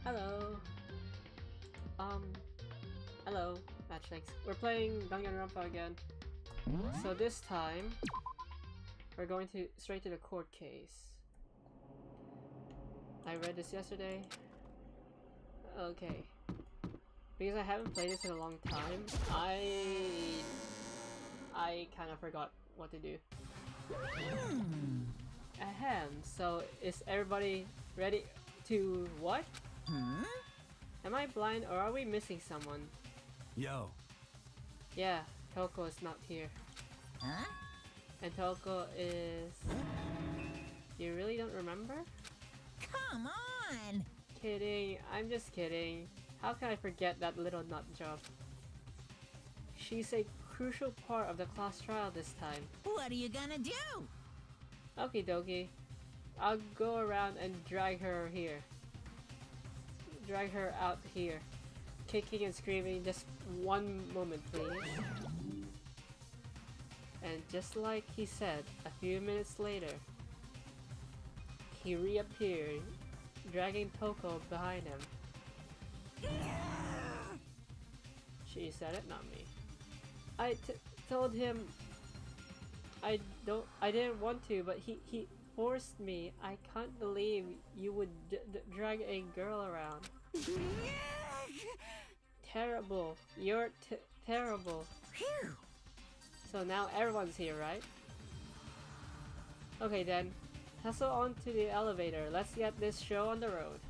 Hello. Um, hello, Matchlinks. We're playing Danganronpa again. So this time, we're going to straight to the court case. I read this yesterday. Okay. Because I haven't played this in a long time, I kind of forgot what to do. Ahem. So is everybody ready to what? Am I blind or are we missing someone? Yo. Yeah, Toko is not here. Huh? And Toko is... You really don't remember? Come on! Kidding, I'm just kidding. How can I forget that little nut job? She's a crucial part of the class trial this time. What are you gonna do? Okie dokie. I'll go around and drag her here. Drag her out here. Kicking and screaming, just one moment please. And just like he said, a few minutes later, he reappeared, dragging Toko behind him. She said it, not me. I told him I didn't want to, but he forced me. I can't believe you would drag a girl around. Terrible. You're terrible. Phew. So now everyone's here, right? Okay then. Hustle on to the elevator. Let's get this show on the road.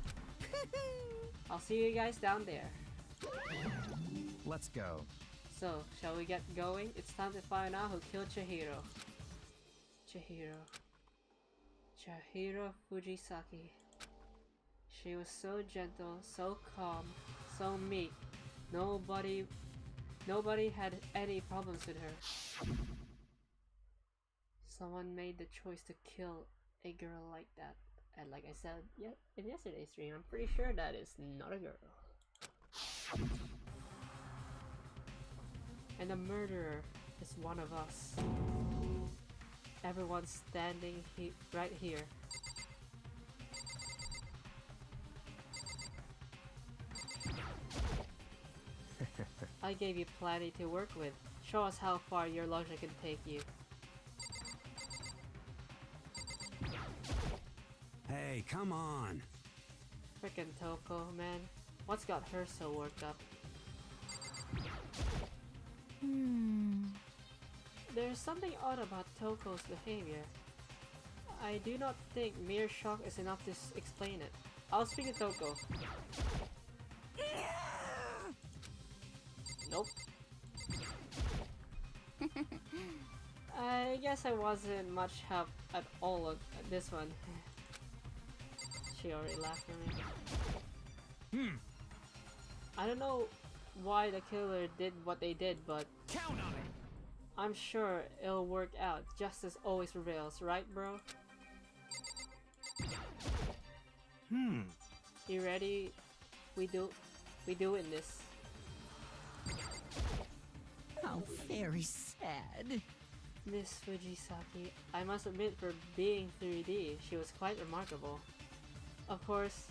I'll see you guys down there. Let's go. So, shall we get going? It's time to find out who killed Chihiro. Chihiro Fujisaki. She was so gentle, so calm, so meek. Nobody had any problems with her. Someone made the choice to kill a girl like that. And like I said in yesterday's stream, I'm pretty sure that is not a girl. And the murderer is one of us. Everyone's standing right here. I gave you plenty to work with. Show us how far your logic can take you. Hey, come on. Frickin' Toko, man. What's got her so worked up? There's something odd about Toko's behavior. I do not think mere shock is enough to explain it. I'll speak to Toko. Nope. I guess I wasn't much help at all at this one. She already laughed at me. I don't know why the killer did what they did, but Count on it. I'm sure it'll work out. Justice always prevails, right, bro? You ready? We doing this. How very sad. Miss Fujisaki, I must admit, for being 3D, she was quite remarkable. Of course,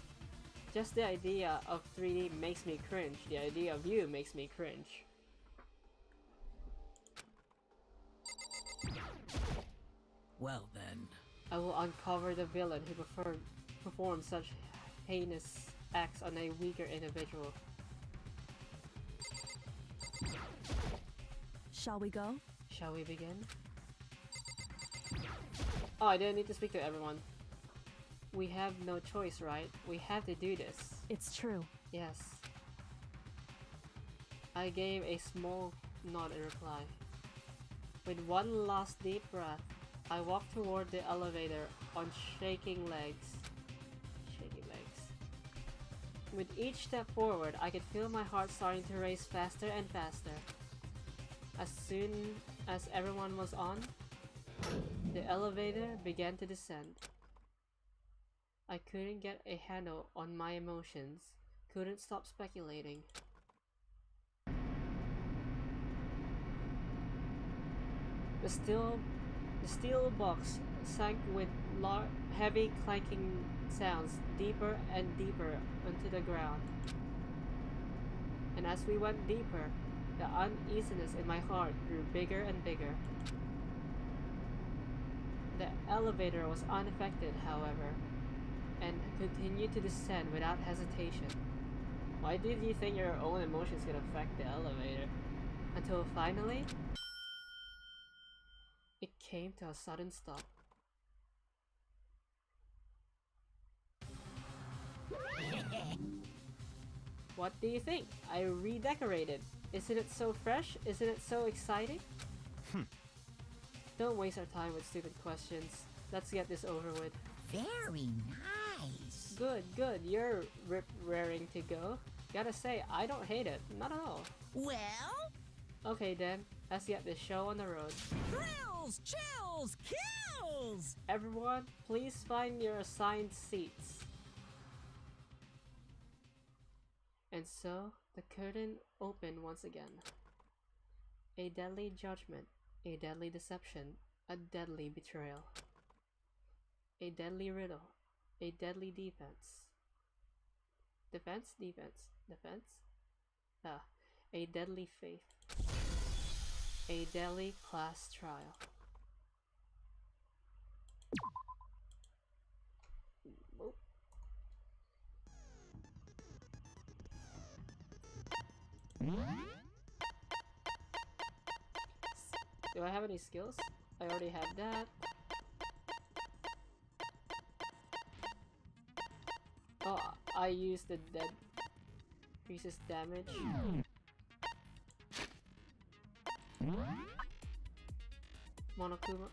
just the idea of 3D makes me cringe. The idea of you makes me cringe. Well then. I will uncover the villain who performed such heinous acts on a weaker individual. Shall we go? Shall we begin? Oh, I didn't need to speak to everyone. We have no choice, right? We have to do this. It's true. Yes. I gave a small nod in reply. With one last deep breath, I walked toward the elevator on shaking legs. With each step forward, I could feel my heart starting to race faster and faster. As soon as everyone was on, the elevator began to descend. I couldn't get a handle on my emotions, couldn't stop speculating. The steel box sank with heavy clanking sounds deeper and deeper into the ground. And as we went deeper, the uneasiness in my heart grew bigger and bigger. The elevator was unaffected, however, and continued to descend without hesitation. Why did you think your own emotions could affect the elevator? Until finally, it came to a sudden stop. What do you think? I redecorated. Isn't it so fresh? Isn't it so exciting? Don't waste our time with stupid questions. Let's get this over with. Very nice. Good, good. You're raring to go. Gotta say, I don't hate it. Not at all. Well? Okay then, let's get this show on the road. Thrills, chills, kills! Everyone, please find your assigned seats. And so, the curtain opened once again. A deadly judgment, a deadly deception, a deadly betrayal. A deadly riddle, a deadly defense. Defense? Defense. Defense? A deadly faith. A deadly class trial. Oop. Do I have any skills? I already have that. Oh, I used the dead increases damage. Monokuma.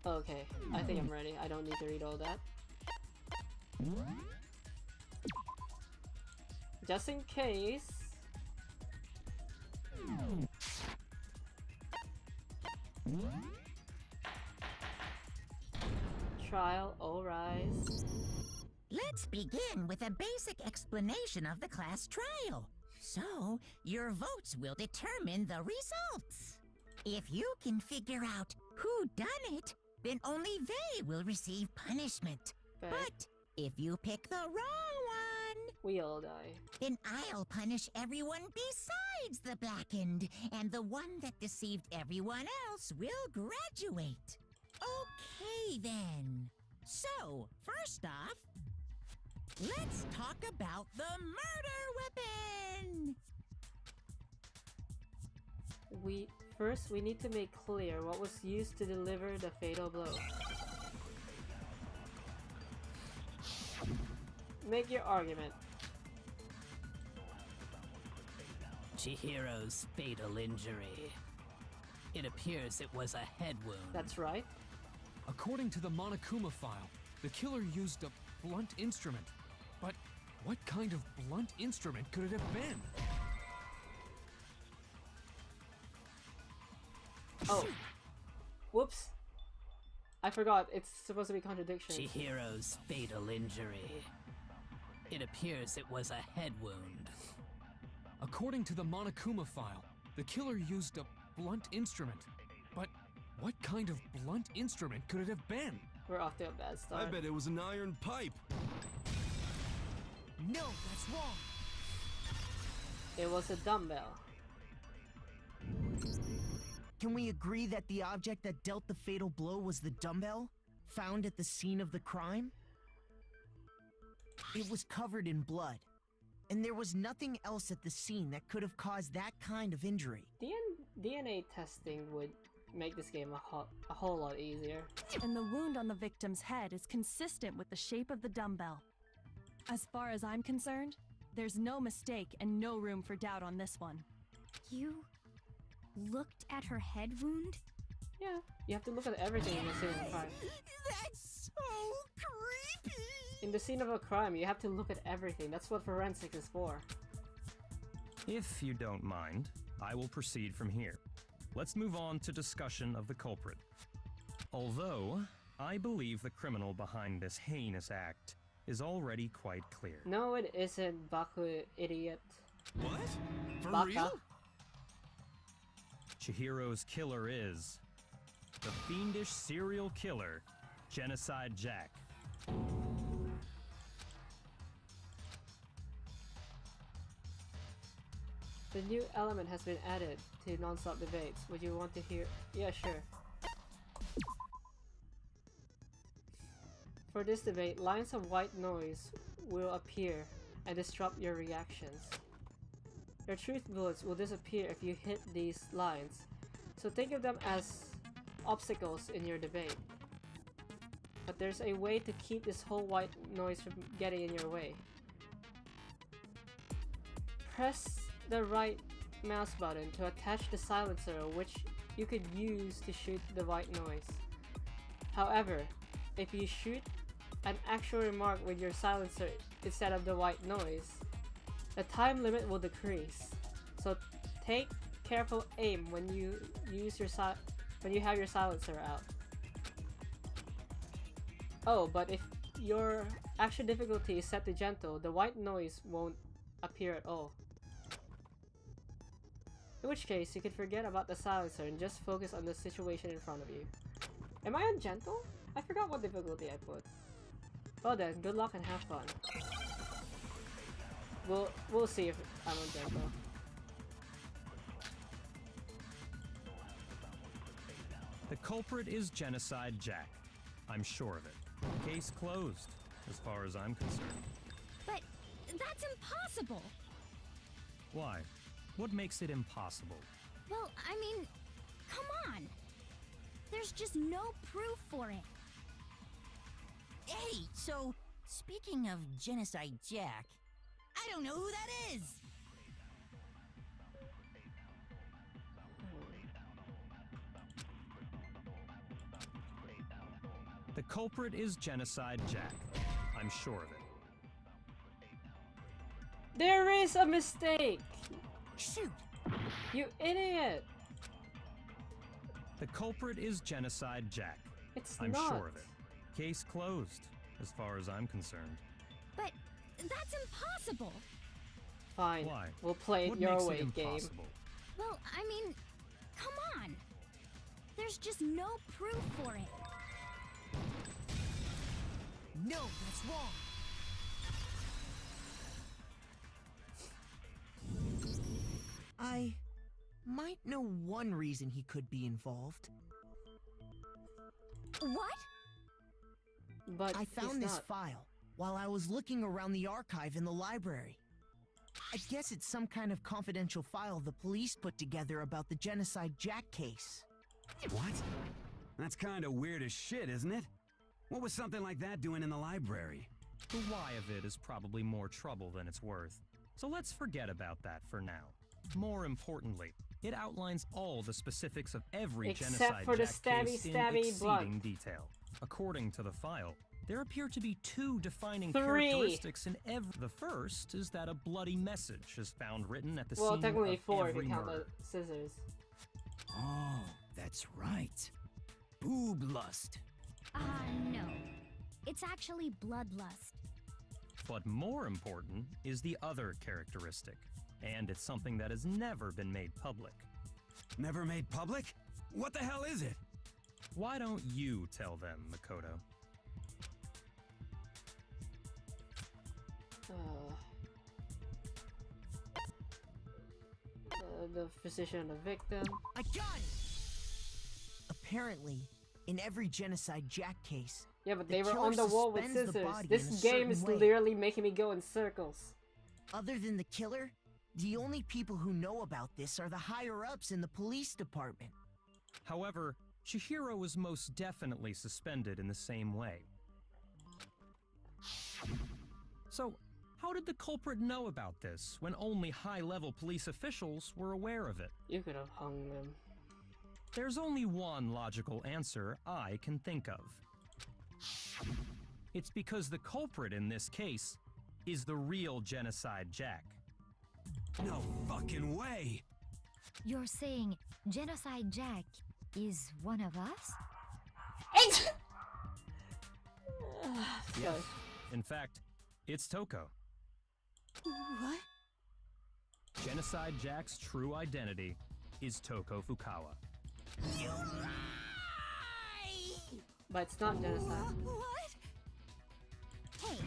Okay, I think I'm ready. I don't need to read all that. Just in case. Trial, all rise. Let's begin with a basic explanation of the class trial. So, your votes will determine the results. If you can figure out who done it, then only they will receive punishment. Okay. But if you pick the wrong one, We all die. then I'll punish everyone besides the blackened, and the one that deceived everyone else will graduate. Okay, then. So, first off, let's talk about the murder weapon! First, we need to make clear what was used to deliver the fatal blow. Make your argument. Chihiro's fatal injury. It appears it was a head wound. That's right. According to the Monokuma file, the killer used a blunt instrument. But what kind of blunt instrument could it have been? Oh. Whoops. I forgot. It's supposed to be contradiction. Chihiro's fatal injury. It appears it was a head wound. According to the Monokuma file, the killer used a blunt instrument. But what kind of blunt instrument could it have been? We're off to a bad start. I bet it was an iron pipe. No, that's wrong. It was a dumbbell. Can we agree that the object that dealt the fatal blow was the dumbbell, found at the scene of the crime? It was covered in blood, and there was nothing else at the scene that could have caused that kind of injury. DNA testing would make this game a whole lot easier. And the wound on the victim's head is consistent with the shape of the dumbbell. As far as I'm concerned, there's no mistake and no room for doubt on this one. You looked at her head wound? Yeah, you have to look at everything in the scene of a crime. That's so creepy! In the scene of a crime, you have to look at everything. That's what forensics is for. If you don't mind, I will proceed from here. Let's move on to discussion of the culprit. Although, I believe the criminal behind this heinous act is already quite clear. No, it isn't, Baku, idiot. What? For Baka. real? Chihiro's killer is the fiendish serial killer, Genocide Jack. The new element has been added to non-stop debates. Would you want to hear? Yeah, sure. For this debate, lines of white noise will appear and disrupt your reactions. Your truth bullets will disappear if you hit these lines, so think of them as obstacles in your debate. But there's a way to keep this whole white noise from getting in your way. Press the right mouse button to attach the silencer, which you could use to shoot the white noise. However, if you shoot an actual remark with your silencer instead of the white noise, the time limit will decrease. So take careful aim when you use your when you have your silencer out. Oh, but if your action difficulty is set to gentle, the white noise won't appear at all. In which case, you can forget about the silencer and just focus on the situation in front of you. Am I on gentle? I forgot what difficulty I put. Well then, good luck and have fun. We'll see if I'm on gentle. The culprit is Genocide Jack. I'm sure of it. Case closed, as far as I'm concerned. But that's impossible. Why? What makes it impossible? Well, I mean, come on. There's just no proof for it. Hey, so, speaking of Genocide Jack, I don't know who that is! The culprit is Genocide Jack. I'm sure of it. There is a mistake! Shoot! You idiot! The culprit is Genocide Jack. I'm not. Sure of it. Case closed, as far as I'm concerned. But that's impossible. Fine. Why? We'll play it What your makes way, it game. impossible? Well, I mean, come on. There's just no proof for it. No, that's wrong. I might know one reason he could be involved. What? But I found this file while I was looking around the archive in the library. I guess it's some kind of confidential file the police put together about the Genocide Jack case. What? That's kind of weird as shit, isn't it? What was something like that doing in the library? The why of it is probably more trouble than it's worth. So let's forget about that for now. More importantly, it outlines all the specifics of every Except Genocide for the Jack case in stabby exceeding blunt. detail. According to the file, there appear to be two defining 3 characteristics in every. The first is that a bloody message is found written at the Well, scene technically of 4 if every you count murder. the scissors. Oh, that's right. Boob lust. No. It's actually bloodlust. But more important is the other characteristic, and it's something that has never been made public. Never made public? What the hell is it? Why don't you tell them, Makoto? The physician and the victim. I got it! Apparently, in every Genocide Jack case, Yeah, but the they were killer on the wall with suspends the scissors. body This in a game is certain way. literally making me go in circles. Other than the killer, the only people who know about this are the higher-ups in the police department. However, Chihiro was most definitely suspended in the same way. So, how did the culprit know about this when only high-level police officials were aware of it? You could have hung them. There's only one logical answer I can think of. It's because the culprit in this case is the real Genocide Jack. No fucking way. You're saying Genocide Jack is one of us? Yes. In fact, it's Toko. What? Genocide Jack's true identity is Toko Fukawa. You lie! But it's not genocide. What? Hey,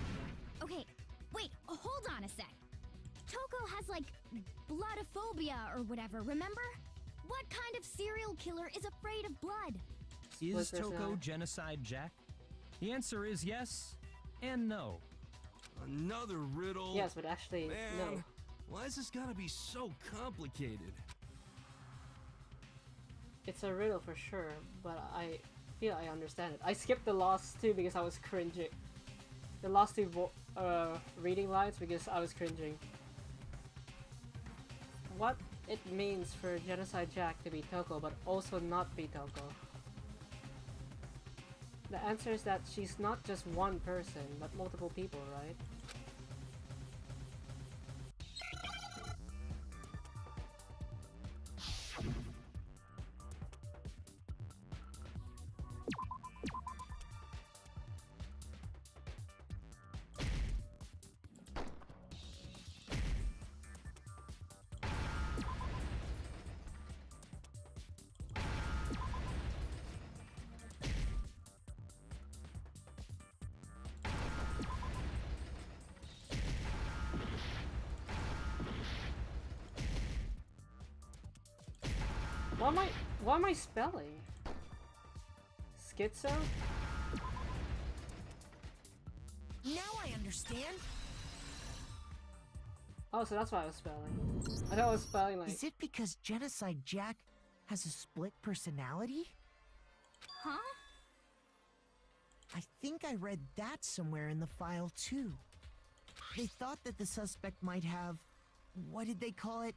okay, wait, hold on a sec. Toko has like bloodophobia or whatever, remember? What kind of serial killer is afraid of blood? Is Split Toko personality. Genocide Jack? The answer is yes and no. Another riddle. Yes, but actually, Man, no. why is this gotta be so complicated? It's a riddle for sure, but I feel I understand it. I skipped the last two because I was cringing. The last two reading lines because I was cringing. What it means for Genocide Jack to be Toko but also not be Toko? The answer is that she's not just one person, but multiple people, right? Why am I spelling? Schizo? Now I understand. Oh, so that's why I was spelling. I thought I was spelling like... Is it because Genocide Jack has a split personality? Huh? I think I read that somewhere in the file too. They thought that the suspect might have, what did they call it?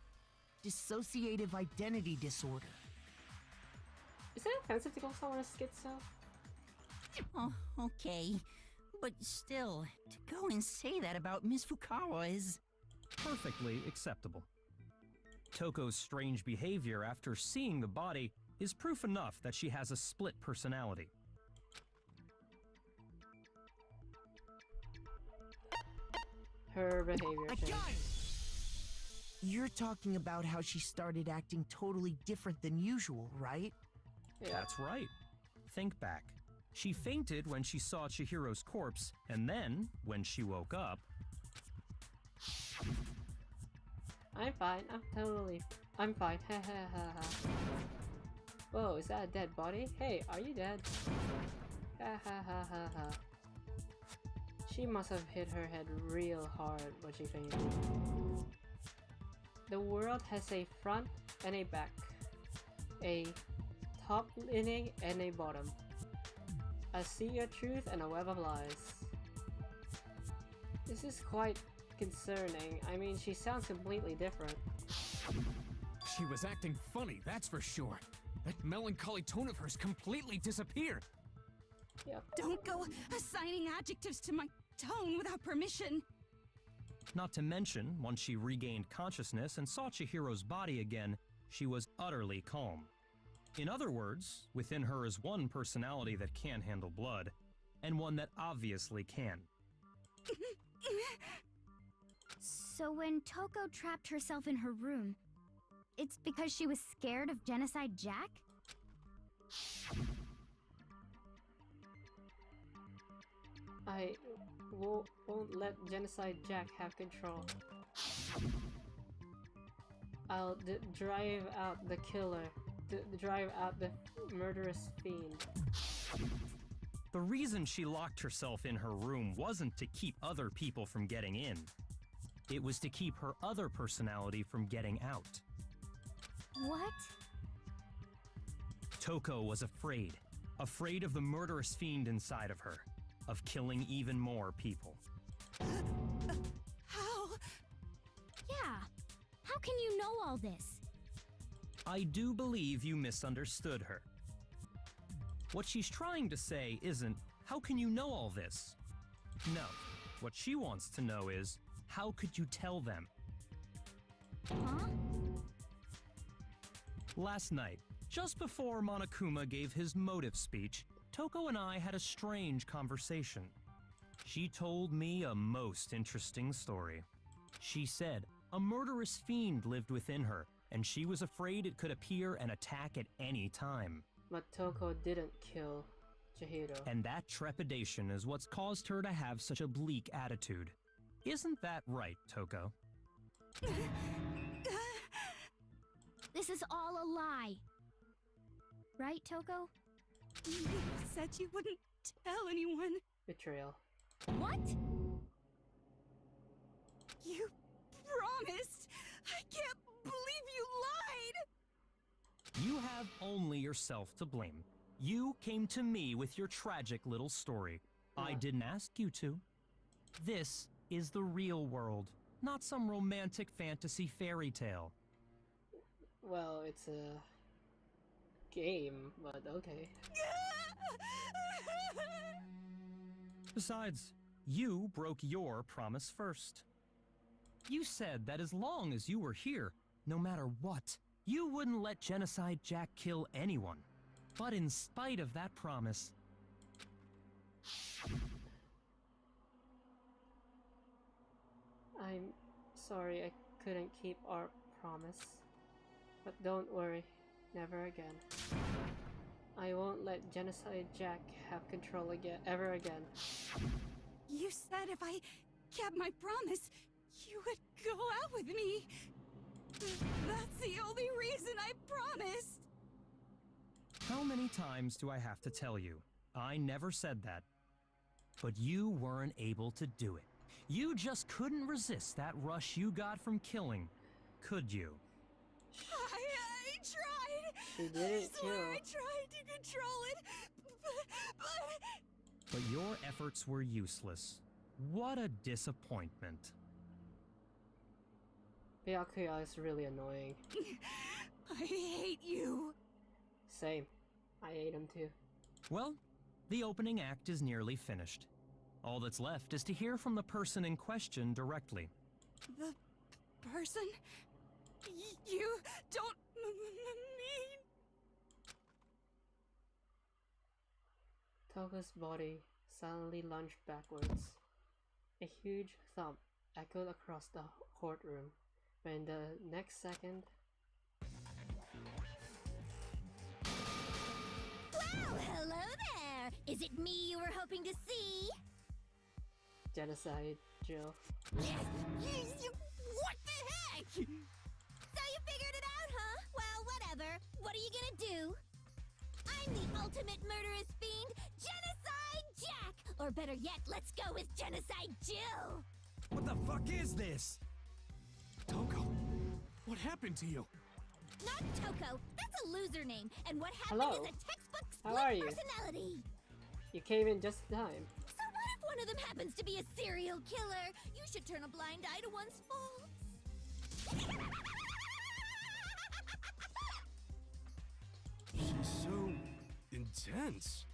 Dissociative identity disorder. Is it offensive to call someone a schizo? Oh, okay. But still, to go and say that about Miss Fukawa is... Perfectly acceptable. Toko's strange behavior after seeing the body is proof enough that she has a split personality. Her behavior A change. gun! You're talking about how she started acting totally different than usual, right? Yeah. That's right. Think back. She fainted when she saw Chihiro's corpse, and then, when she woke up... I'm fine. I'm fine. Ha ha ha ha. Whoa, is that a dead body? Hey, are you dead? Ha ha ha ha ha. She must have hit her head real hard when she fainted. The world has a front and a back. A top lining and a bottom. A sea of truth and a web of lies. This is quite concerning. I mean, she sounds completely different. She was acting funny, that's for sure. That melancholy tone of hers completely disappeared. Yep. Don't go assigning adjectives to my tone without permission. Not to mention, once she regained consciousness and saw Chihiro's body again, she was utterly calm. In other words, within her is one personality that can handle blood, and one that obviously can. So when Toko trapped herself in her room, it's because she was scared of Genocide Jack? I won't let Genocide Jack have control. I'll drive out the killer. Drive out the murderous fiend. The reason she locked herself in her room wasn't to keep other people from getting in. It was to keep her other personality from getting out. What? Toko was afraid. Afraid of the murderous fiend inside of her. Of killing even more people. How? Yeah. How can you know all this? I do believe you misunderstood her. What she's trying to say isn't, how can you know all this? No. What she wants to know is, how could you tell them? Huh? Last night, just before Monokuma gave his motive speech, Toko and I had a strange conversation. She told me a most interesting story. She said a murderous fiend lived within her, and she was afraid it could appear and attack at any time. But Toko didn't kill Chihiro. And that trepidation is what's caused her to have such a bleak attitude. Isn't that right, Toko? This is all a lie. Right, Toko? You said you wouldn't tell anyone. Betrayal. What? You promised. I can't believe you lied. You have only yourself to blame. You came to me with your tragic little story. I didn't ask you to. This is the real world, not some romantic fantasy fairy tale. Well, it's a game, but okay. Besides, you broke your promise first. You said that as long as you were here, no matter what, you wouldn't let Genocide Jack kill anyone. But in spite of that promise... I'm sorry I couldn't keep our promise. But don't worry, never again. I won't let Genocide Jack have control again, ever again. You said if I kept my promise, you would go out with me. That's the only reason I promised. How many times do I have to tell you? I never said that. But you weren't able to do it. You just couldn't resist that rush you got from killing, could you? I tried. She didn't I swear kill. I tried to control it, But your efforts were useless. What a disappointment. Byakuya is really annoying. I hate you. Same. I hate him too. Well, the opening act is nearly finished. All that's left is to hear from the person in question directly. The person? You don't mean... Toko's body suddenly lunged backwards. A huge thump echoed across the courtroom, but in the next second... Well, hello there! Is it me you were hoping to see? Genocide Jill. What the heck? So you figured it out, huh? Well, whatever. What are you gonna do? I'm the ultimate murderous fiend, Genocide Jack! Or better yet, let's go with Genocide Jill! What the fuck is this? Toko, what happened to you? Not Toko, that's a loser name, and what happened Hello. is a textbook How are split you? personality! You came in just in time. So what if one of them happens to be a serial killer? You should turn a blind eye to one's faults. She's so intense.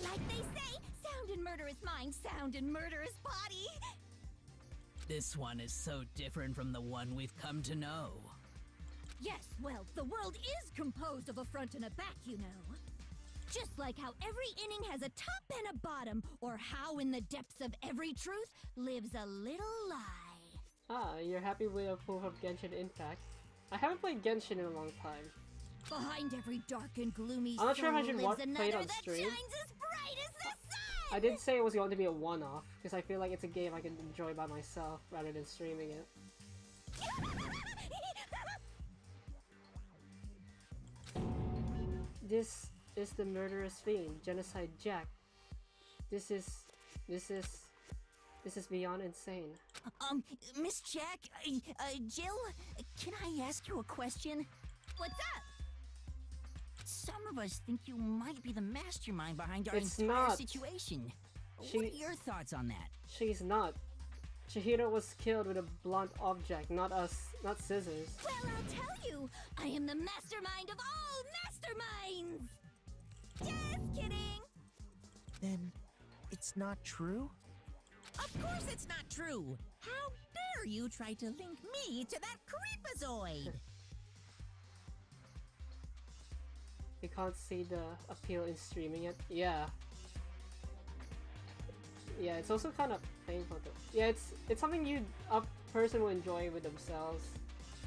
Like they say, sound in murderous mind, sound in murderous body. This one is so different from the one we've come to know. Yes, well, the world is composed of a front and a back, you know. Just like how every inning has a top and a bottom, or how in the depths of every truth lives a little lie. Ah, you're happy with a proof of Genshin Impact. I haven't played Genshin in a long time. Behind every dark and gloomy I'm not sure if I soul should lives play it another on that stream. shines as bright as the sun! I did say it was going to be a one-off, because I feel like it's a game I can enjoy by myself rather than streaming it. This is the murderous fiend, Genocide Jack. This is beyond insane. Miss Jack, Jill, can I ask you a question? What's up? Some of us think you might be the mastermind behind our It's entire not. situation. She- What are your thoughts on that? She's not. Chihiro was killed with a blunt object, not scissors. Well, I'll tell you, I am the mastermind of all masterminds! Just kidding! Then it's not true? Of course it's not true. How dare you try to link me to that creepazoid? You can't see the appeal in streaming it. Yeah. Yeah, it's also kind of painful to. Yeah, it's something a person will enjoy with themselves.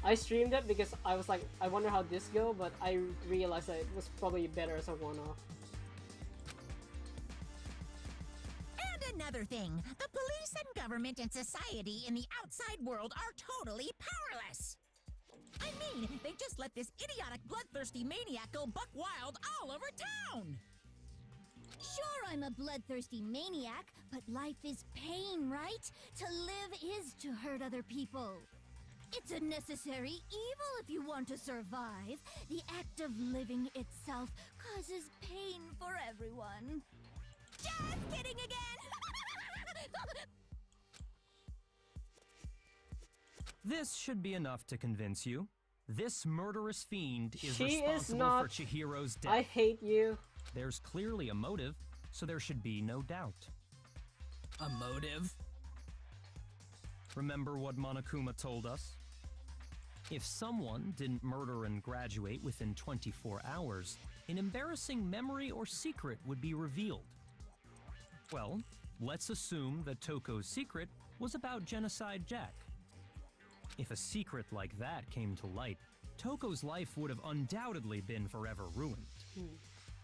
I streamed it because I was like, I wonder how this go, but I realized that it was probably better as a one-off. And another thing, the police and government and society in the outside world are totally powerless. I mean, they just let this idiotic, bloodthirsty maniac go buck wild all over town. Sure, I'm a bloodthirsty maniac, but life is pain, right? To live is to hurt other people. It's a necessary evil if you want to survive. The act of living itself causes pain for everyone. Just kidding again! This should be enough to convince you. This murderous fiend is She is responsible not. for Chihiro's death. I hate you. There's clearly a motive, so there should be no doubt. A motive? Remember what Monokuma told us? If someone didn't murder and graduate within 24 hours, an embarrassing memory or secret would be revealed. Well, let's assume that Toko's secret was about Genocide Jack. If a secret like that came to light, Toko's life would have undoubtedly been forever ruined.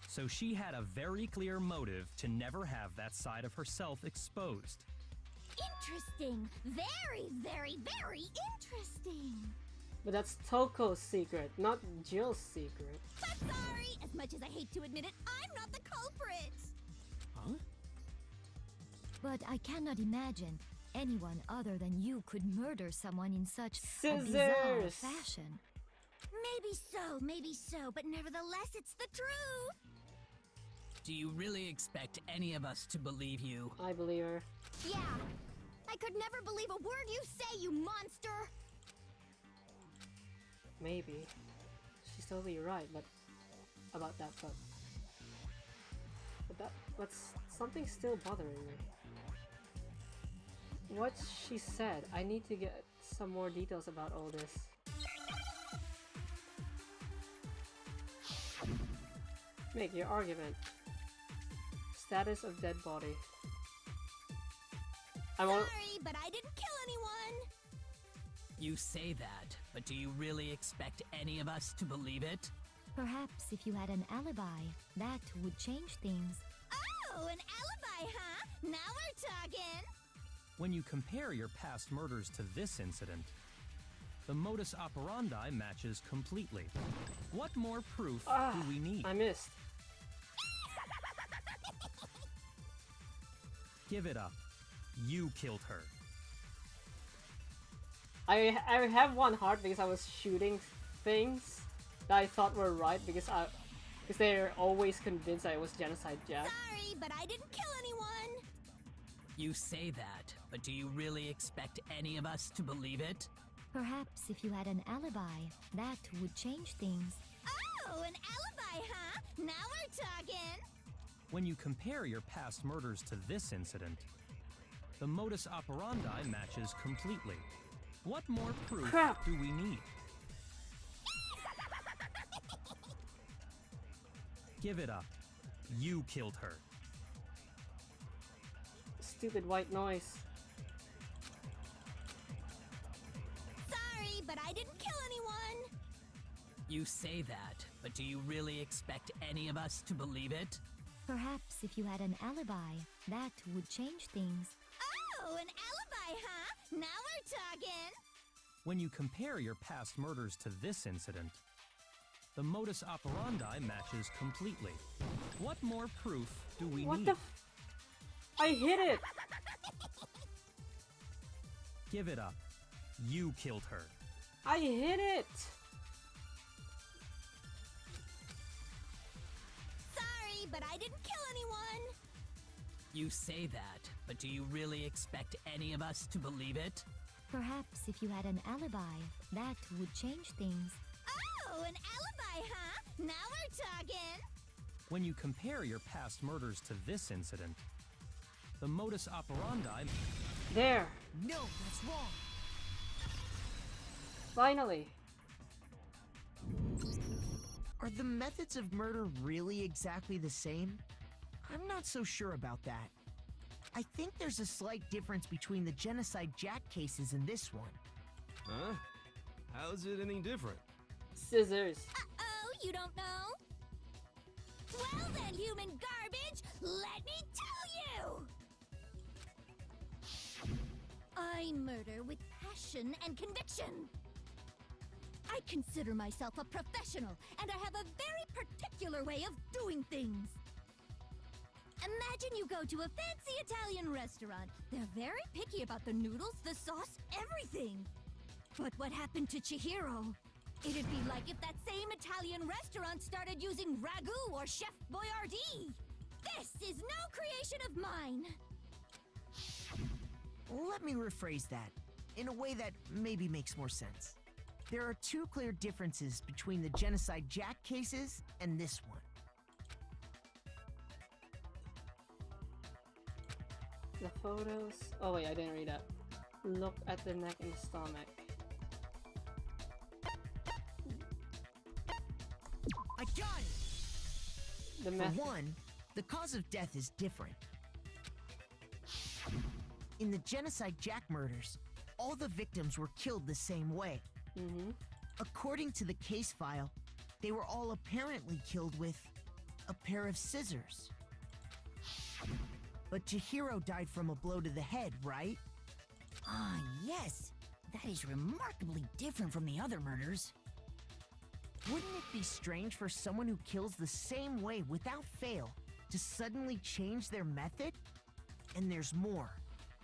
So she had a very clear motive to never have that side of herself exposed. Interesting. Very, very, very interesting. But that's Toko's secret, not Jill's secret. But sorry, as much as I hate to admit it, I'm not the culprit. Huh? But I cannot imagine anyone other than you could murder someone in such a bizarre Scissors! fashion. Maybe so, but nevertheless, it's the truth. Do you really expect any of us to believe you? I believe her. Yeah, I could never believe a word you say, you monster. Maybe. She's totally right, but about that, but something's still bothering me. What she said, I need to get some more details about all this. Make your argument. Status of dead body. Sorry, but I didn't kill anyone. You say that, but do you really expect any of us to believe it? Perhaps if you had an alibi, that would change things. Oh, an alibi, huh? Now we're talking. When you compare your past murders to this incident, the modus operandi matches completely. What more proof do we need? I missed. Give it up. You killed her. I have one heart because I was shooting things that I thought were right because they're always convinced that it was Genocide Jack. Sorry, but I didn't kill anyone. You say that, but do you really expect any of us to believe it? Perhaps if you had an alibi, that would change things. Oh, an alibi, huh? Now we're talking. When you compare your past murders to this incident, the modus operandi matches completely. What more proof do we need? Give it up. You killed her. Stupid white noise. Sorry, but I didn't kill anyone. You say that, but do you really expect any of us to believe it? Perhaps if you had an alibi, that would change things. Oh, an alibi, huh? Now we're talking. When you compare your past murders to this incident, the modus operandi matches completely. What more proof do we What need? the I hit it! Give it up. You killed her. I hit it! Sorry, but I didn't kill anyone. You say that, but do you really expect any of us to believe it? Perhaps if you had an alibi, that would change things. Oh, an alibi, huh? Now we're talking. When you compare your past murders to this incident, the modus operandi... There! No, that's wrong. Finally! Are the methods of murder really exactly the same? I'm not so sure about that. I think there's a slight difference between the Genocide Jack cases and this one. Huh? How's it any different? Scissors. Uh-oh, you don't know? Well then, human garbage, let me tell you! I murder with passion and conviction. I consider myself a professional, and I have a very particular way of doing things. Imagine you go to a fancy Italian restaurant. They're very picky about the noodles, the sauce, everything. But what happened to Chihiro? It'd be like if that same Italian restaurant started using ragu or Chef Boyardee. This is no creation of mine. Let me rephrase that in a way that maybe makes more sense. There are two clear differences between the Genocide Jack cases and this one. The photos. Oh wait, I didn't read that. Look at the neck and the stomach. I got it! The For method. one, the cause of death is different. In the Genocide Jack murders, all the victims were killed the same way. According to the case file, they were all apparently killed with a pair of scissors. But Chihiro died from a blow to the head, right? Ah, yes. That is remarkably different from the other murders. Wouldn't it be strange for someone who kills the same way without fail to suddenly change their method? And there's more.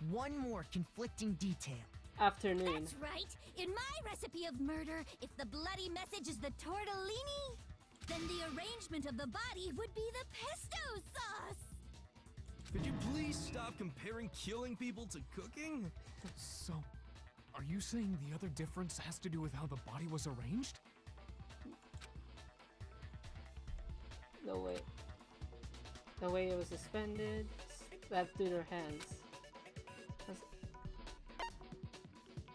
One more conflicting detail. Afternoon. That's right. In my recipe of murder, if the bloody message is the tortellini, then the arrangement of the body would be the pesto sauce. Could you please stop comparing killing people to cooking? So, are you saying the other difference has to do with how the body was arranged? The way it was suspended, stabbed through their hands.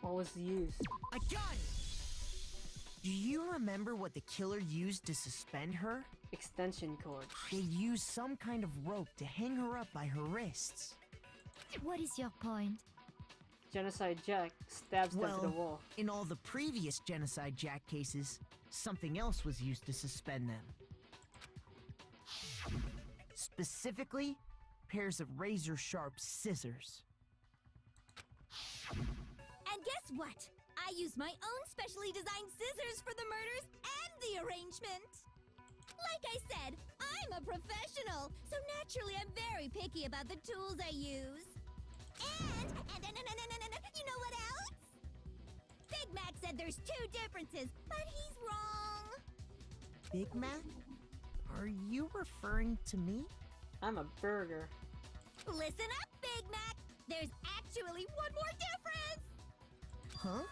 What was used? I got it! Do you remember what the killer used to suspend her? Extension cord. They used some kind of rope to hang her up by her wrists. What is your point? Genocide Jack stabs them to the wall. In all the previous Genocide Jack cases, something else was used to suspend them. Specifically, pairs of razor-sharp scissors. And guess what? I use my own specially designed scissors for the murders and the arrangement. Like I said, I'm a professional, so naturally I'm very picky about the tools I use. And you know what else? Big Mac said there's two differences, but he's wrong. Big Mac? Are you referring to me? I'm a burger. Listen up, Big Mac. There's actually one more difference. Huh?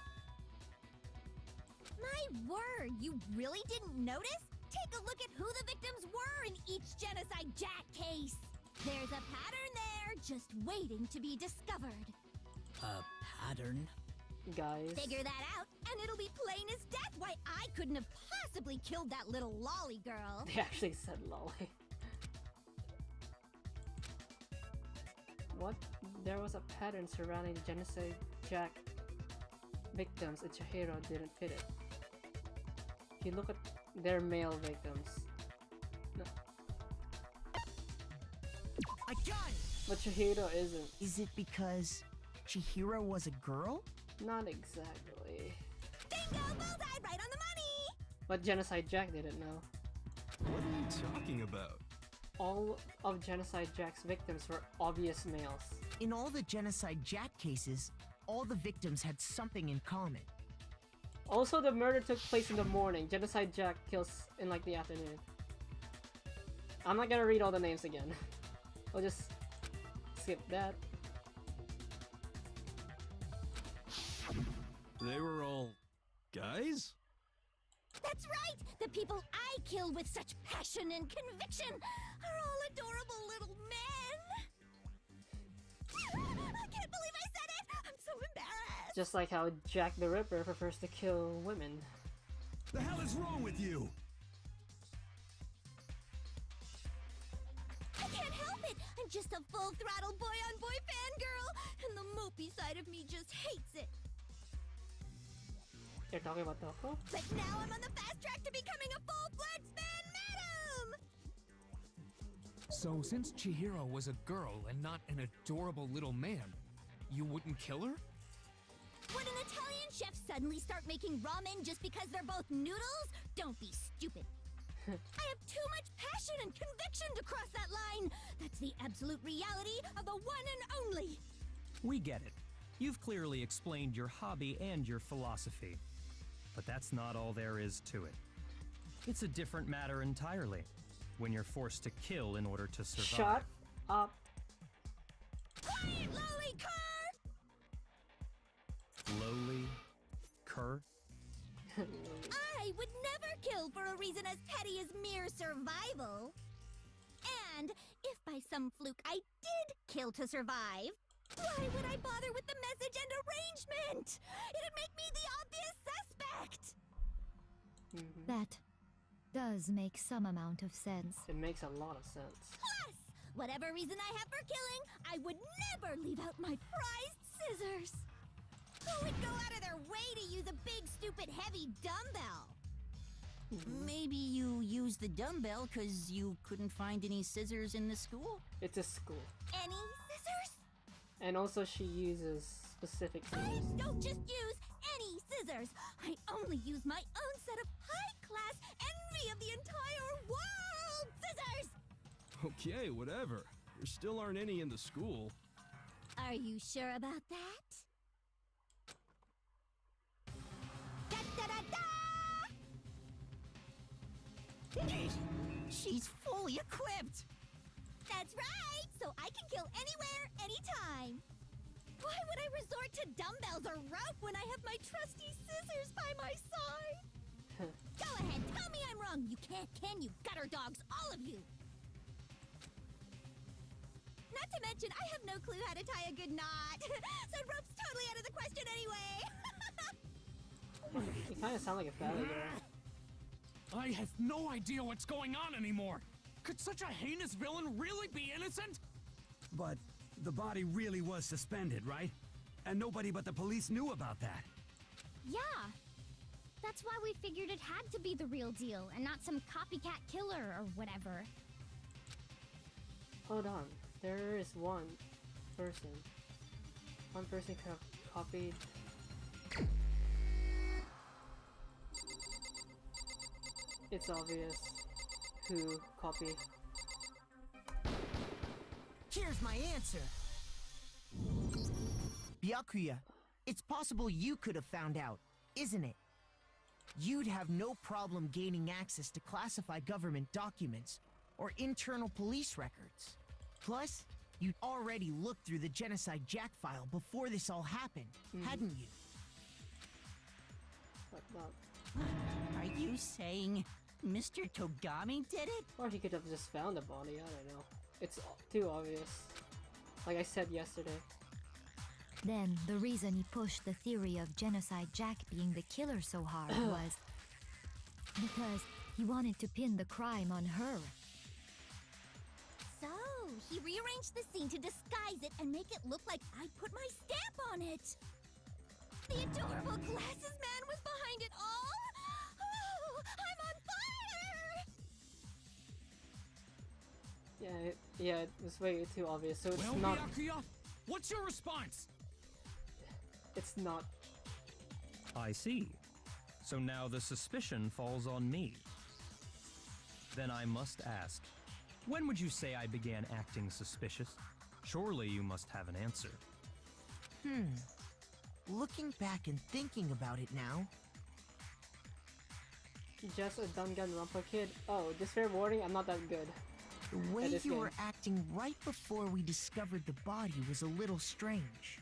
My word, you really didn't notice? Take a look at who the victims were in each Genocide Jack case. There's a pattern there, just waiting to be discovered. A pattern? Guys. Figure that out, and it'll be plain as death why I couldn't have possibly killed that little lolly girl. They actually said lolly. What? There was a pattern surrounding Genocide Jack victims and Chihiro didn't fit it. If you look at their male victims. No. I got it! But Chihiro isn't. Is it because Chihiro was a girl? Not exactly. Bingo! Bullseye! Right on the money! But Genocide Jack didn't know. What are you talking about? All of Genocide Jack's victims were obvious males. In all the Genocide Jack cases, all the victims had something in common. Also, the murder took place in the morning. Genocide Jack kills in like the afternoon. I'm not gonna read all the names again. I'll just skip that. They were all guys? That's right! The people I kill with such passion and conviction are all adorable little men! I can't believe I said it! I'm so embarrassed! Just like how Jack the Ripper prefers to kill women. The hell is wrong with you? I can't help it! I'm just a full-throttle boy-on-boy fangirl, and the mopey side of me just hates it. They're talking about Toko? But now I'm on the fast track to becoming a full-fledged fan madam! So, since Chihiro was a girl and not an adorable little man, you wouldn't kill her? Would an Italian chef suddenly start making ramen just because they're both noodles? Don't be stupid. I have too much passion and conviction to cross that line. That's the absolute reality of the one and only. We get it. You've clearly explained your hobby and your philosophy. But that's not all there is to it. It's a different matter entirely, when you're forced to kill in order to survive. Shut up. Quiet, lowly cur! Lowly? Cur? I would never kill for a reason as petty as mere survival. And if by some fluke I did kill to survive, why would I bother with the message and arrangement? It'd make me the obvious suspect. That does make some amount of sense. It makes a lot of sense. Plus, whatever reason I have for killing, I would never leave out my prized scissors. Who would go out of their way to use a big, stupid, heavy dumbbell? Maybe you used the dumbbell because you couldn't find any scissors in the school? It's a school. Any scissors? And also she uses specific I scissors. don't just use any scissors. I only use my own set of high-class envy of the entire world scissors! Okay, whatever. There still aren't any in the school. Are you sure about that? Da-da-da-da! She's fully equipped! That's right! So I can kill anywhere, anytime! Why would I resort to dumbbells or rope when I have my trusty scissors by my side? Go ahead, tell me I'm wrong! You can't, can you, gutter dogs, all of you! Not to mention, I have no clue how to tie a good knot. So rope's totally out of the question anyway. You kind of sound like a ballet girl. I have no idea what's going on anymore! Could such a heinous villain really be innocent? But the body really was suspended, right? And nobody but the police knew about that. Yeah. That's why we figured it had to be the real deal and not some copycat killer or whatever. Hold on. There is one person. One person could have copied. It's obvious who copied. Here's my answer. Byakuya, it's possible you could have found out, isn't it? You'd have no problem gaining access to classified government documents or internal police records. Plus, you'd already looked through the Genocide Jack file before this all happened, hadn't you? Are you saying Mr. Togami did it? Or he could have just found the body, I don't know. It's too obvious. Like I said yesterday. Then, the reason he pushed the theory of Genocide Jack being the killer so hard was because he wanted to pin the crime on her. So, he rearranged the scene to disguise it and make it look like I put my stamp on it. The adorable glasses man was behind it all? Oh, I'm on fire! Yeah, it was way too obvious, so it's Well, not... Byakuya, what's your response? It's not... I see. So now the suspicion falls on me. Then I must ask, when would you say I began acting suspicious? Surely you must have an answer. Looking back and thinking about it now, Just a Danganronpa kid? Oh, just fair warning, I'm not that good. the way this you game. were acting right before we discovered the body was a little strange.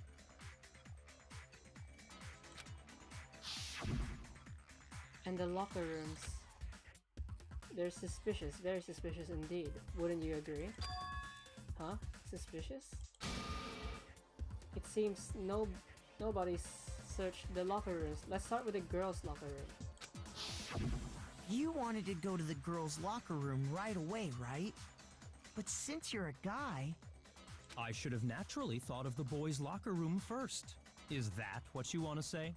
And the locker rooms. They're suspicious, very suspicious indeed. Wouldn't you agree? Huh? Suspicious? It seems nobody searched the locker rooms. Let's start with the girls' locker room. You wanted to go to the girls' locker room right away, right? But since you're a guy, I should have naturally thought of the boys' locker room first. Is that what you want to say?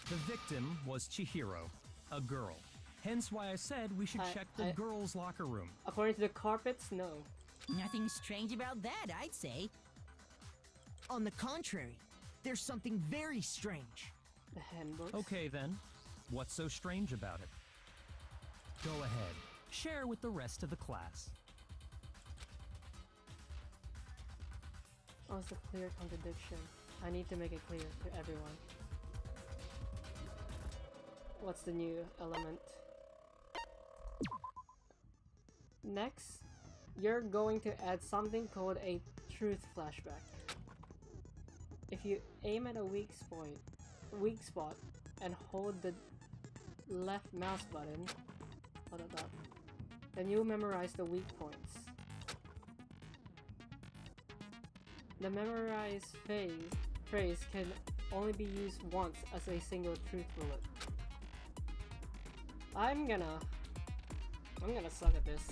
The victim was Chihiro, a girl. Hence why I said we should check the girls' locker room. According to the carpets, no. Nothing strange about that, I'd say. On the contrary, there's something very strange. The handbooks? Okay then, what's so strange about it? Go ahead, share with the rest of the class. Oh, it's a clear contradiction. I need to make it clear to everyone. What's the new element? Next, you're going to add something called a truth flashback. If you aim at a weak spot, and hold the left mouse button, then you'll memorize the weak points. The memorize phrase can only be used once as a single truth bullet. I'm gonna suck at this.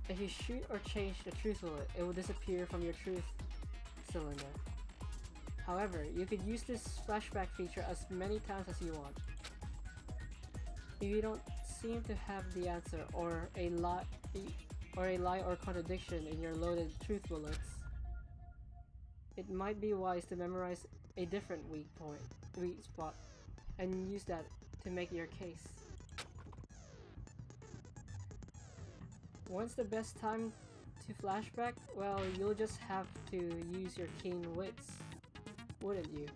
If you shoot or change the truth bullet, it will disappear from your truth cylinder. However, you could use this flashback feature as many times as you want. If you don't seem to have the answer or a lie or contradiction in your loaded truth bullets, it might be wise to memorize a different weak spot, and use that to make your case. When's the best time to flashback? Well, you'll just have to use your keen wits, wouldn't you?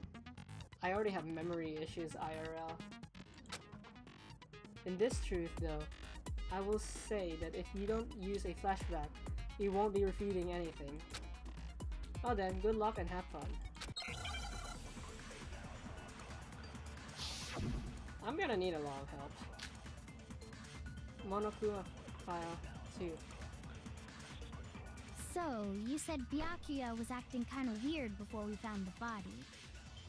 I already have memory issues IRL. In this truth though, I will say that if you don't use a flashback, you won't be refuting anything. Well then, good luck and have fun. I'm gonna need a lot of help. Monokuma file 2. So, you said Byakuya was acting kinda weird before we found the body.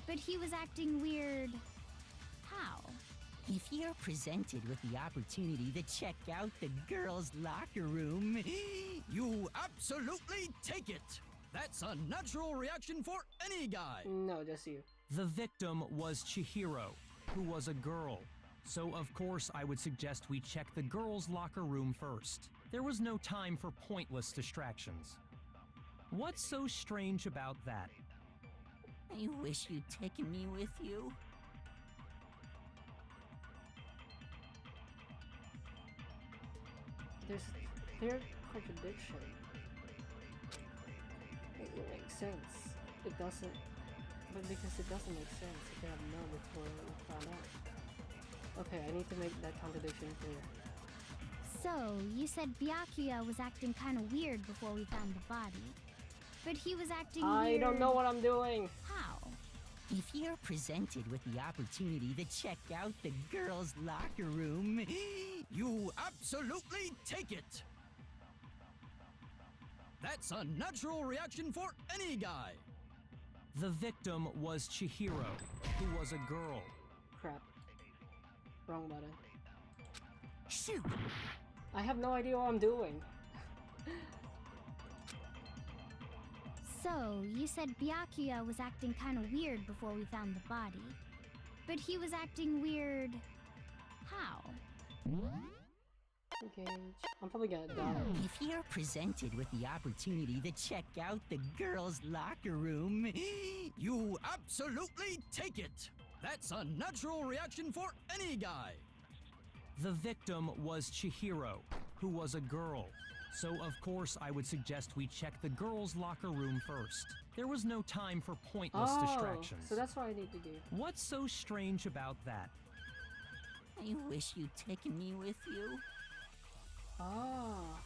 But he was acting weird... how? If you're presented with the opportunity to check out the girls' locker room, you absolutely take it! That's a natural reaction for any guy! No, just you. The victim was Chihiro, who was a girl. So of course I would suggest we check the girls' locker room first. There was no time for pointless distractions. What's so strange about that? I wish you'd taken me with you. There's clear contradiction. It makes sense. It doesn't. But because it doesn't make sense, you could have known before you found out. Okay, I need to make that contradiction clear. So, you said Byakuya was acting kinda weird before we found the body. But he was acting weird... I don't know what I'm doing! How? If you're presented with the opportunity to check out the girls' locker room, you absolutely take it! That's a natural reaction for any guy! The victim was Chihiro, who was a girl. Crap. Wrong button. Shoot! I have no idea what I'm doing. So, you said Byakuya was acting kinda weird before we found the body. But he was acting weird... how? Engage. I'm probably gonna die. If you're presented with the opportunity to check out the girls' locker room, you absolutely take it! That's a natural reaction for any guy! The victim was Chihiro, who was a girl. So of course I would suggest we check the girls' locker room first. There was no time for pointless distractions. So that's what I need to do. What's so strange about that? I wish you'd taken me with you. Ah.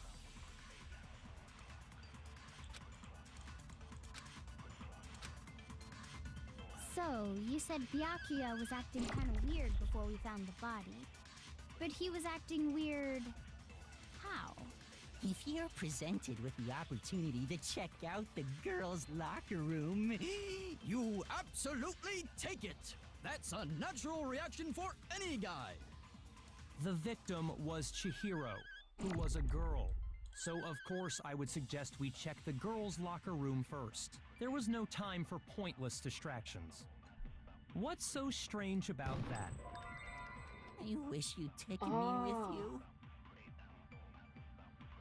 So, you said Byakuya was acting kinda weird before we found the body. But he was acting weird... how? If you're presented with the opportunity to check out the girls' locker room, you absolutely take it! That's a natural reaction for any guy! The victim was Chihiro, who was a girl. So of course I would suggest we check the girls' locker room first. There was no time for pointless distractions. What's so strange about that? I wish you'd taken me with you.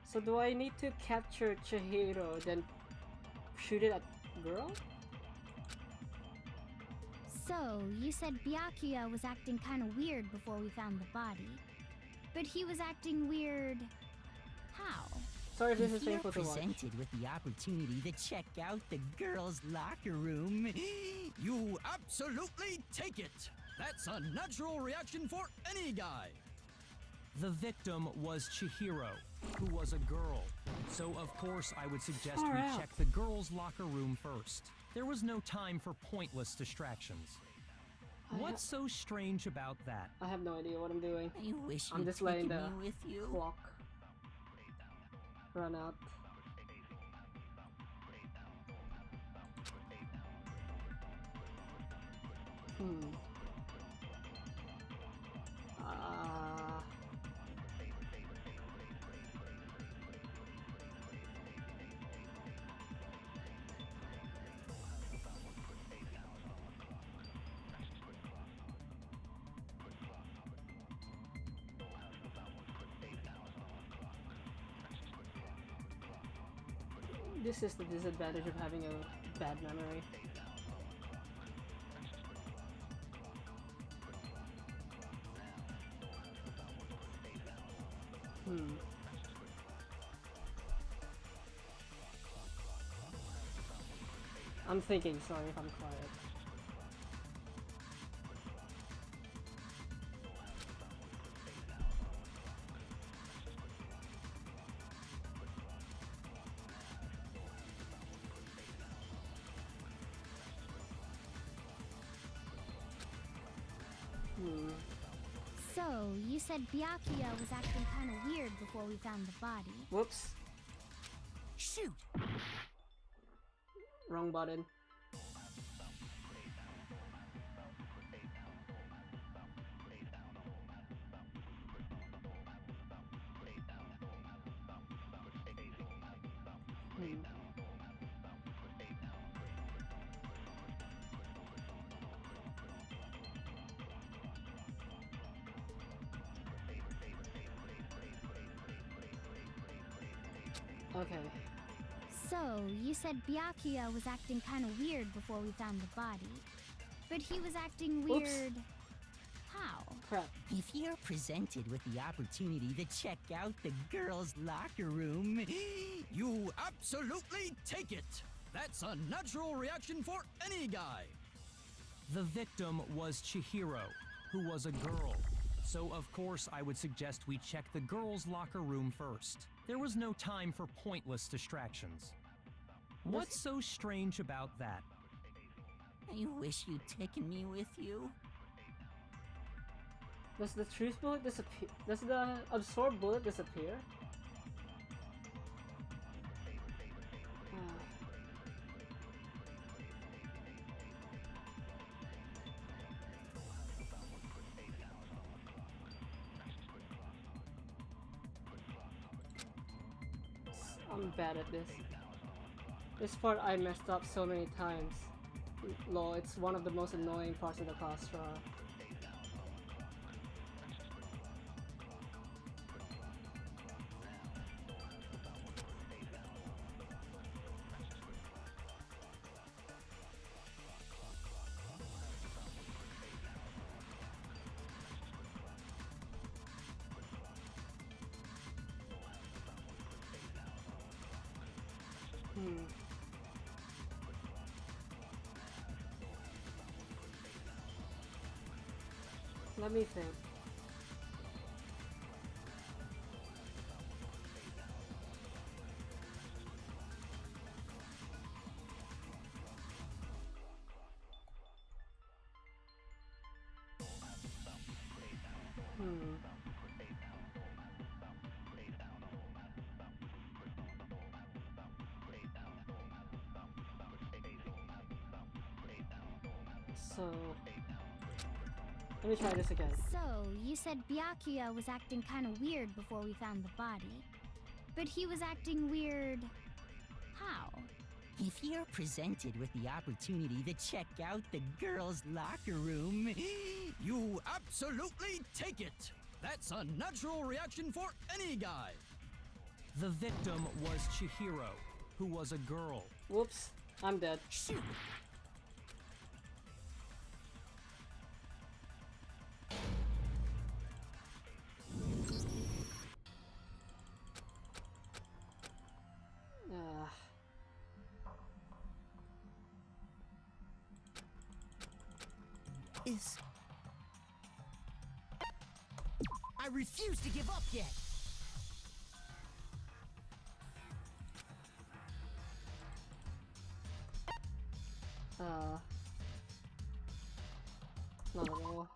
So do I need to capture Chihiro, then shoot it at girl? So, you said Byakuya was acting kind of weird before we found the body. But he was acting weird... how? Sorry if this is If you're painful to watch. presented with the opportunity to check out the girls' locker room, You absolutely take it! That's a natural reaction for any guy! The victim was Chihiro, who was a girl. So of course I would suggest Far we out. check the girls' locker room first. There was no time for pointless distractions. What's so strange about that? I have no idea what I'm doing. I wish I'm you'd just letting taken the me with you. clock run out. Uh, this is the disadvantage of having a bad memory. I'm thinking, sorry if I'm quiet. So, you said Byakuya was acting kind of weird before we found the body. Whoops. Shoot! Wrong button. Okay. So, you said Byakuya was acting kind of weird before we found the body. But he was acting Oops. weird... how? Crap. If you're presented with the opportunity to check out the girls' locker room, You absolutely take it! That's a natural reaction for any guy! The victim was Chihiro, who was a girl. So of course I would suggest we check the girls' locker room first. There was no time for pointless distractions. What's so strange about that? I wish you'd taken me with you. Does the truth bullet disappear? Does the absorbed bullet disappear? I'm bad at this. This part I messed up so many times. Lol, it's one of the most annoying parts of the class trial. Let me think. So, let me try this again. So, you said Byakuya was acting kind of weird before we found the body. But he was acting weird... how? If you're presented with the opportunity to check out the girls' locker room, You absolutely take it! That's a natural reaction for any guy! The victim was Chihiro, who was a girl. Whoops, I'm dead. shoot! Uh, I refuse to give up yet! not at all.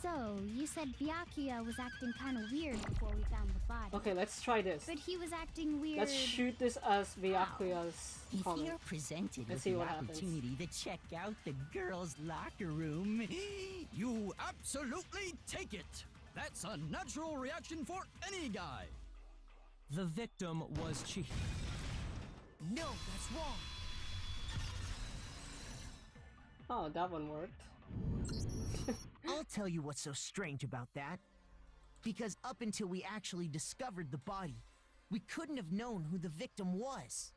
So, you said Byakuya was acting kind of weird before we found the body. Okay, let's try this. But he was acting weird. Let's shoot this as Byakuya's If comment. you're presented Let's with see the what happens. opportunity to check out the girls' locker room, You absolutely take it! That's a natural reaction for any guy! The victim was Chihiro. no, that's wrong. Oh, that one worked. I'll tell you what's so strange about that. Because up until we actually discovered the body, we couldn't have known who the victim was.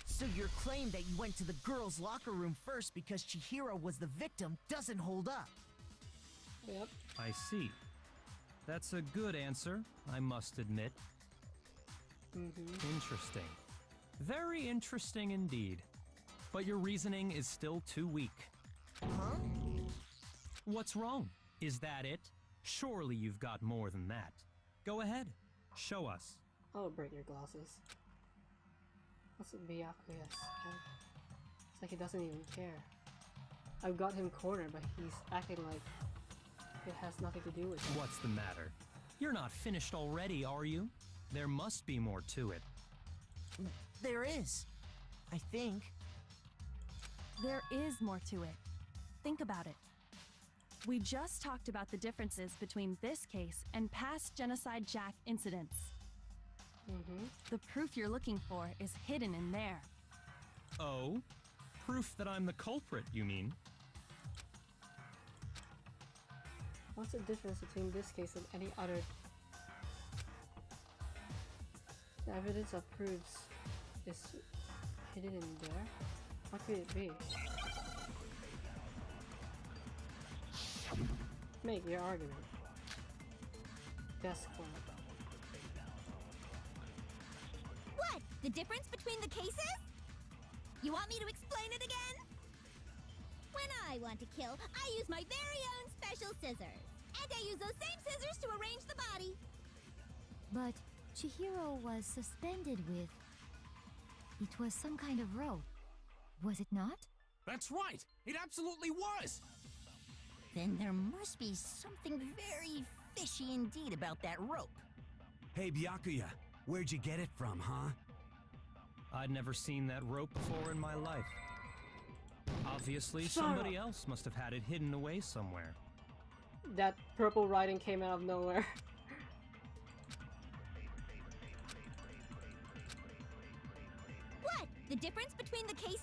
So your claim that you went to the girls' locker room first because Chihiro was the victim doesn't hold up. Yep. I see. That's a good answer, I must admit. Interesting. Very interesting indeed. But your reasoning is still too weak. Huh? What's wrong? Is that it? Surely you've got more than that. Go ahead. Show us. I'll break your glasses. What's Byakuya's head? It's like he doesn't even care. I've got him cornered, but he's acting like it has nothing to do with it. What's the matter? You're not finished already, are you? There must be more to it. There is. I think. There is more to it. Think about it. We just talked about the differences between this case and past Genocide Jack incidents. The proof you're looking for is hidden in there. Oh? Proof that I'm the culprit, you mean? What's the difference between this case and any other? The evidence of proofs is hidden in there? What could it be? Make your argument. Desk clerk. What? The difference between the cases? You want me to explain it again? When I want to kill, I use my very own special scissors. And I use those same scissors to arrange the body. But Chihiro was suspended with. It was some kind of rope. Was it not? That's right! It absolutely was! Then there must be something very fishy indeed about that rope. Hey, Byakuya, where'd you get it from, huh? I'd never seen that rope before in my life. Obviously, Shut somebody up. else must have had it hidden away somewhere. That purple writing came out of nowhere. What? The difference between the cases?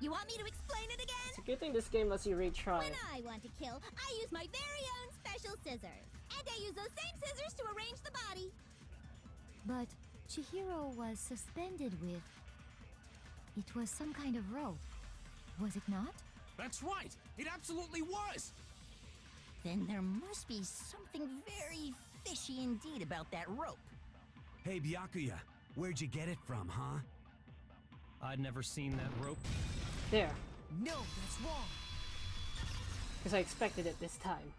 You want me to explain it again? It's a good thing this game lets you retry. When I want to kill, I use my very own special scissors. And I use those same scissors to arrange the body. But Chihiro was suspended with. It was some kind of rope. Was it not? That's right! It absolutely was! Then there must be something very fishy indeed about that rope. Hey, Byakuya, where'd you get it from, huh? I'd never seen that rope. There. No, that's wrong. Because I expected it this time.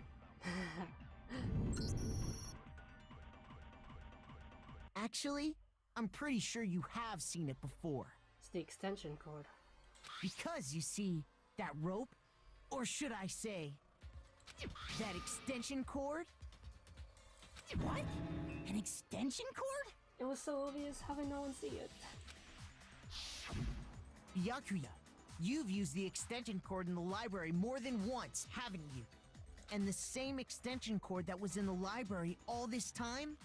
Actually, I'm pretty sure you have seen it before. It's the extension cord. Because, you see, that rope, or should I say, that extension cord? What? An extension cord? It was so obvious, how did no one see it? Byakuya, You've used the extension cord in the library more than once, haven't you? And the same extension cord that was in the library all this time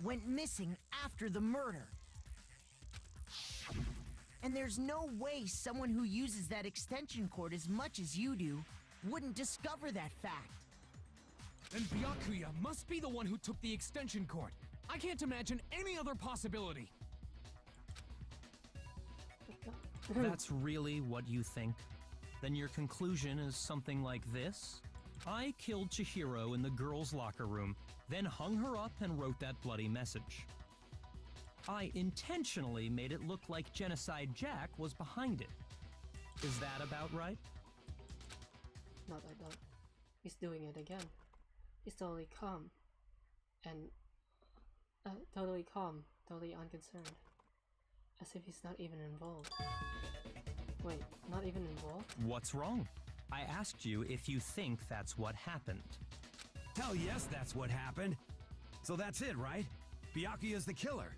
went missing after the murder. And there's no way someone who uses that extension cord as much as you do wouldn't discover that fact. Then Byakuya must be the one who took the extension cord. I can't imagine any other possibility. That's really what you think? Then your conclusion is something like this? I killed Chihiro in the girls' locker room, then hung her up and wrote that bloody message. I intentionally made it look like Genocide Jack was behind it. Is that about right? Not like that. He's doing it again. He's totally calm. And totally calm, totally unconcerned. As if he's not even involved. Wait, not even involved? What's wrong? I asked you if you think that's what happened. Hell yes, that's what happened. So that's it, right? Byakuya's the killer.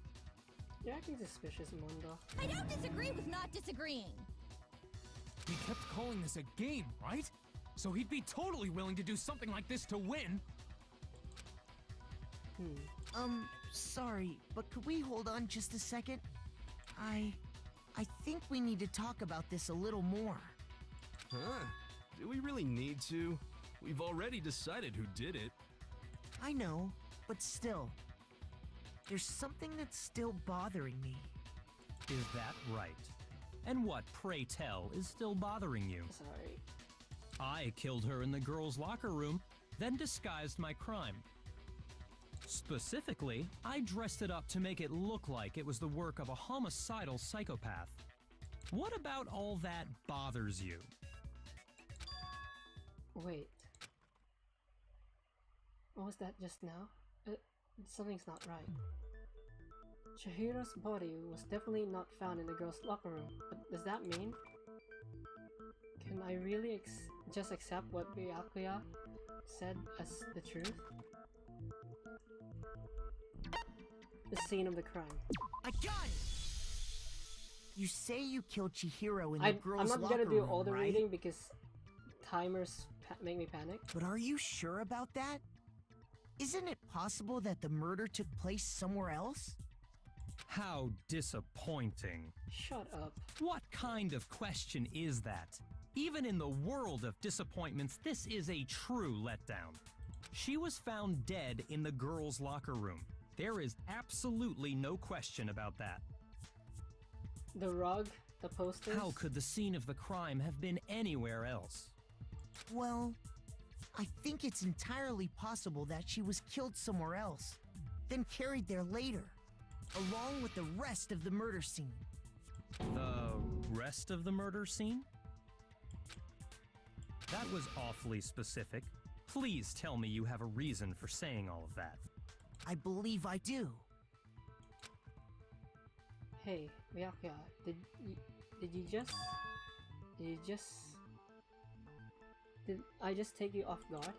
You're acting suspicious, Mondo. I don't disagree with not disagreeing. He kept calling this a game, right? So he'd be totally willing to do something like this to win. Sorry, but could we hold on just a second? I think we need to talk about this a little more. Huh? Do we really need to? We've already decided who did it. I know, but still. There's something that's still bothering me. Is that right? And what, pray tell, is still bothering you? Sorry. I killed her in the girls' locker room, then disguised my crime. Specifically, I dressed it up to make it look like it was the work of a homicidal psychopath. What about all that bothers you? Wait. What was that just now? Something's not right. Chihiro's body was definitely not found in the girls' locker room, but does that mean? Can I really just accept what Byakuya said as the truth? The scene of the crime. I got it! You say you killed Chihiro in the girls' I'm not locker gonna do room, all the right? reading because timers make me panic. But are you sure about that? Isn't it possible that the murder took place somewhere else? How disappointing. Shut up. What kind of question is that? Even in the world of disappointments, this is a true letdown. She was found dead in the girls' locker room. There is absolutely no question about that. The rug, the posters. How could the scene of the crime have been anywhere else? Well, I think it's entirely possible that she was killed somewhere else, then carried there later, along with the rest of the murder scene. The rest of the murder scene? That was awfully specific. Please tell me you have a reason for saying all of that. I believe I do. Hey, Byakuya, did I just take you off guard?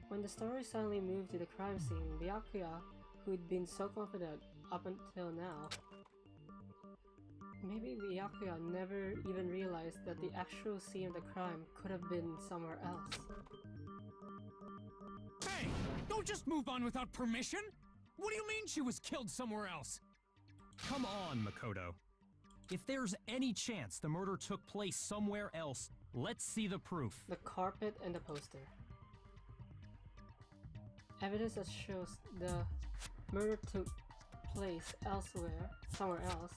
When the story suddenly moved to the crime scene, Byakuya, who'd been so confident up until now, maybe Byakuya never even realized that the actual scene of the crime could have been somewhere else. Hey! Don't just move on without permission! What do you mean she was killed somewhere else? Come on, Makoto. If there's any chance the murder took place somewhere else, let's see the proof. The carpet and the poster. Evidence that shows the murder took place elsewhere, somewhere else.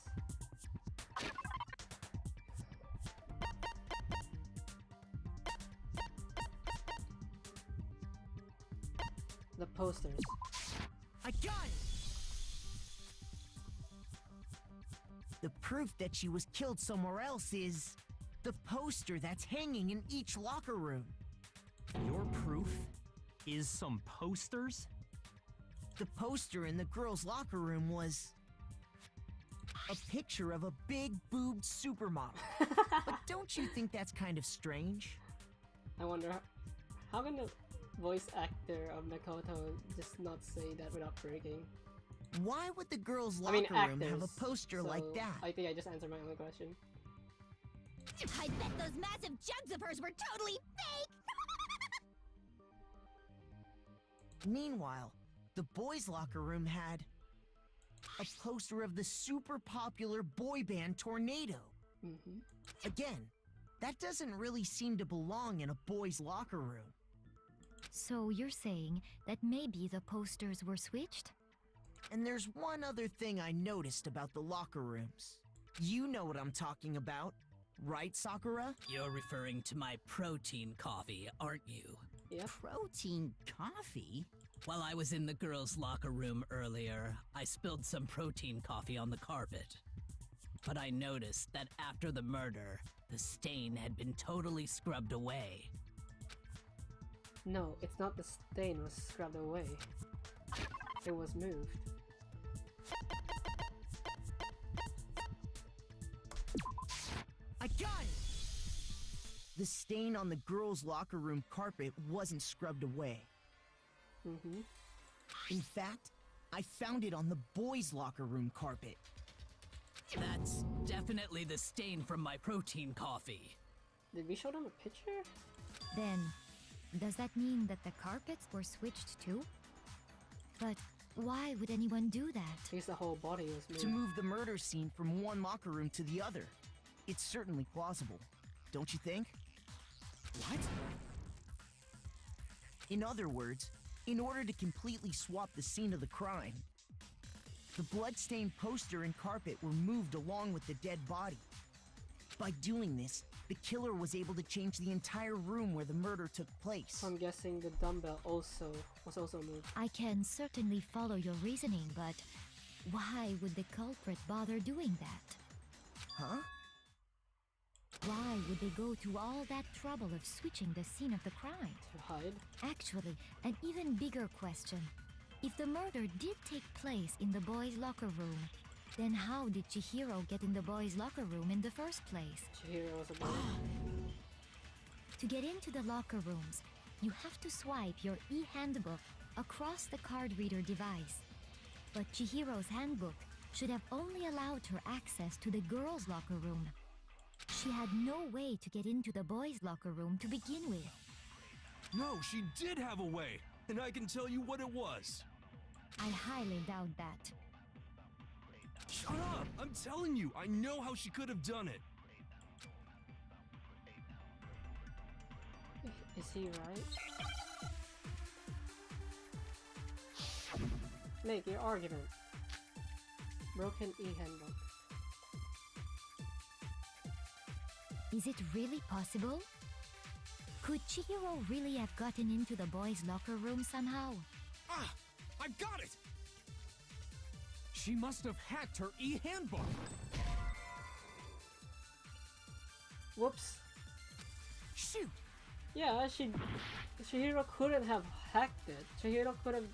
The posters. I got it! The proof that she was killed somewhere else is the poster that's hanging in each locker room. Your proof is some posters? The poster in the girls' locker room was a picture of a big-boobed supermodel. But don't you think that's kind of strange? I wonder how can the voice actor of Makoto just not say that without breaking? Why would the girls' I locker mean, room have a actors, poster like so that? I think I just answered my own question. I bet those massive jugs of hers were totally fake! Meanwhile, the boys' locker room had a poster of the super popular boy band Tornado. Again, that doesn't really seem to belong in a boys' locker room. So you're saying that maybe the posters were switched? And there's one other thing I noticed about the locker rooms. You know what I'm talking about, right, Sakura? You're referring to my protein coffee, aren't you? Yep. Protein coffee? While I was in the girls' locker room earlier, I spilled some protein coffee on the carpet. But I noticed that after the murder, the stain had been totally scrubbed away. No, it's not the stain was scrubbed away. It was moved. I got it! The stain on the girls' locker room carpet wasn't scrubbed away. In fact, I found it on the boys' locker room carpet. That's definitely the stain from my protein coffee. Did we show them a picture? Then, does that mean that the carpets were switched too? But why would anyone do that? Because the whole body was moved. To move the murder scene from one locker room to the other. It's certainly plausible, don't you think? What? In other words, in order to completely swap the scene of the crime, the bloodstained poster and carpet were moved along with the dead body. By doing this, the killer was able to change the entire room where the murder took place. So I'm guessing the dumbbell was also moved. I can certainly follow your reasoning, but why would the culprit bother doing that? Huh? Why would they go to all that trouble of switching the scene of the crime? To hide? Actually, an even bigger question. If the murder did take place in the boys' locker room, then how did Chihiro get in the boys' locker room in the first place? Chihiro was a boy. To get into the locker rooms, you have to swipe your e-handbook across the card reader device. But Chihiro's handbook should have only allowed her access to the girls' locker room. She had no way to get into the boys' locker room to begin with. No, she did have a way, and I can tell you what it was. I highly doubt that. Shut up! I'm telling you, I know how she could have done it. Is he right? Make your argument. Broken e-handbook. Is it really possible? Could Chihiro really have gotten into the boys' locker room somehow? Ah! I got it! She must have hacked her e-handbook! Whoops. Shoot! Yeah, Chihiro couldn't have hacked it. Chihiro could have...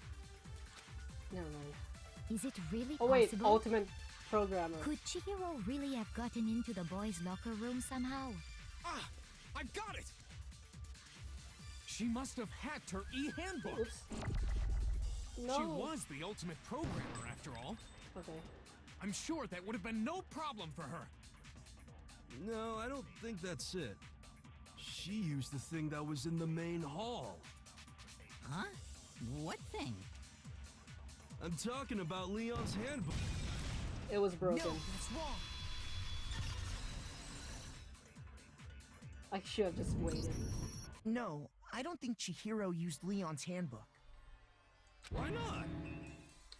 Never mind. Is it really Oh wait, possible? ultimate programmer. Could Chihiro really have gotten into the boys' locker room somehow? Ah! I got it! She must have hacked her e-handbook! Oops. No. She was the ultimate programmer, after all. Okay. I'm sure that would have been no problem for her. No, I don't think that's it. She used the thing that was in the main hall. Huh? What thing? I'm talking about Leon's handbook. It was broken. No, that's wrong. I should have just waited. No, I don't think Chihiro used Leon's handbook. Why not?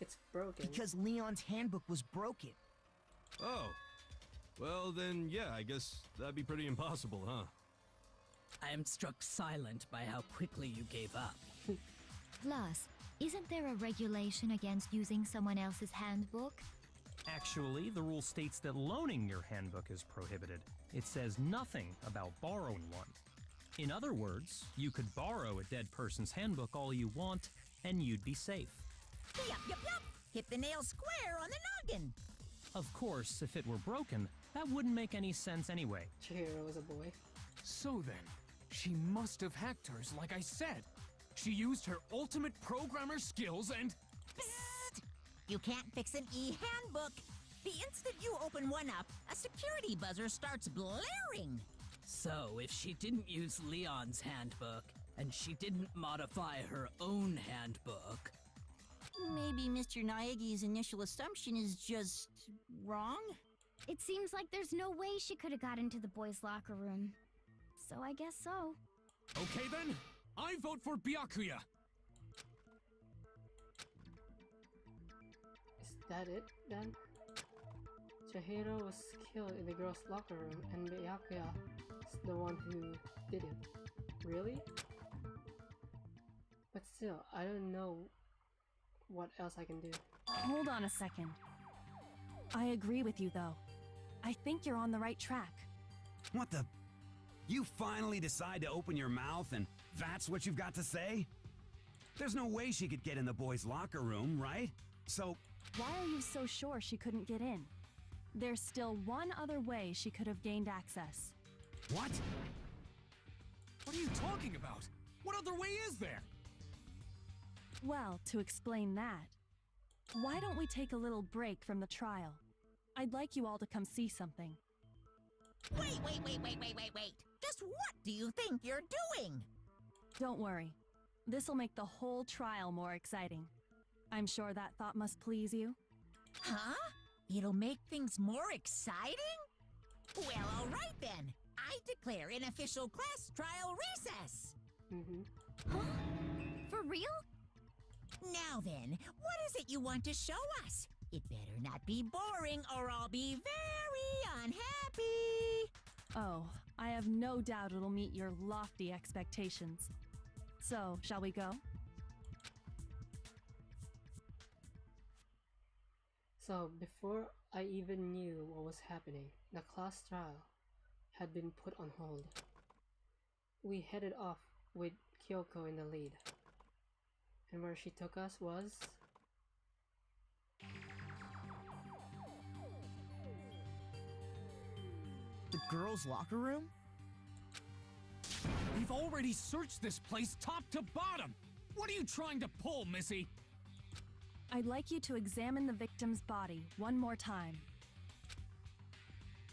It's broken. Because Leon's handbook was broken. Oh. Well, then, yeah, I guess that'd be pretty impossible, huh? I am struck silent by how quickly you gave up. Plus, isn't there a regulation against using someone else's handbook? Actually, the rule states that loaning your handbook is prohibited. It says nothing about borrowing one. In other words, you could borrow a dead person's handbook all you want, and you'd be safe. Yup, yup, yup! Hit the nail square on the noggin! Of course, if it were broken, that wouldn't make any sense anyway. Chihiro was a boy. So then, she must have hacked hers, like I said. She used her ultimate programmer skills and... Psst! You can't fix an e-handbook. The instant you open one up, a security buzzer starts blaring. So, if she didn't use Leon's handbook, and she didn't modify her own handbook... Maybe Mr. Naegi's initial assumption is just wrong? It seems like there's no way she could have got into the boys' locker room. So I guess so. Okay then, I vote for Byakuya. Is that it then? Chihiro was killed in the girls' locker room and Byakuya is the one who did it. Really? But still, I don't know what else I can do. Hold on a second. I agree with you, though. I think you're on the right track. What the? You finally decide to open your mouth and that's what you've got to say? There's no way she could get in the boys' locker room, right? So... Why are you so sure she couldn't get in? There's still one other way she could have gained access. What? What are you talking about? What other way is there? Well, to explain that, why don't we take a little break from the trial? I'd like you all to come see something. Wait. Just what do you think you're doing? Don't worry. This'll make the whole trial more exciting. I'm sure that thought must please you. Huh? It'll make things more exciting? Well, all right then. I declare an official class trial recess. Huh? For real? Now then, what is it you want to show us? It better not be boring or I'll be very unhappy. Oh, I have no doubt it'll meet your lofty expectations. So, shall we go? So, before I even knew what was happening, the class trial had been put on hold. We headed off with Kyoko in the lead. And where she took us was... The girls' locker room? We've already searched this place top to bottom! What are you trying to pull, Missy? I'd like you to examine the victim's body one more time.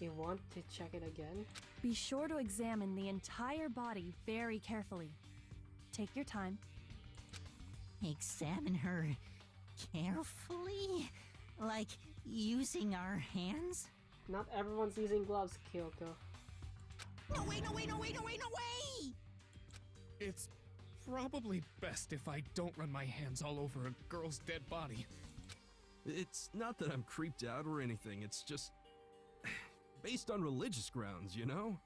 You want to check it again? Be sure to examine the entire body very carefully. Take your time. Examine her carefully? Like using our hands? Not everyone's using gloves, Kyoko. No way! It's probably best if I don't run my hands all over a girl's dead body. It's not that I'm creeped out or anything, it's just... based on religious grounds, you know?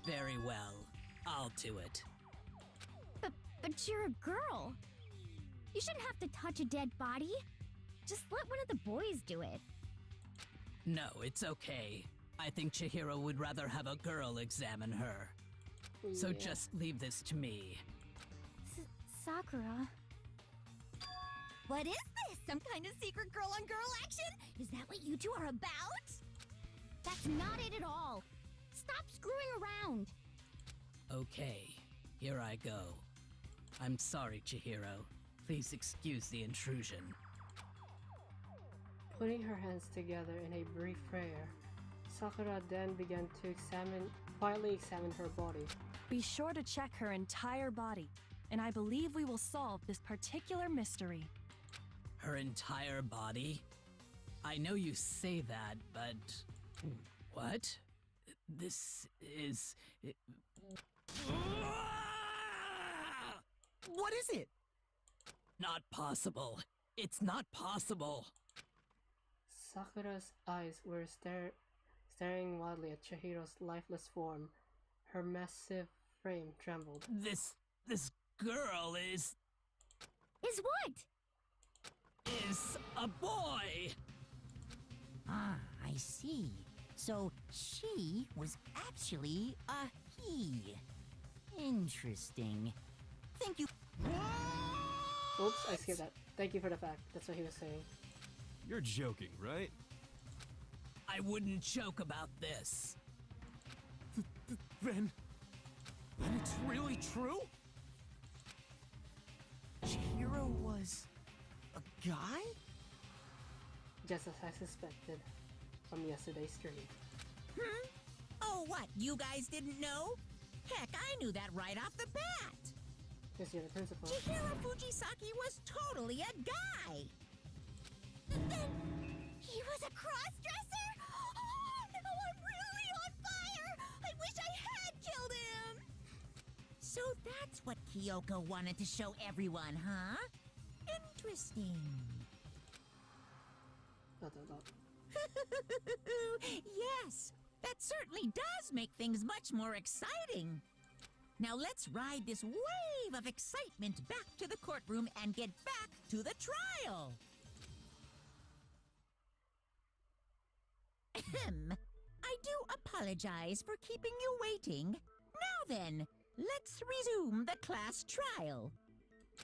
Very well. I'll do it. But you're a girl. You shouldn't have to touch a dead body. Just let one of the boys do it. No, it's okay. I think Chihiro would rather have a girl examine her. So Yeah. just leave this to me. Sakura. What is this? Some kind of secret girl-on-girl action? Is that what you two are about? That's not it at all. Stop screwing around. Okay, here I go. I'm sorry, Chihiro. Please excuse the intrusion. Putting her hands together in a brief prayer, Sakura then began to quietly examine her body. Be sure to check her entire body, and I believe we will solve this particular mystery. Her entire body? I know you say that, but... What? This is... What is it? Not possible. It's not possible. Sakura's eyes were staring wildly at Chihiro's lifeless form. Her massive frame trembled. This girl is what? Is a boy! Ah, I see. So she was actually a he. Interesting. Thank you. Oops, I skipped that. Thank you for the fact. That's what he was saying. You're joking, right? I wouldn't joke about this. Then it's really true? Chihiro was a A guy? Just as I suspected from yesterday's stream. Oh, what? You guys didn't know? Heck, I knew that right off the bat. Because you're the principal. Chihiro Fujisaki was totally a guy. Then he was a cross-dresser? Oh, no, I'm really on fire! I wish I had killed him! So that's what Kyoko wanted to show everyone, huh? Interesting. Yes, that certainly does make things much more exciting. Now let's ride this wave of excitement back to the courtroom and get back to the trial. Ahem. I do apologize for keeping you waiting. Now then, let's resume the class trial.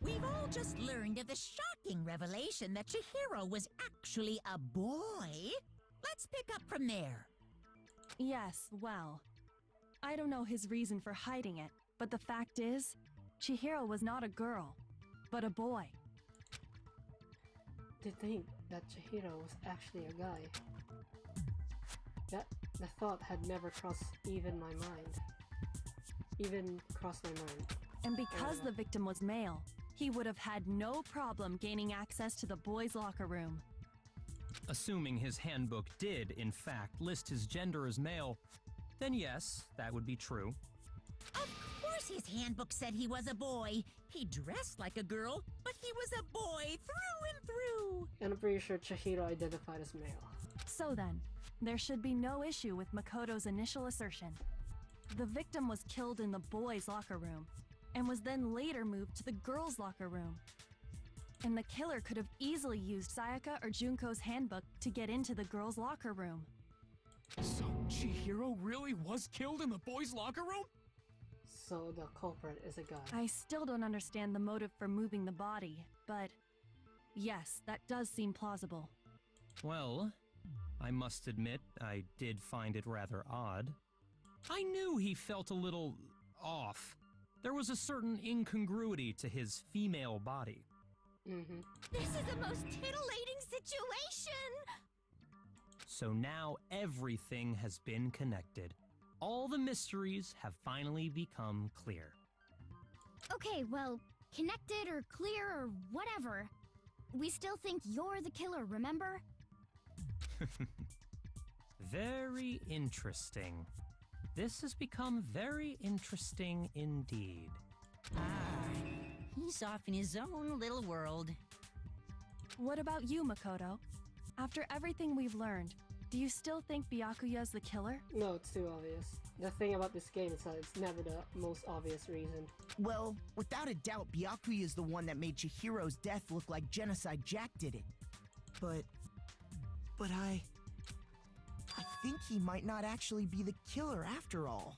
We've all just learned of the shocking revelation that Chihiro was actually a boy. Let's pick up from there. Yes, well, I don't know his reason for hiding it, but the fact is, Chihiro was not a girl, but a boy. To think that Chihiro was actually a guy. The thought had never crossed even my mind. And because the victim was male, he would have had no problem gaining access to the boys' locker room. Assuming his handbook did, in fact, list his gender as male, then yes, that would be true. Of course his handbook said he was a boy. He dressed like a girl, but he was a boy through and through. And I'm pretty sure Chihiro identified as male. So then, there should be no issue with Makoto's initial assertion. The victim was killed in the boys' locker room, and was then later moved to the girls' locker room. And the killer could have easily used Sayaka or Junko's handbook to get into the girls' locker room. So Chihiro really was killed in the boys' locker room? So the culprit is a guy. I still don't understand the motive for moving the body, but yes, that does seem plausible. Well, I must admit, I did find it rather odd. I knew he felt a little off. There was a certain incongruity to his female body. This is the most titillating situation! So now everything has been connected. All the mysteries have finally become clear. Okay, well, connected or clear or whatever, we still think you're the killer, remember? Very interesting. This has become very interesting indeed. He's off in his own little world. What about you, Makoto? After everything we've learned, do you still think Byakuya's the killer? No, it's too obvious. The thing about this game is that it's never the most obvious reason. Well, without a doubt, Byakuya is the one that made Chihiro's death look like Genocide Jack did it. But I think he might not actually be the killer after all.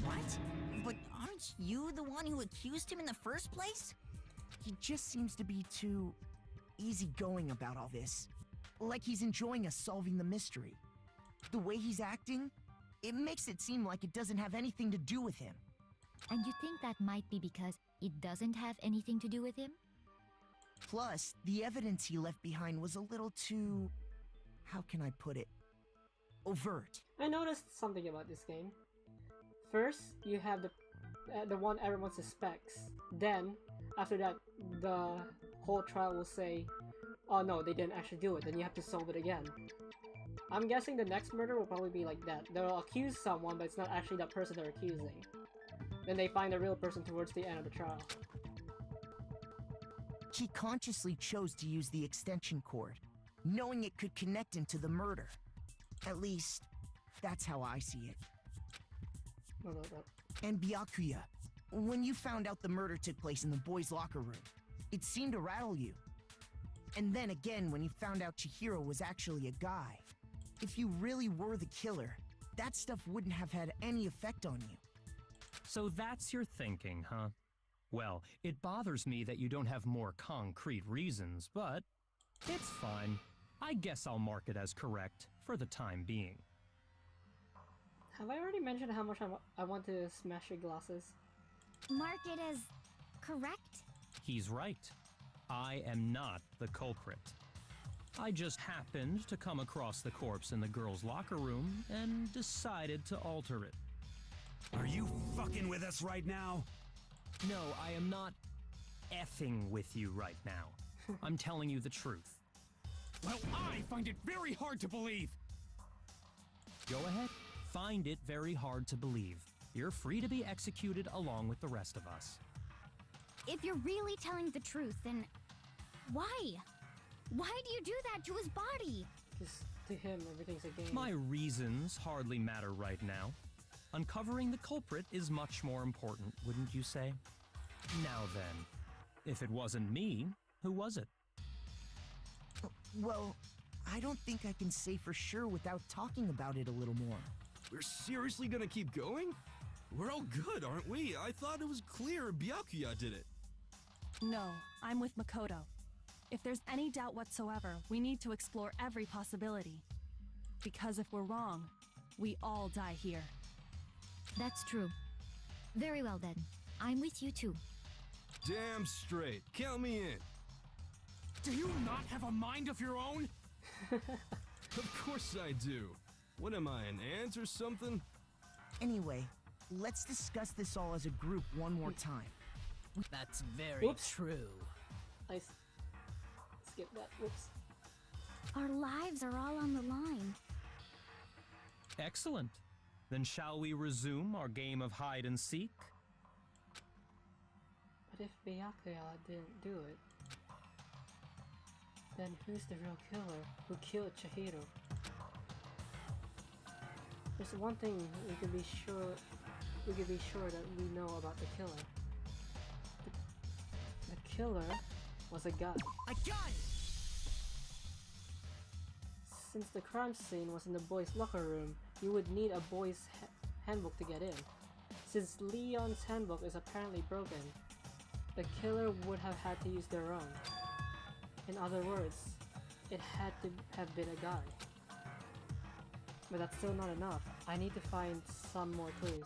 What? But aren't you the one who accused him in the first place? He just seems to be too easygoing about all this. Like he's enjoying us solving the mystery. The way he's acting, it makes it seem like it doesn't have anything to do with him. And you think that might be because it doesn't have anything to do with him? Plus, the evidence he left behind was a little too... how can I put it? Overt. I noticed something about this game. First, you have the one everyone suspects. Then, after that, the whole trial will say, oh no, they didn't actually do it, then you have to solve it again. I'm guessing the next murder will probably be like that. They'll accuse someone, but it's not actually that person they're accusing. Then they find the real person towards the end of the trial. He consciously chose to use the extension cord, knowing it could connect him to the murder. At least, that's how I see it. And Byakuya, when you found out the murder took place in the boys' locker room, it seemed to rattle you. And then again when you found out Chihiro was actually a guy. If you really were the killer, that stuff wouldn't have had any effect on you. So that's your thinking, huh? Well, it bothers me that you don't have more concrete reasons, but it's fine. I guess I'll mark it as correct for the time being. Have I already mentioned how much I want to smash your glasses? Mark it as correct? He's right. I am not the culprit. I just happened to come across the corpse in the girls' locker room and decided to alter it. Are you fucking with us right now? No, I am not effing with you right now. I'm telling you the truth. Well, I find it very hard to believe. Go ahead. Find it very hard to believe. You're free to be executed along with the rest of us. If you're really telling the truth, then why? Why do you do that to his body? Because to him, everything's a game. My reasons hardly matter right now. Uncovering the culprit is much more important, wouldn't you say? Now then, if it wasn't me, who was it? Well, I don't think I can say for sure without talking about it a little more. We're seriously gonna keep going? We're all good, aren't we? I thought it was clear Byakuya did it. No, I'm with Makoto. If there's any doubt whatsoever, we need to explore every possibility. Because if we're wrong, we all die here. That's true. Very well then. I'm with you too. Damn straight. Count me in. Do you not have a mind of your own? Of course I do. What am I, an ant or something? Anyway, let's discuss this all as a group one more time. That's very true. I skip that. Whoops. Our lives are all on the line. Excellent. Then shall we resume our game of hide and seek? But if Byakuya didn't do it, then who's the real killer who killed Chihiro? There's one thing we can be sure that we know about the killer. The killer was a guy. I got it! Since the crime scene was in the boys' locker room, you would need a boys' handbook to get in. Since Leon's handbook is apparently broken, the killer would have had to use their own. In other words, it had to have been a guy. But that's still not enough. I need to find some more clues.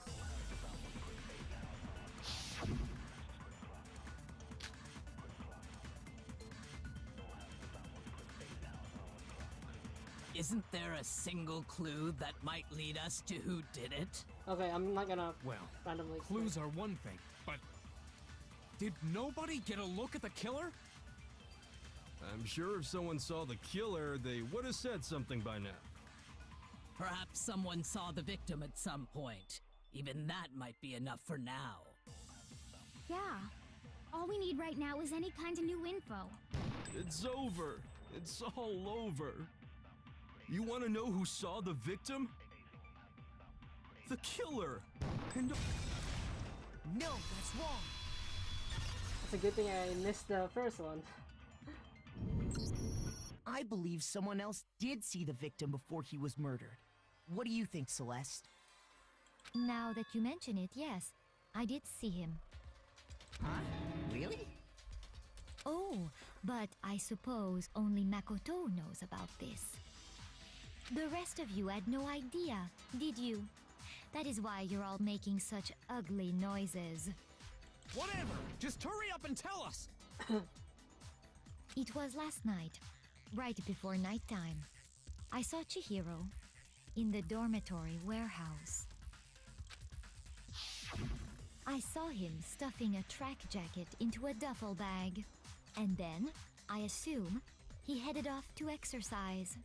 Isn't there a single clue that might lead us to who did it? Okay, I'm not gonna Well, randomly clues are one thing, but did nobody get a look at the killer? I'm sure if someone saw the killer, they would have said something by now. Perhaps someone saw the victim at some point. Even that might be enough for now. Yeah. All we need right now is any kind of new info. It's over. It's all over. You want to know who saw the victim? The killer! And... No, that's wrong! It's a good thing I missed the first one. I believe someone else did see the victim before he was murdered. What do you think, Celeste? Now that you mention it, yes, I did see him. Huh? Really? Oh, but I suppose only Makoto knows about this. The rest of you had no idea, did you? That is why you're all making such ugly noises. Whatever! Just hurry up and tell us! It was last night, right before nighttime. I saw Chihiro in the dormitory warehouse. I saw him stuffing a track jacket into a duffel bag. And then, I assume, he headed off to exercise.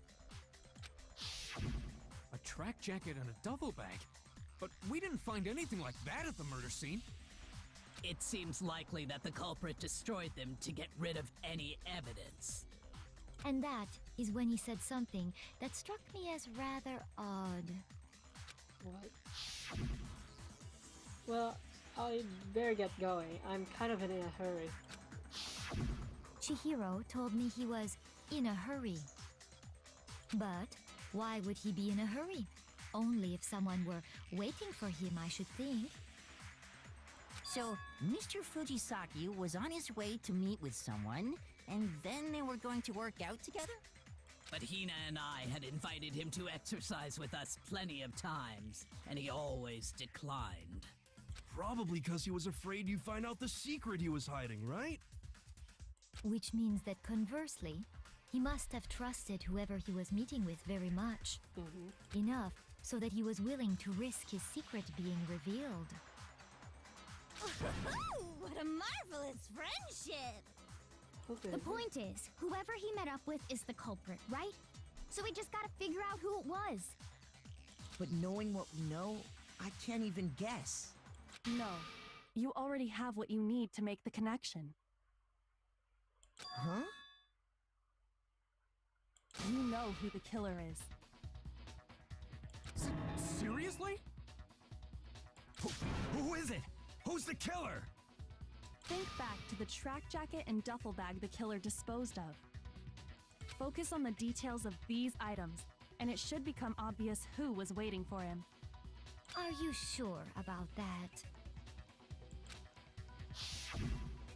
A track jacket and a duffel bag? But we didn't find anything like that at the murder scene. It seems likely that the culprit destroyed them to get rid of any evidence. And that is when he said something that struck me as rather odd. What? Well, I better get going. I'm kind of in a hurry. Chihiro told me he was in a hurry. But why would he be in a hurry? Only if someone were waiting for him, I should think. So, Mr. Fujisaki was on his way to meet with someone, and then they were going to work out together? But Hina and I had invited him to exercise with us plenty of times, and he always declined. Probably because he was afraid you'd find out the secret he was hiding, right? Which means that conversely, he must have trusted whoever he was meeting with very much. Enough so that he was willing to risk his secret being revealed. What a marvelous friendship! The point is, whoever he met up with is the culprit, right? So we just gotta figure out who it was. But knowing what we know, I can't even guess. No, you already have what you need to make the connection. Huh? You know who the killer is. Seriously? Who is it? Who's the killer? Think back to the track jacket and duffel bag the killer disposed of. Focus on the details of these items, and it should become obvious who was waiting for him. Are you sure about that?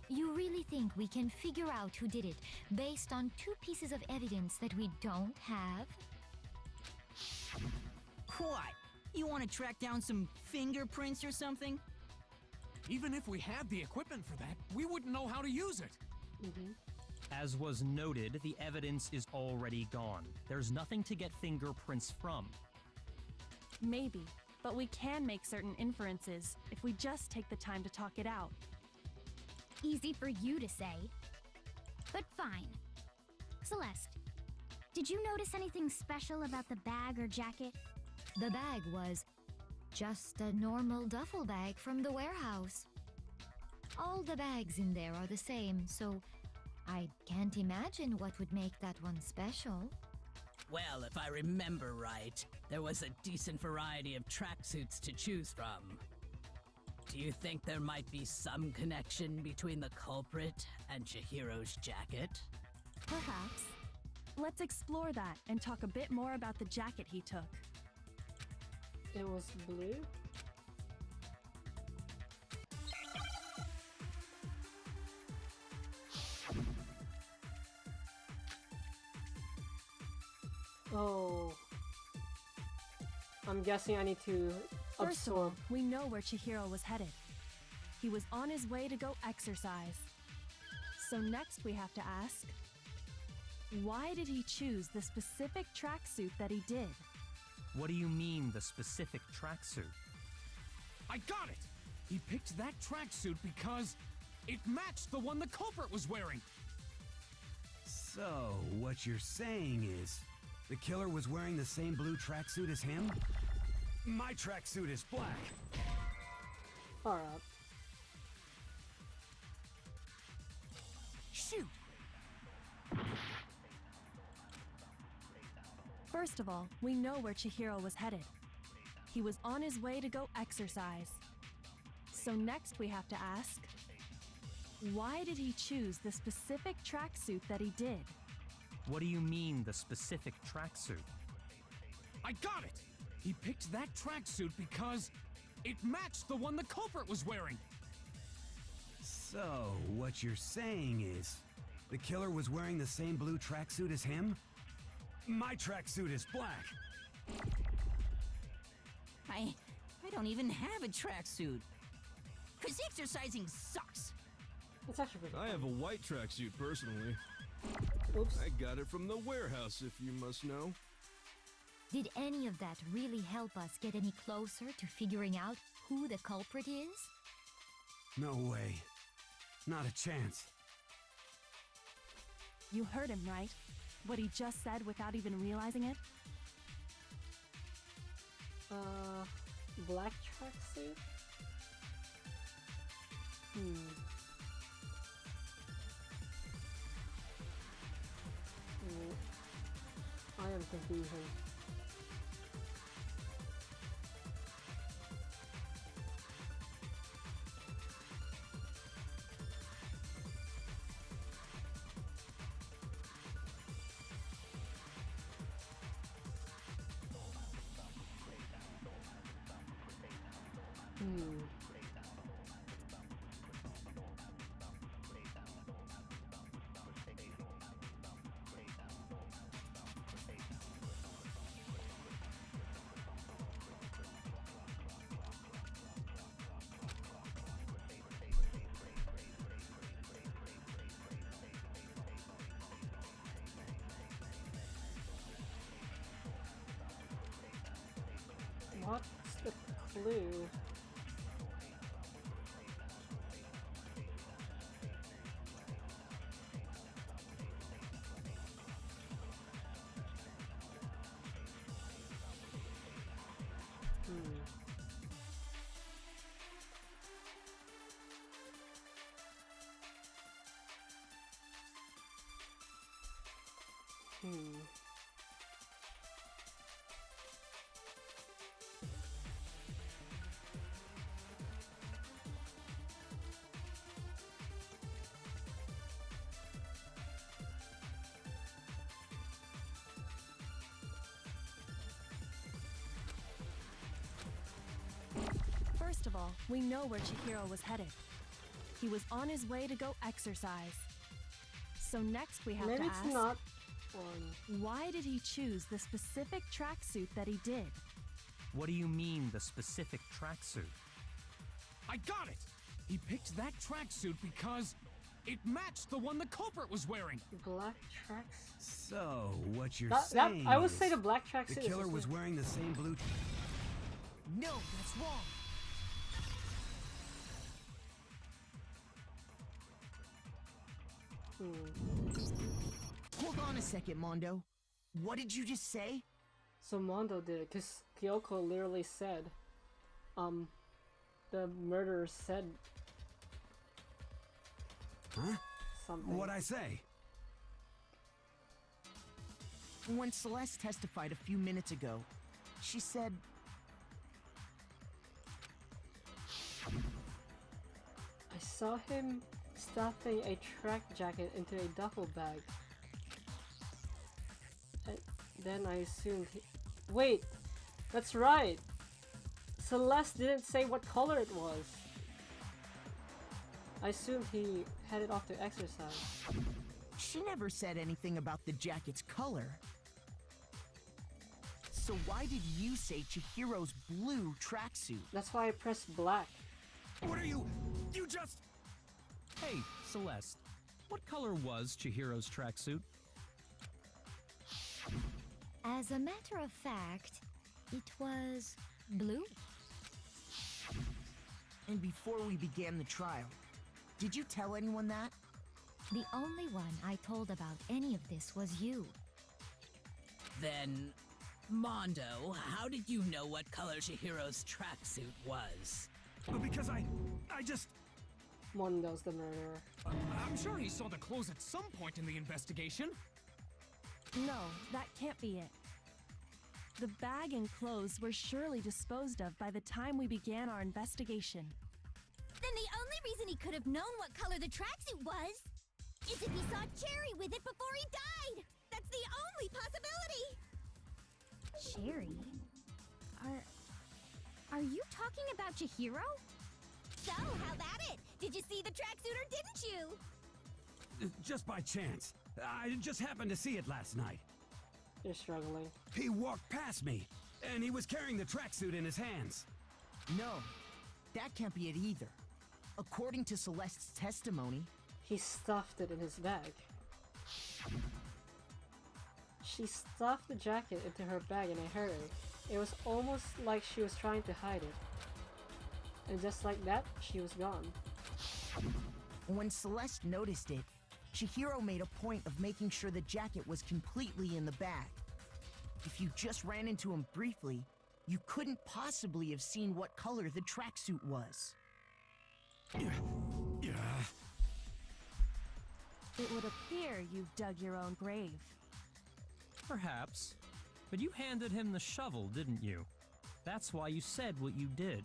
You really think we can figure out who did it based on 2 pieces of evidence that we don't have? What? You want to track down some fingerprints or something? Even if we had the equipment for that, we wouldn't know how to use it. As was noted, the evidence is already gone. There's nothing to get fingerprints from. Maybe, but we can make certain inferences if we just take the time to talk it out. Easy for you to say. But fine. Celeste, did you notice anything special about the bag or jacket? The bag was just a normal duffel bag from the warehouse. All the bags in there are the same, so I can't imagine what would make that one special. Well, if I remember right, there was a decent variety of tracksuits to choose from. Do you think there might be some connection between the culprit and Chihiro's jacket? Perhaps. Let's explore that and talk a bit more about the jacket he took. It was blue? Oh. I'm guessing I need to First of all, absorb. we know where Chihiro was headed. He was on his way to go exercise. So next we have to ask, why did he choose the specific tracksuit that he did? What do you mean, the specific tracksuit? I got it! He picked that tracksuit because it matched the one the culprit was wearing. So, what you're saying is, the killer was wearing the same blue tracksuit as him? My tracksuit is black. Far up. Shoot! First of all, we know where Chihiro was headed. He was on his way to go exercise. So next we have to ask, why did he choose the specific tracksuit that he did? What do you mean, the specific tracksuit? I got it! He picked that tracksuit because it matched the one the culprit was wearing. So, what you're saying is, the killer was wearing the same blue tracksuit as him? My tracksuit is black. I don't even have a tracksuit. 'Cause exercising sucks. It's actually pretty I have a white tracksuit personally. Oops. I got it from the warehouse, if you must know. Did any of that really help us get any closer to figuring out who the culprit is? No way. Not a chance. You heard him, right? What he just said without even realizing it? Black tracksuit? I am confusing. What's the clue? First of all, we know where Chihiro was headed. He was on his way to go exercise. So next we have Maybe to it's ask, not one. why did he choose the specific tracksuit that he did? What do you mean, the specific tracksuit? I got it! He picked that tracksuit because it matched the one the culprit was wearing. Black tracks. So, what you're That, saying I would is say the black tracksuit. the killer was wearing the same blue... No, that's wrong. Hold on a second, Mondo. What did you just say? So Mondo did it, because Kyoko literally said, the murderer said Huh? something. What'd I say? When Celeste testified a few minutes ago, she said... I saw him stuffing a track jacket into a duffel bag. Then I assumed he... Wait! That's right! Celeste didn't say what color it was. I assumed he headed off to exercise. She never said anything about the jacket's color. So why did you say Chihiro's blue tracksuit? That's why I pressed black. What are you... You just... Hey, Celeste, what color was Chihiro's tracksuit? As a matter of fact, it was blue. And before we began the trial, did you tell anyone that? The only one I told about any of this was you. Then, Mondo, how did you know what color Chihiro's tracksuit was? Because I just... Mondo's the murderer. I'm sure he saw the clothes at some point in the investigation. No, that can't be it. The bag and clothes were surely disposed of by the time we began our investigation. Then the only reason he could have known what color the tracksuit was is if he saw Cherry with it before he died! That's the only possibility! Cherry? Are you talking about Chihiro? So, how about it? Did you see the tracksuit or didn't you? Just by chance. I just happened to see it last night. You're struggling. He walked past me, and he was carrying the tracksuit in his hands. No, that can't be it either. According to Celeste's testimony, he stuffed it in his bag. She stuffed the jacket into her bag in a hurry. It was almost like she was trying to hide it. And just like that, she was gone. When Celeste noticed it, Chihiro made a point of making sure the jacket was completely in the bag. If you just ran into him briefly, you couldn't possibly have seen what color the tracksuit was. It would appear you've dug your own grave. Perhaps. But you handed him the shovel, didn't you? That's why you said what you did.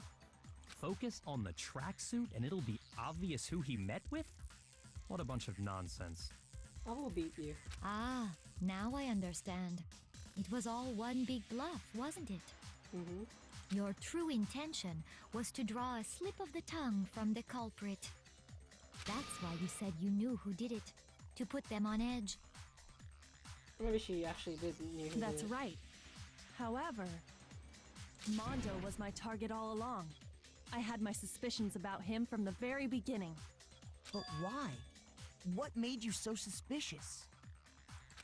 Focus on the tracksuit and it'll be obvious who he met with? What a bunch of nonsense. I will beat you. Ah, now I understand. It was all one big bluff, wasn't it? Mm-hmm. Your true intention was to draw a slip of the tongue from the culprit. That's why you said you knew who did it, to put them on edge. Maybe she actually did knew who That's did it. right. However, Mondo was my target all along. I had my suspicions about him from the very beginning. But why? What made you so suspicious?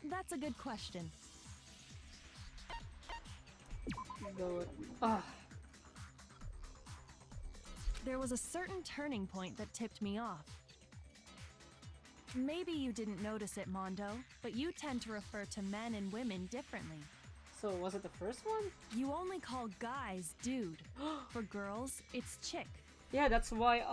That's a good question. Go with... there was a certain turning point that tipped me off. Maybe you didn't notice it, Mondo, but you tend to refer to men and women differently. So was it the first one? You only call guys dude. For girls, it's chick. Yeah, that's why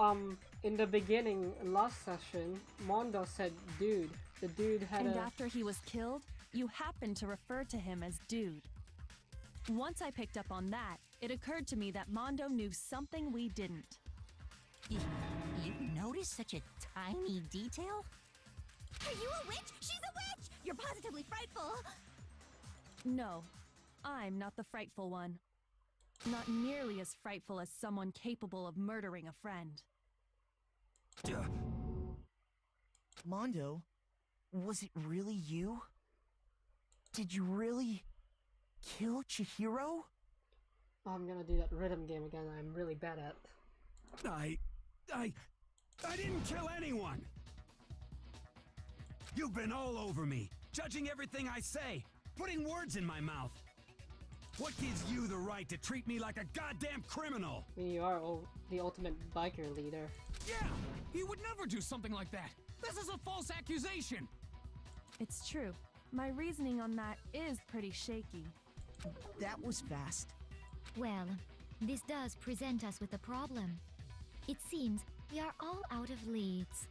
in the beginning, last session, Mondo said dude. The dude had And after he was killed, you happened to refer to him as dude. Once I picked up on that, it occurred to me that Mondo knew something we didn't. You noticed such a tiny detail? Are you a witch? She's a witch! You're positively frightful! No, I'm not the frightful one. Not nearly as frightful as someone capable of murdering a friend. Mondo, was it really you? Did you really kill Chihiro? I'm gonna do that rhythm game again. I'm really bad at. I didn't kill anyone! You've been all over me, judging everything I say, putting words in my mouth. What gives you the right to treat me like a goddamn criminal? I mean, you are the ultimate biker leader. Yeah! He would never do something like that! This is a false accusation! It's true. My reasoning on that is pretty shaky. That was fast. Well, this does present us with a problem. It seems we are all out of leads.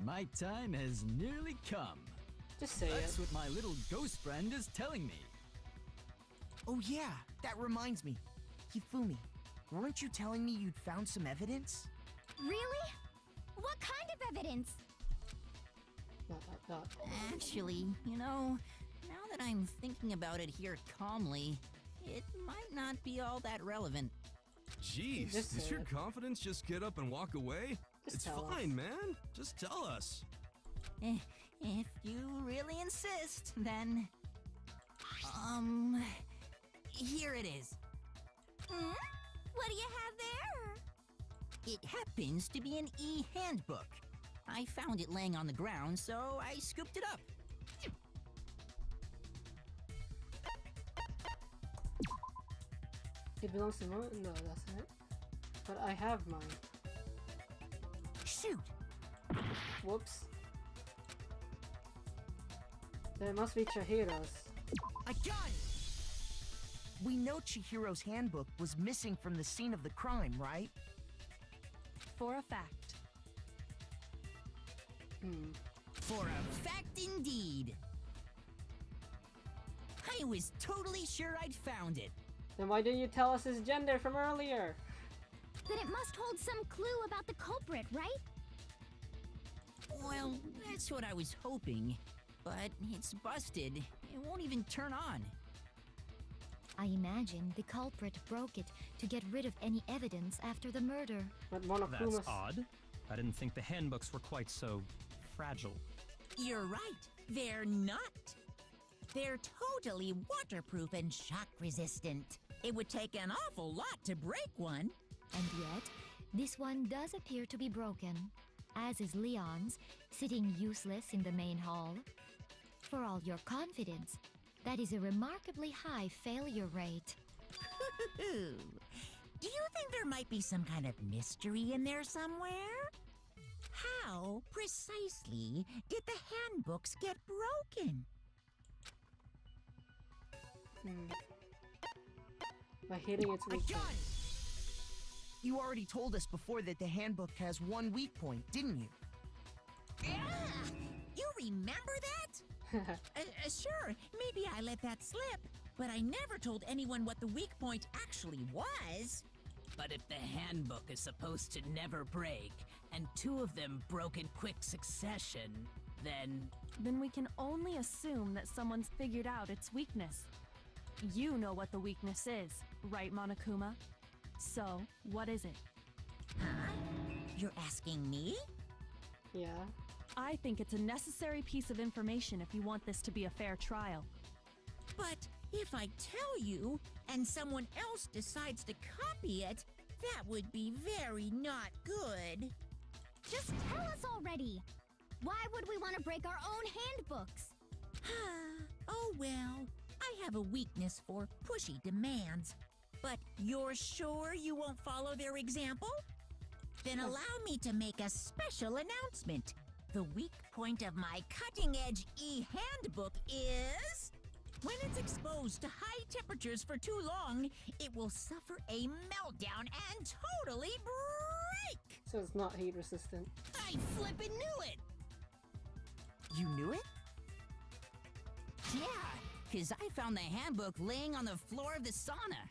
My time has nearly come. Just say That's it. what my little ghost friend is telling me. Oh yeah, that reminds me. Hifumi, weren't you telling me you'd found some evidence? Really? What kind of evidence? Actually, you know, now that I'm thinking about it here calmly, it might not be all that relevant. Jeez, Just does say your it. confidence just get up and walk away? Just It's tell fine, us. man. Just tell us. If you really insist, then... Here it is. What do you have there? It happens to be an e-handbook. I found it laying on the ground, so I scooped it up. It belongs to Mo? No, that's not. But I have mine. Shoot! Whoops. Then it must be Chihiro's. I got it! We know Chihiro's handbook was missing from the scene of the crime, right? For a fact. For a fact indeed. I was totally sure I'd found it. Then why didn't you tell us his gender from earlier? Then it must hold some clue about the culprit, right? Well, that's what I was hoping. But it's busted. It won't even turn on. I imagine the culprit broke it to get rid of any evidence after the murder. But That's Monokuma's... odd. I didn't think the handbooks were quite so fragile. You're right. They're not. They're totally waterproof and shock resistant. It would take an awful lot to break one. And yet, this one does appear to be broken, as is Leon's, sitting useless in the main hall. For all your confidence, that is a remarkably high failure rate. Do you think there might be some kind of mystery in there somewhere? How precisely did the handbooks get broken? By hitting its I weak got point. it! You already told us before that the handbook has one weak point, didn't you? You remember that? Sure, maybe I let that slip, but I never told anyone what the weak point actually was. But if the handbook is supposed to never break, and two of them broke in quick succession, then... Then we can only assume that someone's figured out its weakness. You know what the weakness is, right, Monokuma? So, what is it? Huh? You're asking me? Yeah. I think it's a necessary piece of information if you want this to be a fair trial. But if I tell you, and someone else decides to copy it, that would be very not good. Just tell us already! Why would we want to break our own handbooks? Oh well, I have a weakness for pushy demands. But you're sure you won't follow their example? Then allow me to make a special announcement. The weak point of my cutting-edge e-handbook is... when it's exposed to high temperatures for too long, it will suffer a meltdown and totally break! So it's not heat resistant. I flippin' knew it! You knew it? Yeah, because I found the handbook laying on the floor of the sauna.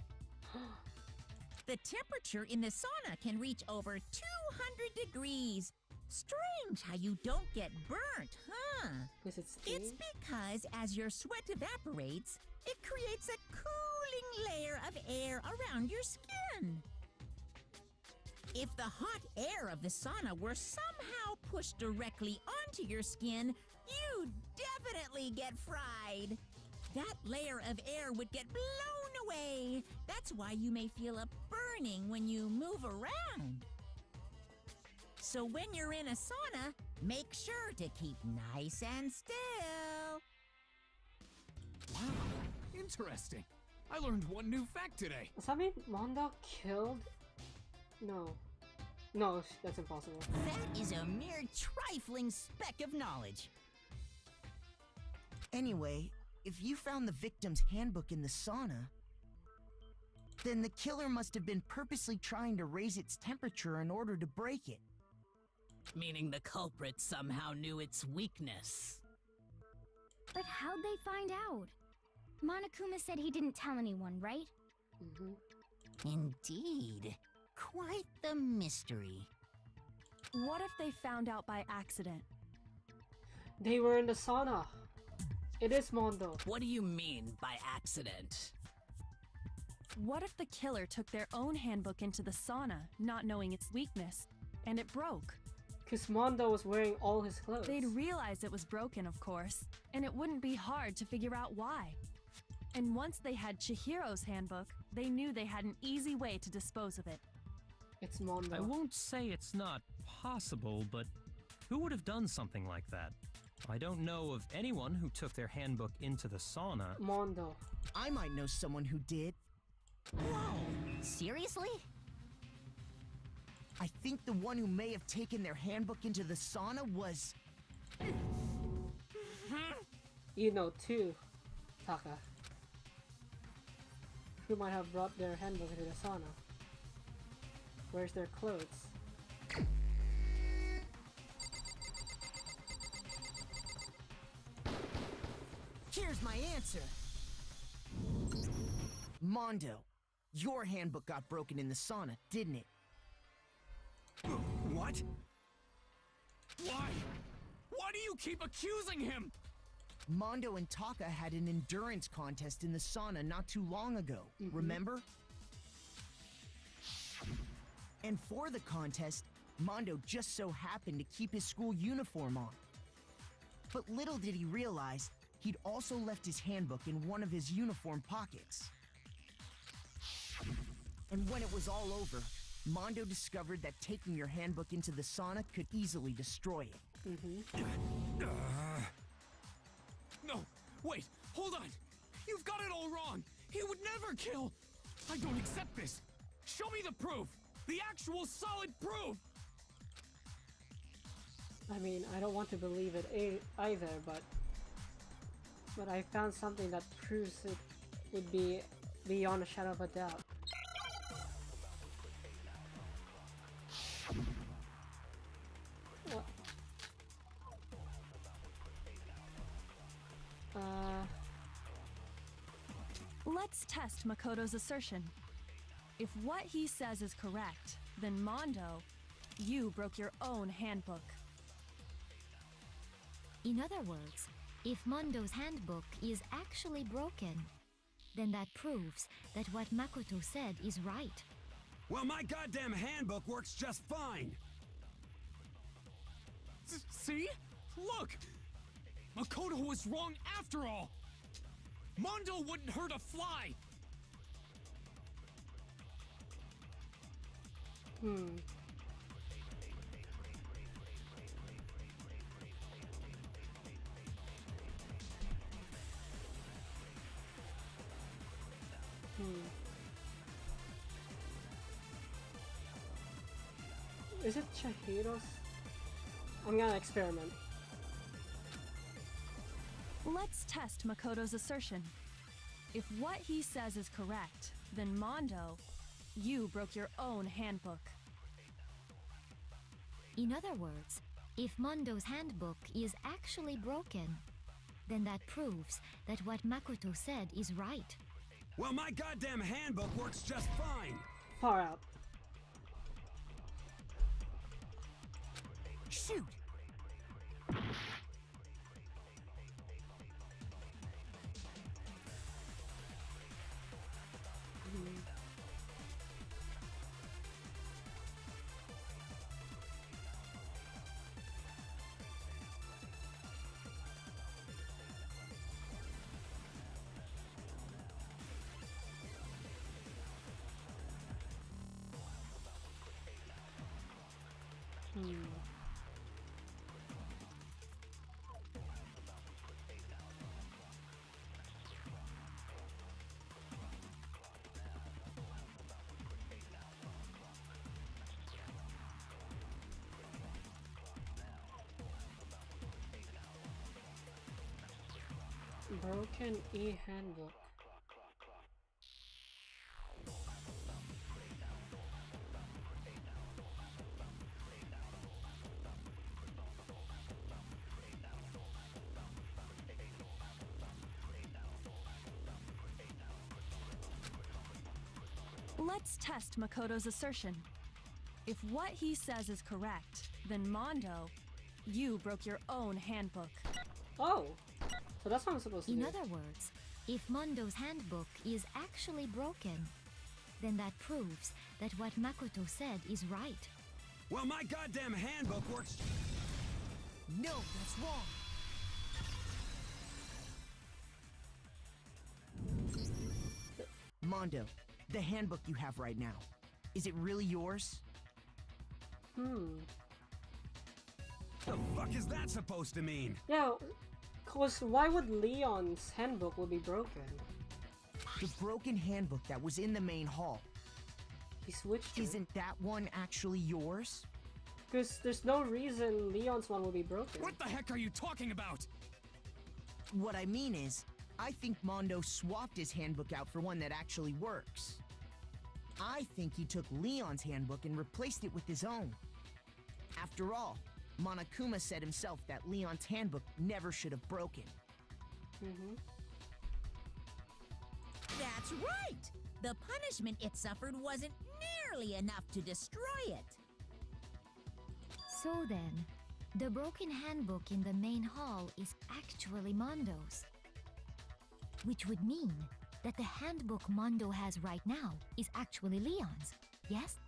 The temperature in the sauna can reach over 200 degrees. Strange how you don't get burnt, huh? Because it's It's because as your sweat evaporates, it creates a cooling layer of air around your skin. If the hot air of the sauna were somehow pushed directly onto your skin, you'd definitely get fried. That layer of air would get blown away. That's why you may feel a burning when you move around. So when you're in a sauna, make sure to keep nice and still. Wow, interesting. I learned one new fact today. Does that mean Mondo killed? No. No, that's impossible. That is a mere trifling speck of knowledge. Anyway, if you found the victim's handbook in the sauna, then the killer must have been purposely trying to raise its temperature in order to break it. Meaning the culprit somehow knew its weakness. But how'd they find out? Monokuma said he didn't tell anyone, right? Indeed. Quite the mystery. What if they found out by accident? They were in the sauna. It is Mondo. What do you mean by accident? What if the killer took their own handbook into the sauna, not knowing its weakness, and it broke? Because Mondo was wearing all his clothes. They'd realize it was broken, of course, and it wouldn't be hard to figure out why. And once they had Chihiro's handbook, they knew they had an easy way to dispose of it. It's Mondo. I won't say it's not possible, but who would have done something like that? I don't know of anyone who took their handbook into the sauna. Mondo. I might know someone who did. Whoa! Seriously? I think the one who may have taken their handbook into the sauna was... You know too, Taka. Who might have brought their handbook into the sauna? Where's their clothes? Here's my answer. Mondo, your handbook got broken in the sauna, didn't it? What? Why? Why do you keep accusing him? Mondo and Taka had an endurance contest in the sauna not too long ago, remember? And for the contest, Mondo just so happened to keep his school uniform on. But little did he realize, he'd also left his handbook in one of his uniform pockets. And when it was all over, Mondo discovered that taking your handbook into the sauna could easily destroy it. No, wait, hold on. You've got it all wrong. He would never kill. I don't accept this. Show me the proof. The actual solid proof. I mean, I don't want to believe it either, but I found something that proves it would be beyond a shadow of a doubt. What? Let's test Makoto's assertion. If what he says is correct, then Mondo, you broke your own handbook. In other words, if Mondo's handbook is actually broken, then that proves that what Makoto said is right. Well, my goddamn handbook works just fine. See? Look! Makoto was wrong after all! Mondo wouldn't hurt a fly! Is it Chihiro's? I'm gonna experiment. Let's test Makoto's assertion. If what he says is correct, then Mondo, you broke your own handbook. In other words, if Mondo's handbook is actually broken, then that proves that what Makoto said is right. Well, my goddamn handbook works just fine. Far out. Shoot! Broken e-handbook. Let's test Makoto's assertion. If what he says is correct, then Mondo, you broke your own handbook. Oh! So that's what I'm supposed to do. In other words, if Mondo's handbook is actually broken, then that proves that what Makoto said is right. Well, my goddamn handbook works. No, that's wrong. Mondo, the handbook you have right now, is it really yours? The fuck is that supposed to mean? Yeah, cause why would Leon's handbook will be broken? The broken handbook that was in the main hall. He switched it. Isn't that one actually yours? Because there's no reason Leon's one will be broken. What the heck are you talking about? What I mean is, I think Mondo swapped his handbook out for one that actually works. I think he took Leon's handbook and replaced it with his own. After all, Monokuma said himself that Leon's handbook never should have broken. That's right! The punishment it suffered wasn't nearly enough to destroy it. So then, the broken handbook in the main hall is actually Mondo's. Which would mean that the handbook Mondo has right now is actually Leon's, yes?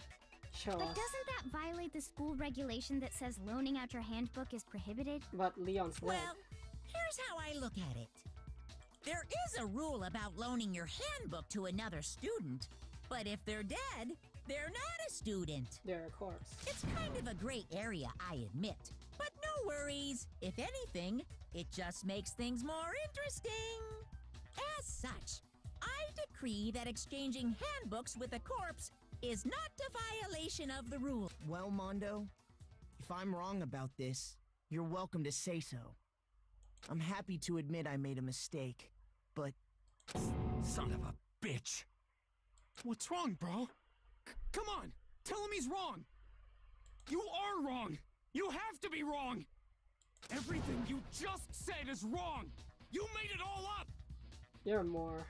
Show But us. doesn't that violate the school regulation that says loaning out your handbook is prohibited? But Leon's dead. Well, here's how I look at it. There is a rule about loaning your handbook to another student, but if they're dead, they're not a student. They're a corpse. It's kind of a gray area, I admit. But no worries. If anything, it just makes things more interesting. As such, I decree that exchanging handbooks with a corpse is not a violation of the rule. Well, Mondo, if I'm wrong about this, you're welcome to say so. I'm happy to admit I made a mistake, but... Son of a bitch! What's wrong, bro? Come on! Tell him he's wrong! You are wrong! You have to be wrong! Everything you just said is wrong! You made it all up! You're more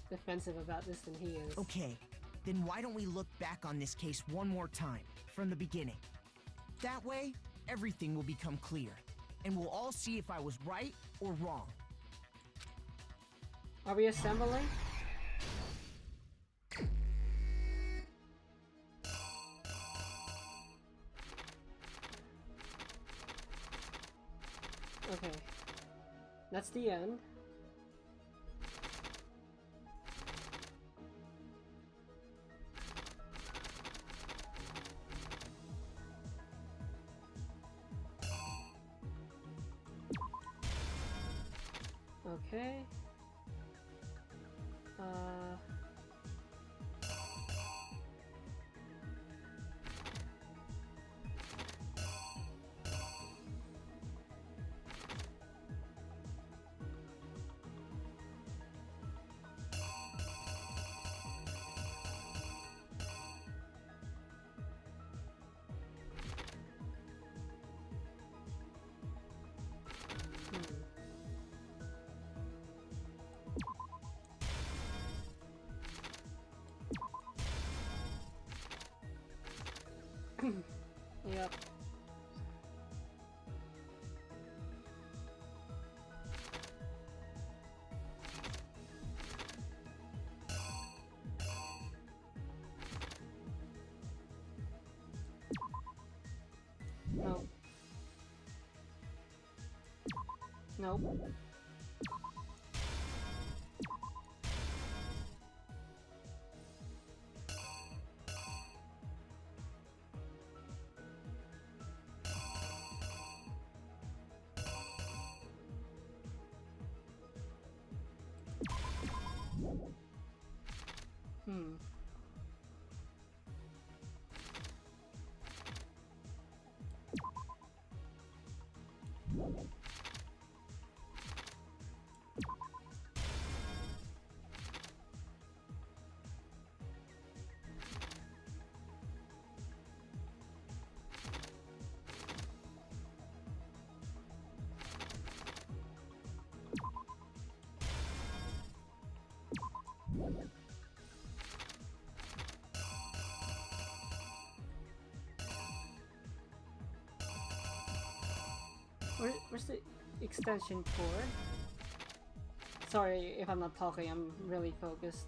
defensive about this than he is. Okay, then why don't we look back on this case one more time, from the beginning? That way, everything will become clear, and we'll all see if I was right or wrong. Are we assembling? Okay. That's the end. Okay. Yep. Nope. Nope. Hmm. Where's the extension cord? Sorry if I'm not talking, I'm really focused.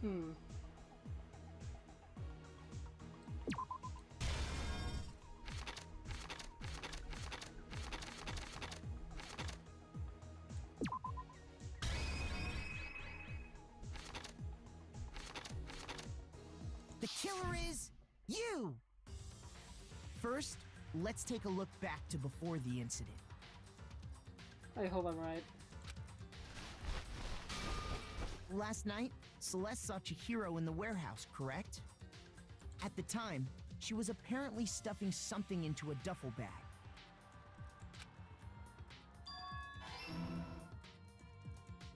Hmm. The killer is you! First, let's take a look back to before the incident. I hope I'm right. Last night, Celeste saw Chihiro in the warehouse, correct? At the time, she was apparently stuffing something into a duffel bag.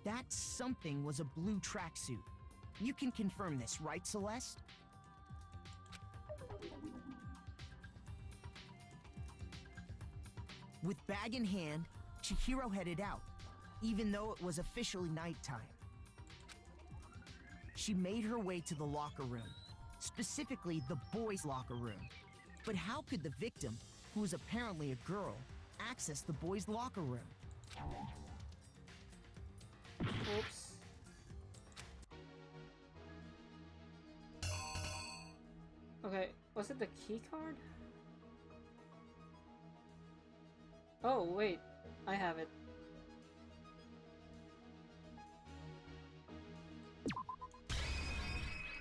That something was a blue tracksuit. You can confirm this, right, Celeste? With bag in hand, Chihiro headed out, even though it was officially nighttime. She made her way to the locker room, specifically the boys' locker room. But how could the victim, who was apparently a girl, access the boys' locker room? Oops. Okay, was it the key card? Oh, wait. I have it.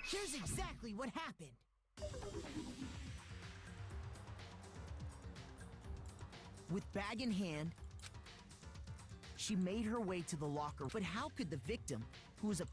Here's exactly what happened. With bag in hand, she made her way to the locker. But how could the victim, who was a...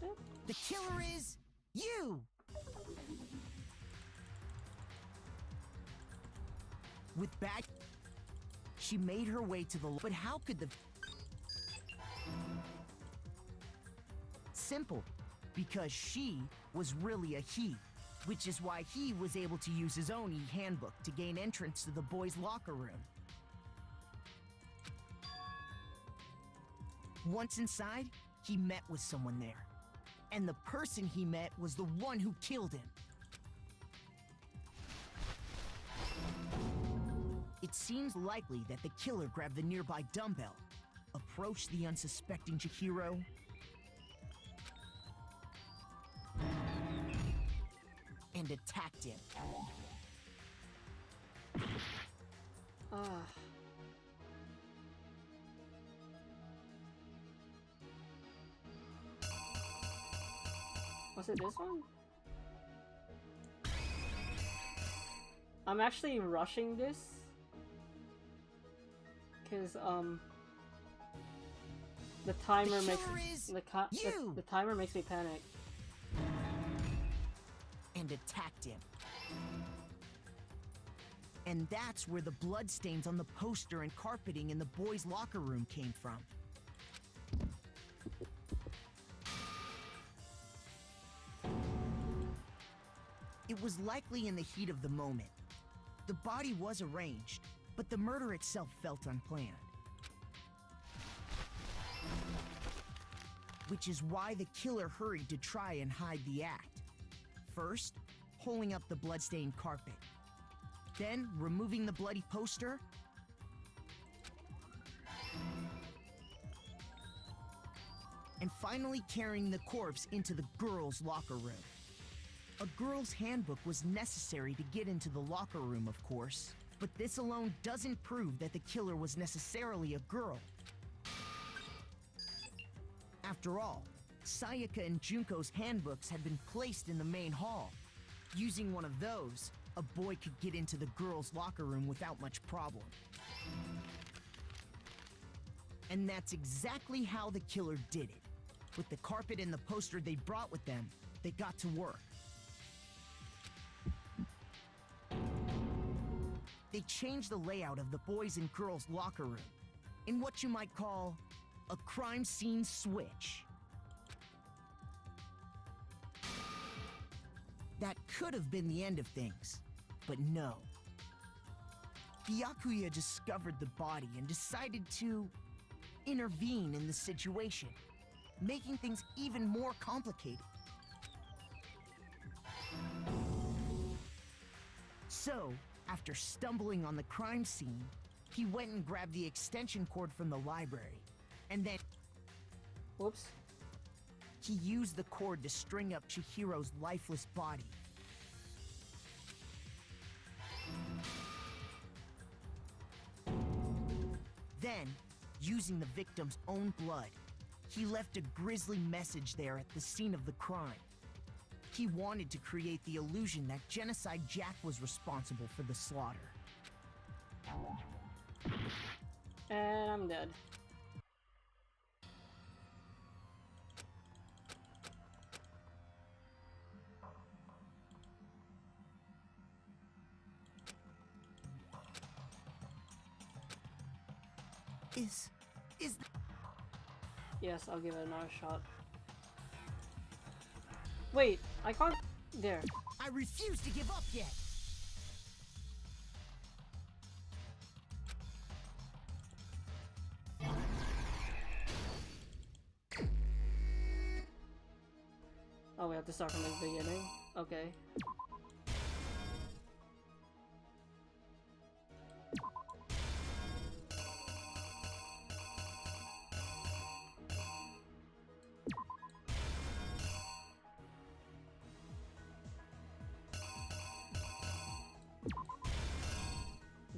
that it? The killer is you! With bag, she made her way to the... But how could the... Simple. Because she was really a he. Which is why he was able to use his own e-handbook to gain entrance to the boys' locker room. Once inside, he met with someone there. And the person he met was the one who killed him. It seems likely that the killer grabbed the nearby dumbbell, approached the unsuspecting Chihiro, and attacked him. Was it this one? I'm actually rushing this because the timer the timer makes me panic. And attacked him. And that's where the bloodstains on the poster and carpeting in the boys' locker room came from. It was likely in the heat of the moment. The body was arranged, but the murder itself felt unplanned. Which is why the killer hurried to try and hide the act. First, pulling up the bloodstained carpet. Then, removing the bloody poster. And finally carrying the corpse into the girls' locker room. A girl's handbook was necessary to get into the locker room, of course, but this alone doesn't prove that the killer was necessarily a girl. After all, Sayaka and Junko's handbooks had been placed in the main hall. Using one of those, a boy could get into the girls' locker room without much problem. And that's exactly how the killer did it. With the carpet and the poster they brought with them, they got to work. They changed the layout of the boys' and girls' locker room in what you might call a crime scene switch. That could have been the end of things, but no. Byakuya discovered the body and decided to intervene in the situation, making things even more complicated. So, after stumbling on the crime scene, he went and grabbed the extension cord from the library, and then... Whoops. He used the cord to string up Chihiro's lifeless body. Then, using the victim's own blood, he left a grisly message there at the scene of the crime. He wanted to create the illusion that Genocide Jack was responsible for the slaughter. And I'm dead. Yes, I'll give it another shot. Wait, I can't... There. I refuse to give up yet! Oh, we have to start from the beginning? Okay.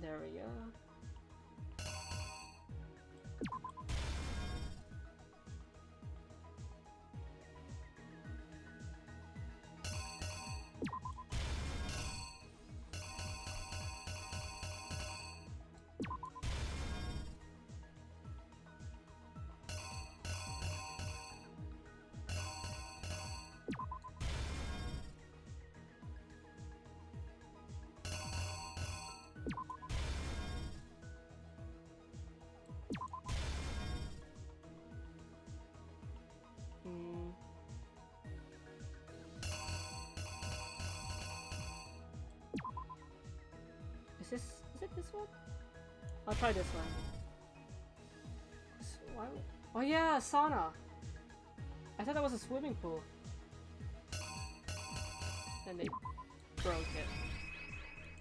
There we go. Is it this one? I'll try this one. Why? Oh yeah, sauna! I thought that was a swimming pool. And they broke it.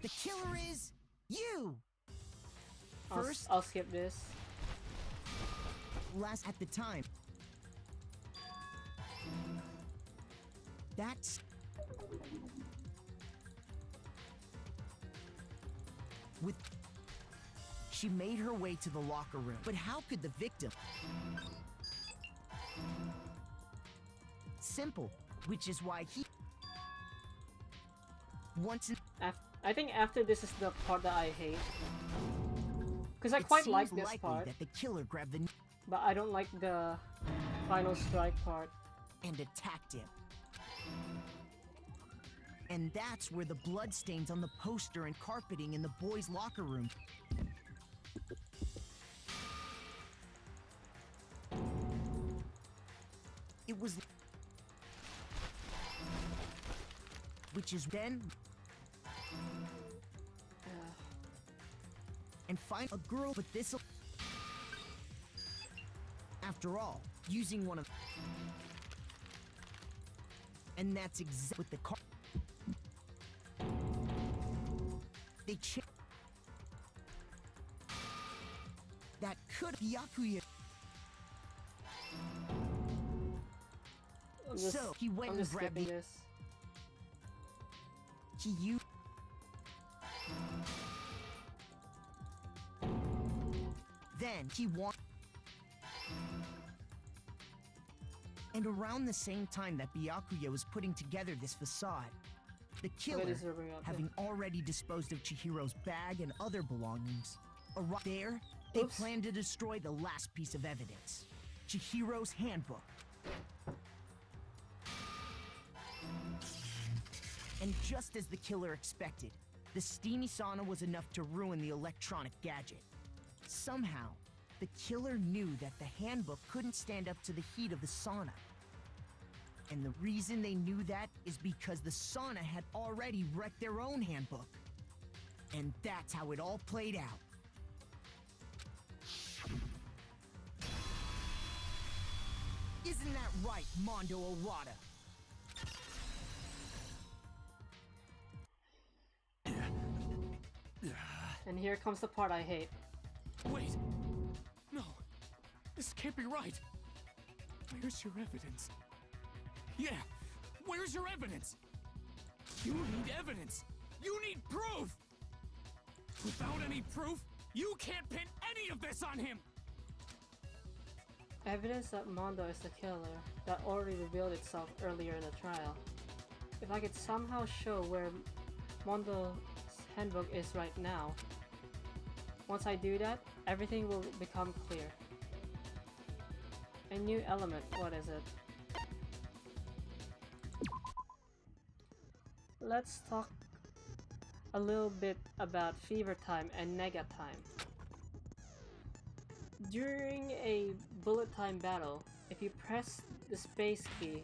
The killer is you! First, I'll skip this. Last at the time. That's... With... She made her way to the locker room. But how could the victim... Simple, which is why he... Once in... I think after this is the part that I hate. Because I quite like this part. That the killer grabbed the... But I don't like the final strike part. And attacked him. And that's where the bloodstains on the poster and carpeting in the boys' locker room. It was... Which is then... And find a girl with this... After all, using one of... And that's exactly with the car... They that could be Yakuya. So he went and grabbed this. He used. Then he won. And around the same time that Byakuya was putting together this facade, the killer, having already disposed of Chihiro's bag and other belongings, arrived there. They planned to destroy the last piece of evidence, Chihiro's handbook. And just as the killer expected, the steamy sauna was enough to ruin the electronic gadget. Somehow, the killer knew that the handbook couldn't stand up to the heat of the sauna. And the reason they knew that is because the sauna had already wrecked their own handbook. And that's how it all played out. Isn't that right, Mondo Owada? And here comes the part I hate. Wait! No! This can't be right! Where's your evidence? Yeah! Where's your evidence? You need evidence! You need proof! Without any proof, you can't pin any of this on him! Evidence that Mondo is the killer that already revealed itself earlier in the trial. If I could somehow show where Mondo's handbook is right now, once I do that, everything will become clear. A new element, what is it? Let's talk a little bit about fever time and nega time. During a bullet time battle, if you press the space key,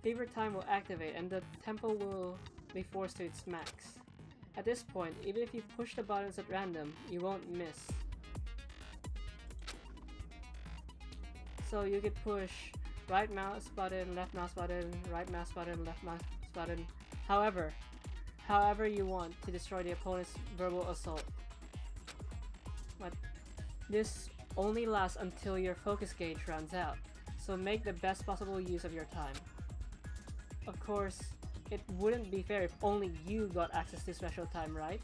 fever time will activate and the tempo will be forced to its max. At this point, even if you push the buttons at random, you won't miss. So you could push right mouse button, left mouse button, right mouse button, left mouse button, however you want to destroy the opponent's verbal assault. But this only lasts until your focus gauge runs out, so make the best possible use of your time. Of course, it wouldn't be fair if only you got access to special time, right?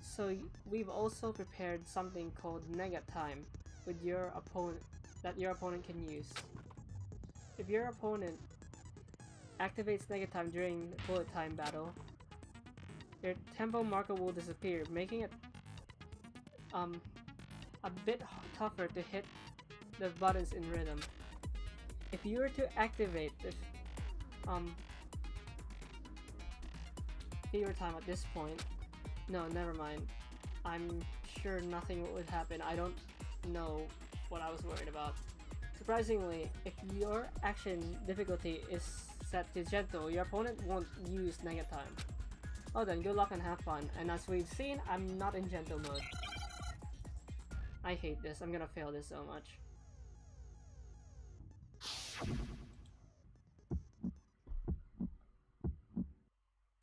So we've also prepared something called nega time with your opponent that your opponent can use. If your opponent activates nega time during bullet time battle, your tempo marker will disappear, making it a bit tougher to hit the buttons in rhythm. If you were to activate the fever time at this point, no, never mind. I'm sure nothing would happen. I don't know what I was worried about. Surprisingly, if your action difficulty is set to gentle, your opponent won't use Negatime. Oh then, good luck and have fun. And as we've seen, I'm not in gentle mode. I hate this, I'm gonna fail this so much.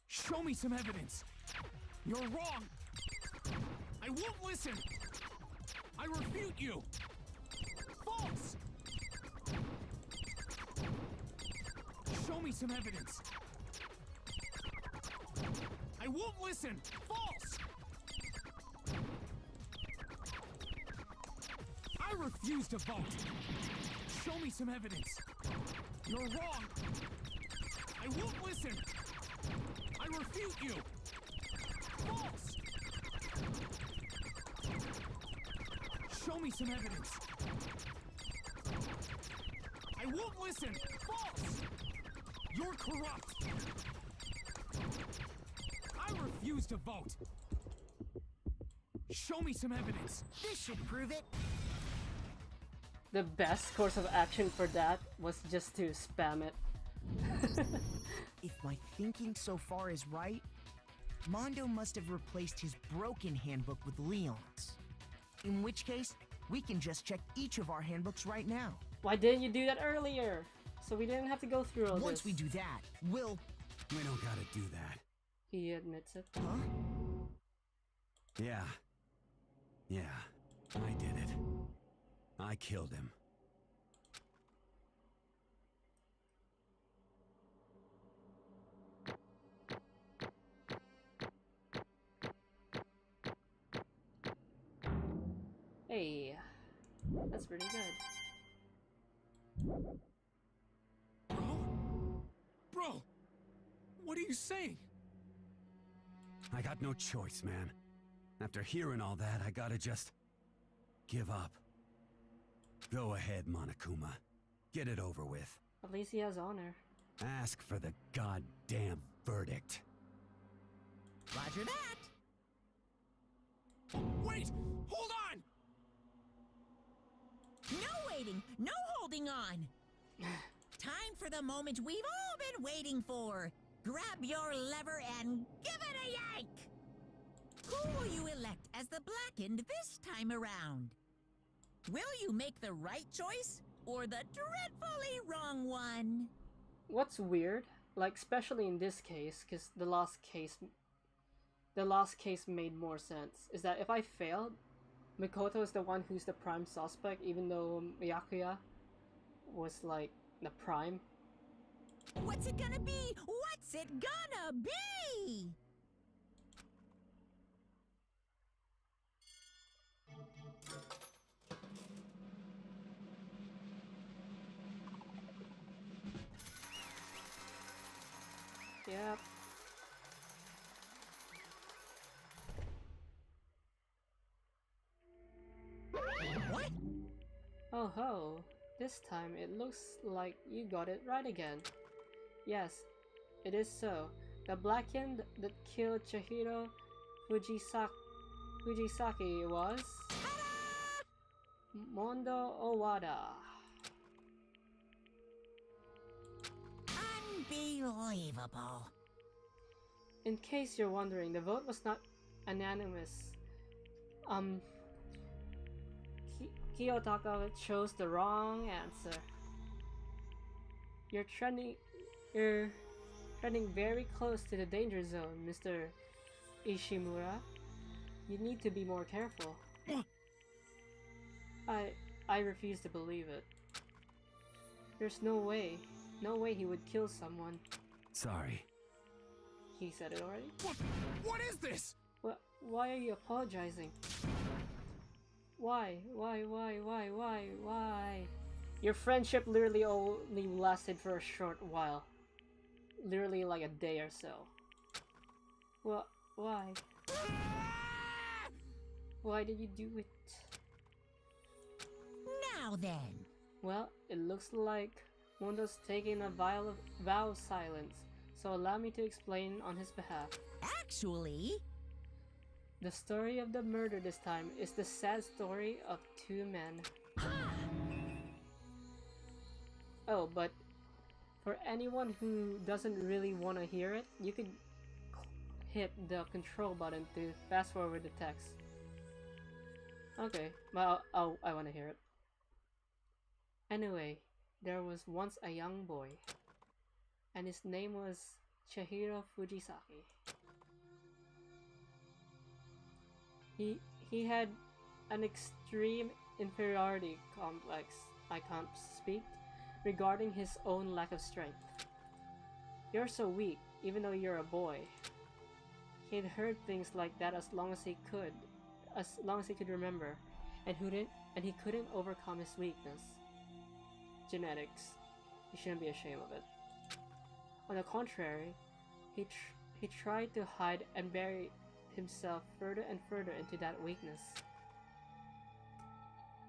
Show me some evidence. You're wrong. I won't listen. I refute you. False. Show me some evidence. I won't listen. False. I refuse to vote. Show me some evidence. You're wrong. I won't listen. I refute you. False. Show me some evidence. I won't listen. False. You're corrupt. I refuse to vote. Show me some evidence. This should prove it. The best course of action for that was just to spam it. If my thinking so far is right, Mondo must have replaced his broken handbook with Leon's. In which case, we can just check each of our handbooks right now. Why didn't you do that earlier? So we didn't have to go through all Once this. we do that, we'll... We don't gotta do that. He admits it. Huh? Yeah. Yeah, I did it. I killed him. Hey, that's pretty good. Bro, what are you saying? I got no choice, man. After hearing all that, I gotta just... give up. Go ahead, Monokuma. Get it over with. At least he has honor. Ask for the goddamn verdict. Roger that! Wait! Hold on! No waiting! No holding on! Time for the moment we've all been waiting for! Grab your lever and give it a yank! Who will you elect as the Blackened this time around? Will you make the right choice, or the dreadfully wrong one? What's weird, like especially in this case, because the last case made more sense, is that if I failed, Mikoto is the one who's the prime suspect, even though Myakuya was like the prime. What's it gonna be? What's it gonna be? Yep. What? Oh ho, this time it looks like you got it right again. Yes, it is so. The Blackened that killed Chihiro Fujisaki was... Mondo Owada. Unbelievable. In case you're wondering, the vote was not unanimous. Kiyotaka chose the wrong answer. You're trending very close to the danger zone, Mr. Ishimura. You need to be more careful. I refuse to believe it. There's no way he would kill someone. Sorry. He said it already? What is this? Why are you apologizing? Why? Your friendship literally only lasted for a short while. Literally like a day or so. Well, why? Why did you do it? Now then. Well, it looks like Mondo's taking a vow of silence, so allow me to explain on his behalf. Actually... The story of the murder this time is the sad story of two men. Oh, but For anyone who doesn't really want to hear it, you could hit the control button to fast forward the text. Okay, well, I want to hear it. Anyway, there was once a young boy, and his name was Chihiro Fujisaki. He had an extreme inferiority complex, I can't speak, regarding his own lack of strength. You're so weak, even though you're a boy. He'd heard things like that as long as he could remember, and he couldn't overcome his weakness. Genetics. He shouldn't be ashamed of it. On the contrary, he tried to hide and bury himself further and further into that weakness,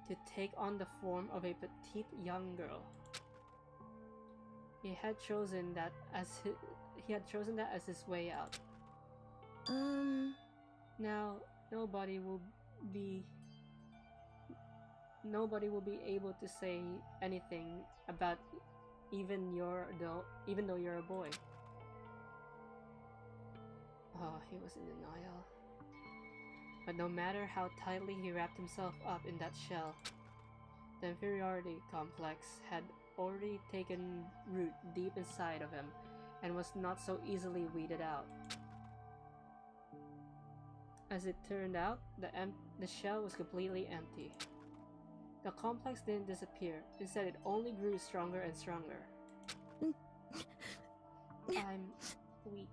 to take on the form of a petite young girl. He had chosen that as his way out. Now nobody will be able to say anything about even though you're a boy. Oh, he was in denial. But no matter how tightly he wrapped himself up in that shell, the inferiority complex had already taken root deep inside of him and was not so easily weeded out. As it turned out, the shell was completely empty. The complex didn't disappear, instead it only grew stronger and stronger. I'm weak.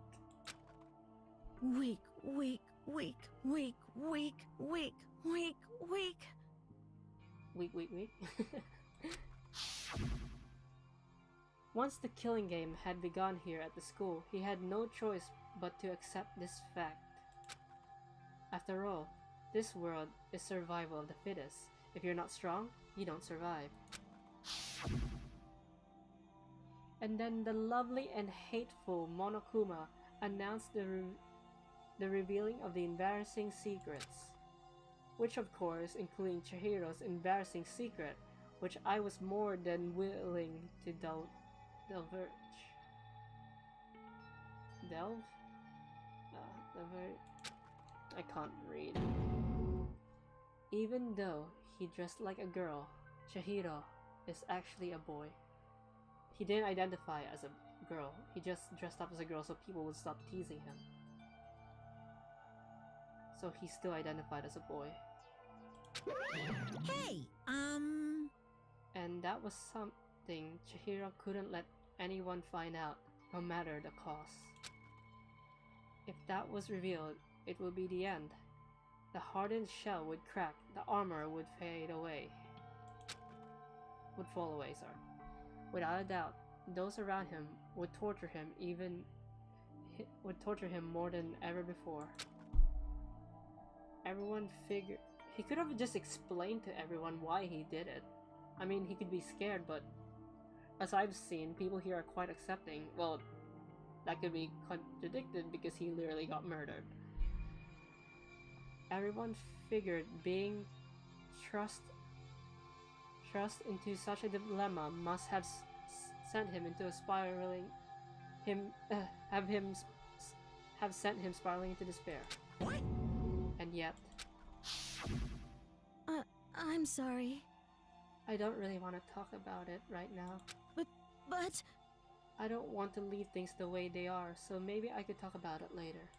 Weak, weak, weak, weak, weak, weak, weak, weak. Weak. Once the killing game had begun here at the school, he had no choice but to accept this fact. After all, this world is survival of the fittest. If you're not strong, you don't survive. And then the lovely and hateful Monokuma announced the revealing of the embarrassing secrets. Which of course, including Chihiro's embarrassing secret, which I was more than willing to divulge. I can't read. Even though he dressed like a girl, Chihiro is actually a boy. He didn't identify as a girl, he just dressed up as a girl so people would stop teasing him. So he still identified as a boy. Hey, And that was something Chihiro couldn't let anyone find out, no matter the cost. If that was revealed, it would be the end. The hardened shell would crack, the armor would fall away. Without a doubt, those around him would torture him more than ever before. Everyone figured he could have just explained to everyone why he did it. I mean, he could be scared, but as I've seen, people here are quite accepting. Well, that could be contradicted because he literally got murdered. Everyone figured being thrust into such a dilemma must have sent him into a sent him spiraling into despair. What? And yet, I'm sorry. I don't really want to talk about it right now. But I don't want to leave things the way they are, so maybe I could talk about it later.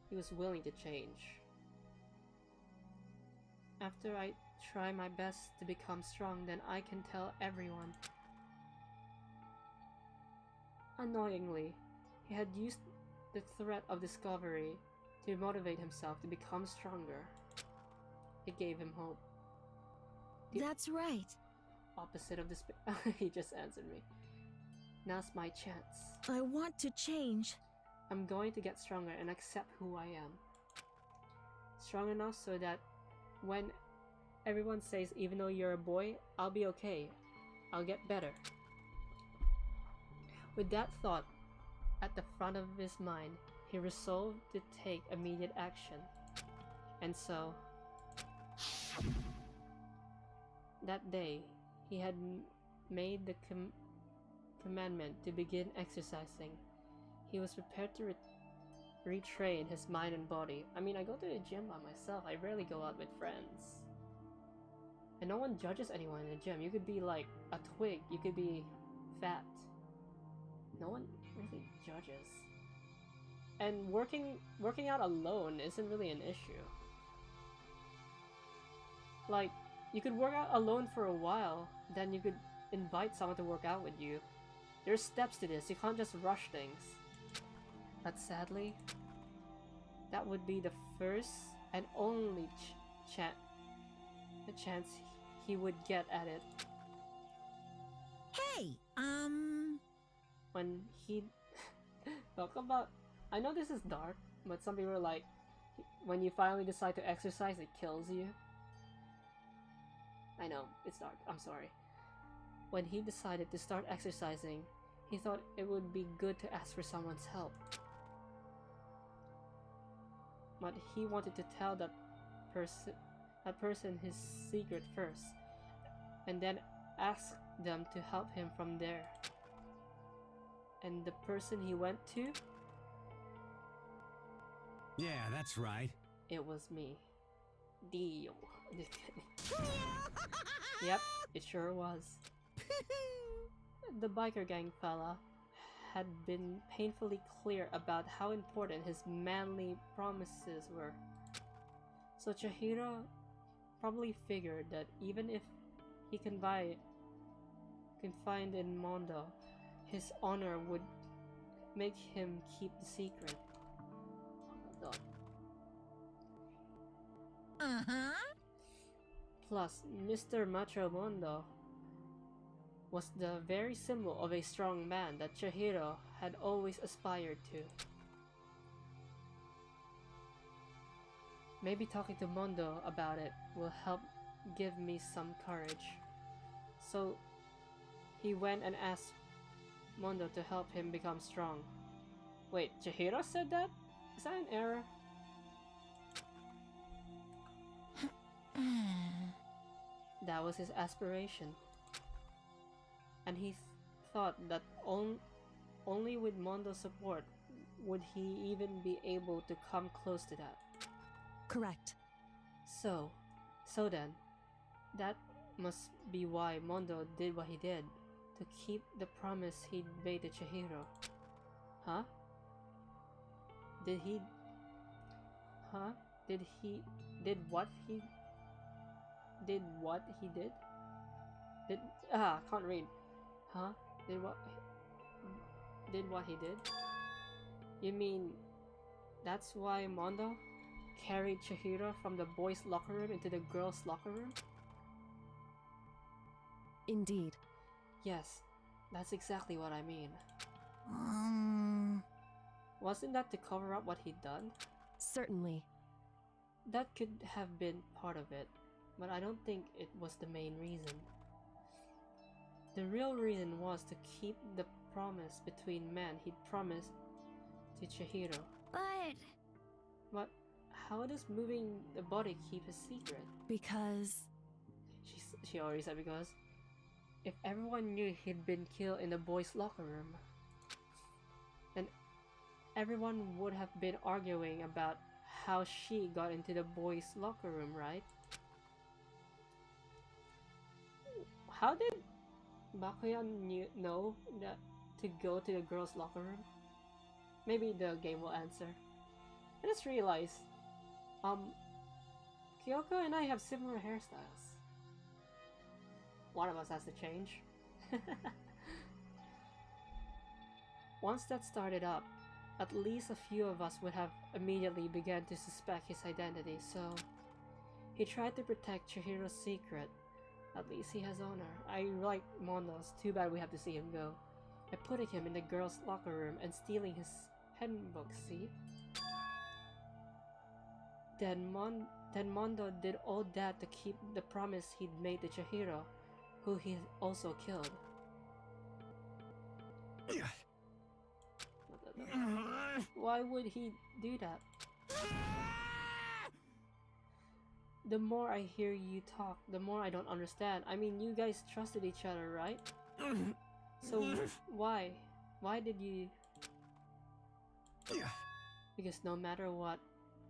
He was willing to change. After I try my best to become strong, then I can tell everyone. Annoyingly, he had used the threat of discovery to motivate himself to become stronger. It gave him hope. that's right. Opposite of despair. He just answered me. Now's my chance. I want to change. I'm going to get stronger and accept who I am. Strong enough so that when everyone says, even though you're a boy, I'll be okay. I'll get better. With that thought at the front of his mind, he resolved to take immediate action. And so, that day, he had made the commandment to begin exercising. He was prepared to retrain his mind and body. I mean, I go to the gym by myself. I rarely go out with friends. And no one judges anyone in the gym. You could be like a twig. You could be fat. No one really judges. And working out alone isn't really an issue. Like, you could work out alone for a while, then you could invite someone to work out with you. There's steps to this. You can't just rush things. But sadly, that would be the first and only chance he would get at it. Hey, When he talk about, I know this is dark, but some people are like, when you finally decide to exercise, it kills you. I know, it's dark, I'm sorry. When he decided to start exercising, he thought it would be good to ask for someone's help. But he wanted to tell that person his secret first, and then ask them to help him from there. And the person he went to? Yeah, that's right. It was me. Dio. Just kidding. Yep, it sure was. The biker gang fella had been painfully clear about how important his manly promises were. So Chihiro probably figured that even if he confined in Mondo, his honor would make him keep the secret. uh-huh. Plus, Mr. Macho Mondo was the very symbol of a strong man that Chihiro had always aspired to. Maybe talking to Mondo about it will help give me some courage. So he went and asked Mondo to help him become strong. Wait, Chihiro said that? Is that an error? That was his aspiration. And he thought that only with Mondo's support would he even be able to come close to that. Correct. So then, that must be why Mondo did what he did, to keep the promise he'd made to Chihiro. Huh? Did what he did? Can't read. Huh? Did what he did? You mean that's why Mondo carried Chihiro from the boys' locker room into the girls' locker room? Indeed. Yes, that's exactly what I mean. Wasn't that to cover up what he'd done? Certainly. That could have been part of it, but I don't think it was the main reason. The real reason was to keep the promise between men he'd promised to Chihiro. But how does moving the body keep a secret? Because... She already said because. If everyone knew he'd been killed in the boys' locker room, then everyone would have been arguing about how she got into the boys' locker room, right? How did Bakuyan know that to go to the girls' locker room? Maybe the game will answer. I just realized, Kyoko and I have similar hairstyles. One of us has to change. Once that started up, at least a few of us would have immediately begun to suspect his identity, so he tried to protect Chihiro's secret. At least he has honor. I like Mondo's. Too bad we have to see him go. By putting him in the girls' locker room and stealing his handbook, see? Then Mondo did all that to keep the promise he'd made to Chihiro, who he also killed. Why would he do that? The more I hear you talk, the more I don't understand. I mean, you guys trusted each other, right? So why? Why did you... Because no matter what,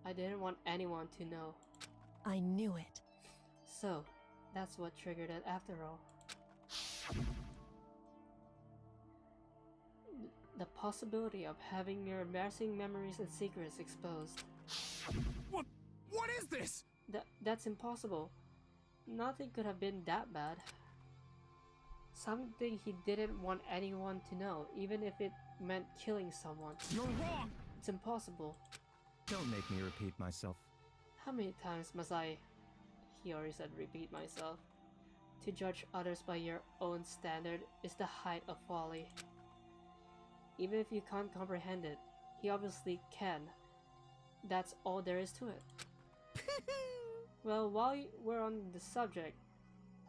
I didn't want anyone to know. I knew it. So, that's what triggered it after all. The possibility of having your embarrassing memories and secrets exposed. What is this? That's impossible. Nothing could have been that bad. Something he didn't want anyone to know, even if it meant killing someone. You're wrong! It's impossible. Don't make me repeat myself. How many times must I... He already said repeat myself. To judge others by your own standard is the height of folly. Even if you can't comprehend it, he obviously can. That's all there is to it. Well, while we're on the subject,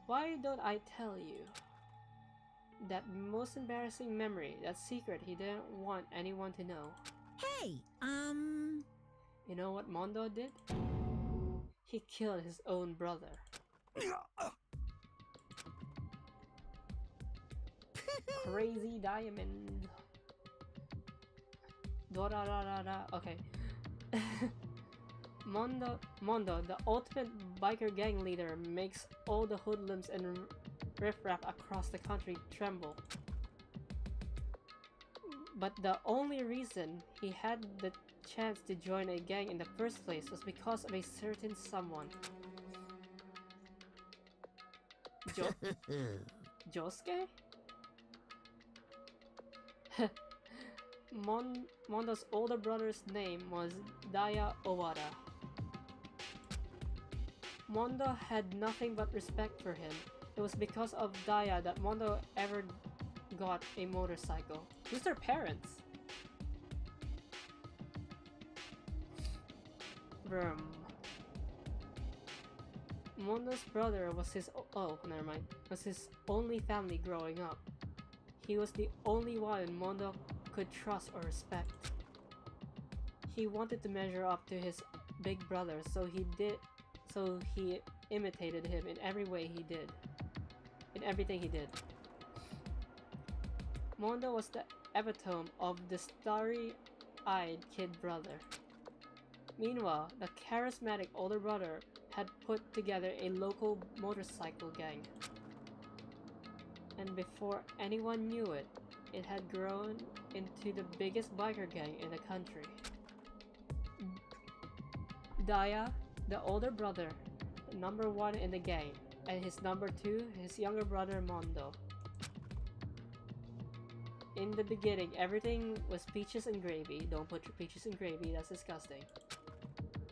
why don't I tell you? That most embarrassing memory, that secret he didn't want anyone to know. Hey, You know what Mondo did? He killed his own brother. Crazy diamond. Okay. Mondo, the ultimate biker gang leader, makes all the hoodlums and riffraff across the country tremble. But the only reason he had the chance to join a gang in the first place was because of a certain someone. Josuke? Mondo's older brother's name was Daya Owada. Mondo had nothing but respect for him. It was because of Daya that Mondo ever got a motorcycle. Who's their parents? Vroom. Mondo's brother was his was his only family growing up. He was the only one Mondo could trust or respect. He wanted to measure up to his big brother, so he imitated him in every way he did. In everything he did. Mondo was the epitome of the starry-eyed kid brother. Meanwhile, the charismatic older brother had put together a local motorcycle gang. And before anyone knew it, it had grown into the biggest biker gang in the country. Daya, the older brother, number one in the gang, and his number two, his younger brother Mondo. In the beginning, everything was peaches and gravy. Don't put your peaches and gravy, that's disgusting.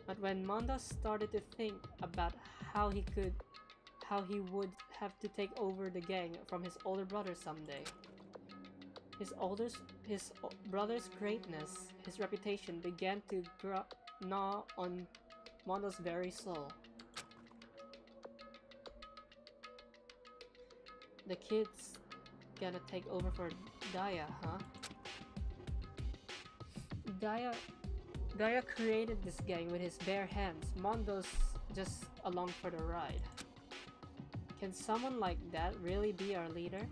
But when Mondo started to think about how he would have to take over the gang from his older brother someday, his brother's greatness, his reputation began to gnaw on Mondo's very soul. The kid's gonna take over for Daya, huh? Daya created this gang with his bare hands. Mondo's just along for the ride. Can someone like that really be our leader?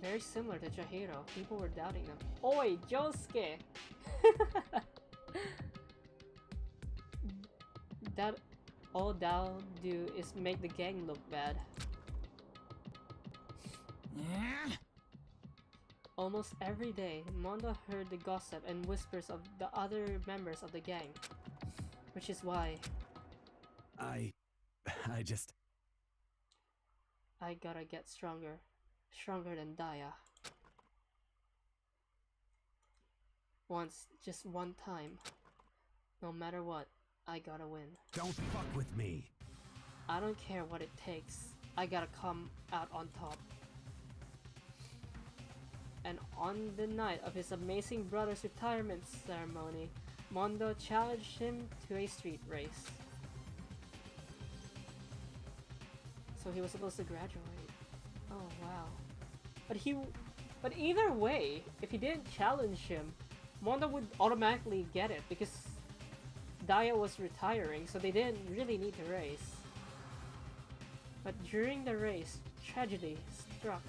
Very similar to Chihiro. People were doubting them. Oi, Josuke! That all thou do is make the gang look bad. Almost every day, Mondo heard the gossip and whispers of the other members of the gang. Which is why... I gotta get stronger. Stronger than Daya. Once, just one time. No matter what, I gotta win. Don't fuck with me. I don't care what it takes. I gotta come out on top. And on the night of his amazing brother's retirement ceremony, Mondo challenged him to a street race. So he was supposed to graduate. Oh wow. But either way, if he didn't challenge him, Mondo would automatically get it because Daya was retiring, so they didn't really need to race. But during the race, tragedy struck.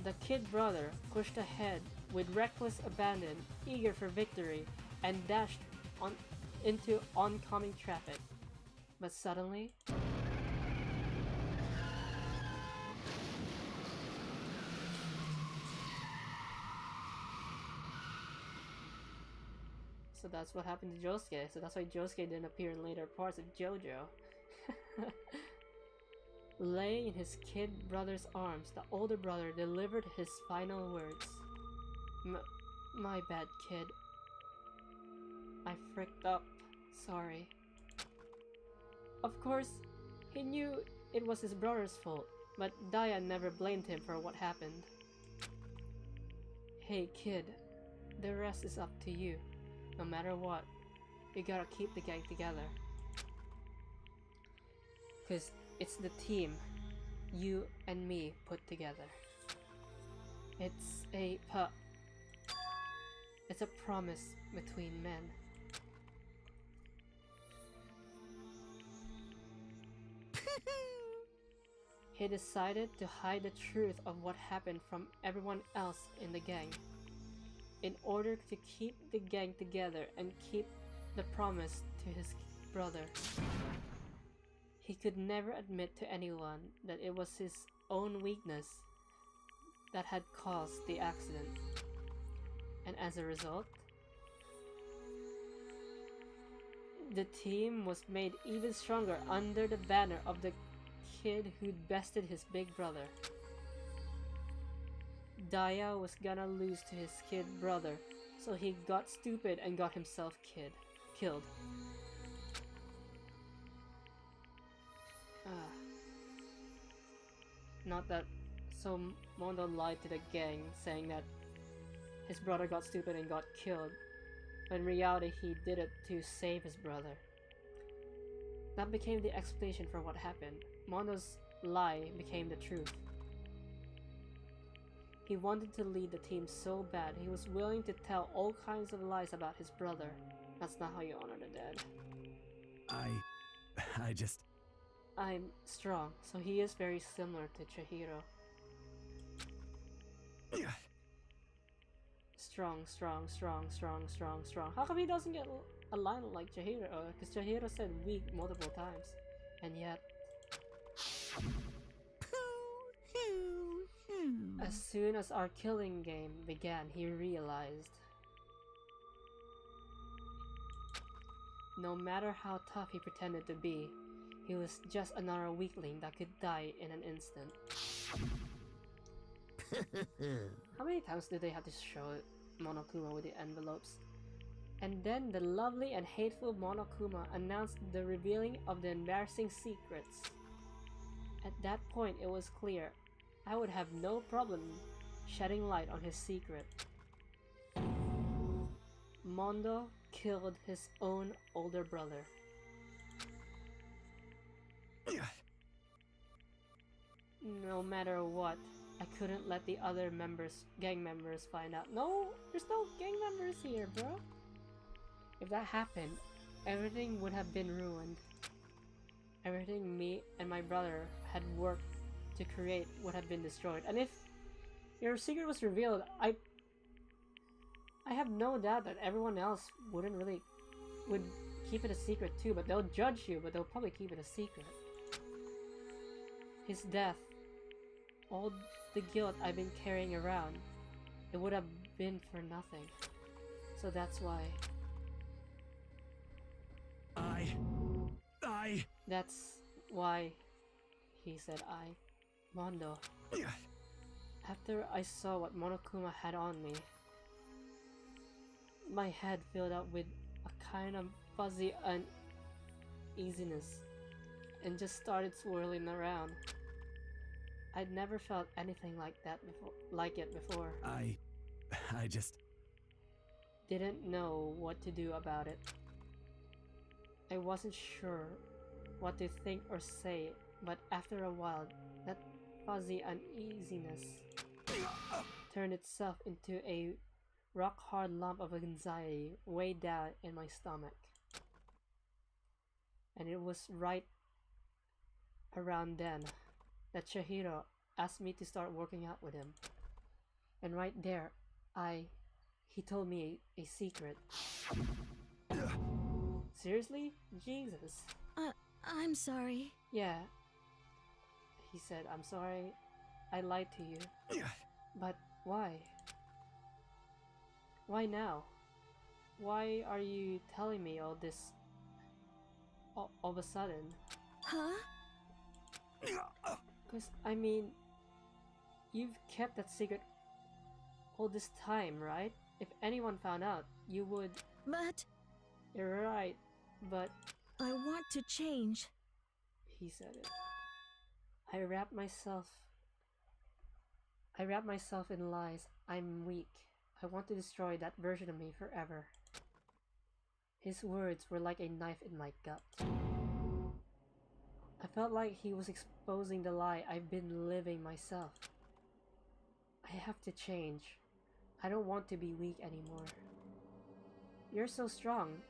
The kid brother pushed ahead with reckless abandon, eager for victory, and dashed into oncoming traffic. But suddenly, so that's what happened to Josuke. So that's why Josuke didn't appear in later parts of JoJo. Laying in his kid brother's arms, the older brother delivered his final words. My bad, kid. I fricked up. Sorry. Of course, he knew it was his brother's fault, but Daya never blamed him for what happened. Hey kid, the rest is up to you. No matter what, you gotta keep the gang together. 'Cause it's the team, you and me put together. It's a promise between men. He decided to hide the truth of what happened from everyone else in the gang, in order to keep the gang together and keep the promise to his brother. He could never admit to anyone that it was his own weakness that had caused the accident. And as a result, the team was made even stronger under the banner of the kid who'd bested his big brother. Daya was gonna lose to his kid brother, so he got stupid and got himself killed. Not that, so Mondo lied to the gang saying that his brother got stupid and got killed, but in reality he did it to save his brother. That became the explanation for what happened. Mondo's lie became the truth. He wanted to lead the team so bad, he was willing to tell all kinds of lies about his brother. That's not how you honor the dead. I just... I'm strong, so he is very similar to Chihiro. Strong. How come he doesn't get a line like Chihiro? Because Chihiro said weak multiple times, and yet... As soon as our killing game began, he realized no matter how tough he pretended to be, he was just another weakling that could die in an instant. How many times did they have to show Monokuma with the envelopes? And then the lovely and hateful Monokuma announced the revealing of the embarrassing secrets. At that point it was clear I would have no problem shedding light on his secret. Mondo killed his own older brother. No matter what, I couldn't let the other gang members find out. No, there's no gang members here, bro. If that happened, everything would have been ruined. Everything me and my brother had worked to create would have been destroyed. And if your secret was revealed, I have no doubt that everyone else would keep it a secret too, but they'll judge you, but they'll probably keep it a secret. His death, all the guilt I've been carrying around, it would have been for nothing. So that's why. That's why he said Mondo. After I saw what Monokuma had on me, my head filled up with a kind of fuzzy uneasiness and just started swirling around. I'd never felt anything like it before. I just... didn't know what to do about it. I wasn't sure what to think or say, but after a while, that fuzzy uneasiness turned itself into a rock-hard lump of anxiety way down in my stomach. And it was right around then that Chihiro asked me to start working out with him. And right there, he told me a secret. Seriously? Jesus. I'm sorry. Yeah. He said, I'm sorry, I lied to you. But why? Why now? Why are you telling me all this all of a sudden? Huh? Because, I mean, you've kept that secret all this time, right? If anyone found out, you would... But... You're right, but... I want to change. He said it. I wrap myself in lies. I'm weak. I want to destroy that version of me forever. His words were like a knife in my gut. I felt like he was exposing the lie I've been living myself. I have to change. I don't want to be weak anymore. You're so strong.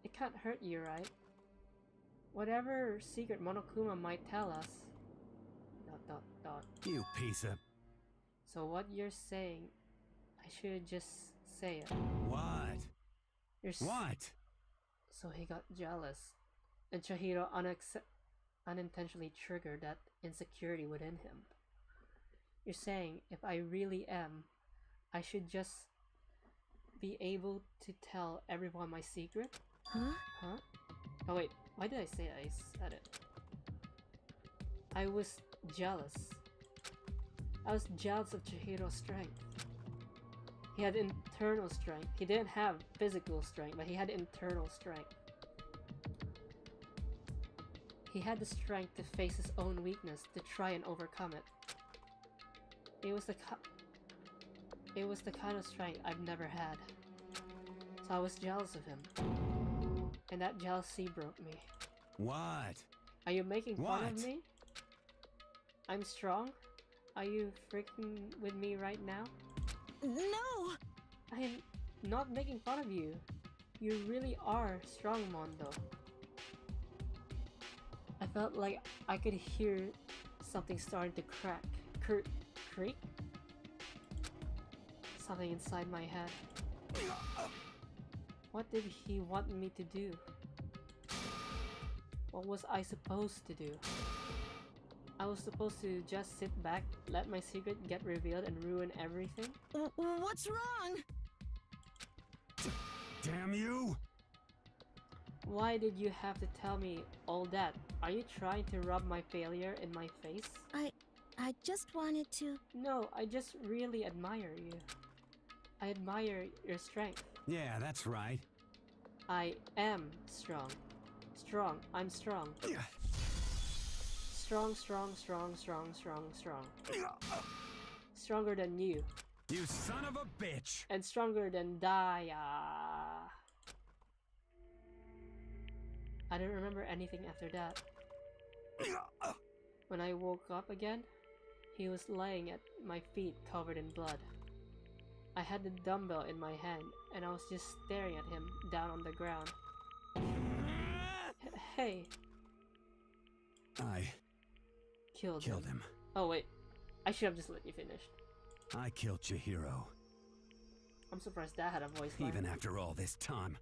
It can't hurt you, right? Whatever secret Monokuma might tell us. ... You piece of... So what you're saying, I should just say it. What? What? So he got jealous, and Chihiro unintentionally triggered that insecurity within him. You're saying if I really am, I should just be able to tell everyone my secret? Huh? Huh? Oh wait, why did I say I said it? I was jealous. I was jealous of Chihiro's strength. He had internal strength. He didn't have physical strength, but he had internal strength. He had the strength to face his own weakness, to try and overcome it. It was the kind of strength I've never had. So I was jealous of him. And that jealousy broke me. What? Are you making fun of me? I'm strong? Are you freaking with me right now? No! I am not making fun of you. You really are strong, Mondo. I felt like I could hear something starting to crack. Creak? Something inside my head. What did he want me to do? What was I supposed to do? I was supposed to just sit back, let my secret get revealed and ruin everything? What's wrong? Damn you! Why did you have to tell me all that? Are you trying to rub my failure in my face? I just wanted to... No, I just really admire you. I admire your strength. Yeah, that's right. I am strong. I'm strong. Strong. Stronger than you. You son of a bitch! And stronger than Daya. I don't remember anything after that. When I woke up again, he was laying at my feet covered in blood. I had the dumbbell in my hand, and I was just staring at him down on the ground. Hey! I killed him. Oh wait, I should have just let you finish. I killed Chihiro. I'm surprised that had a voice line. Even after all this time,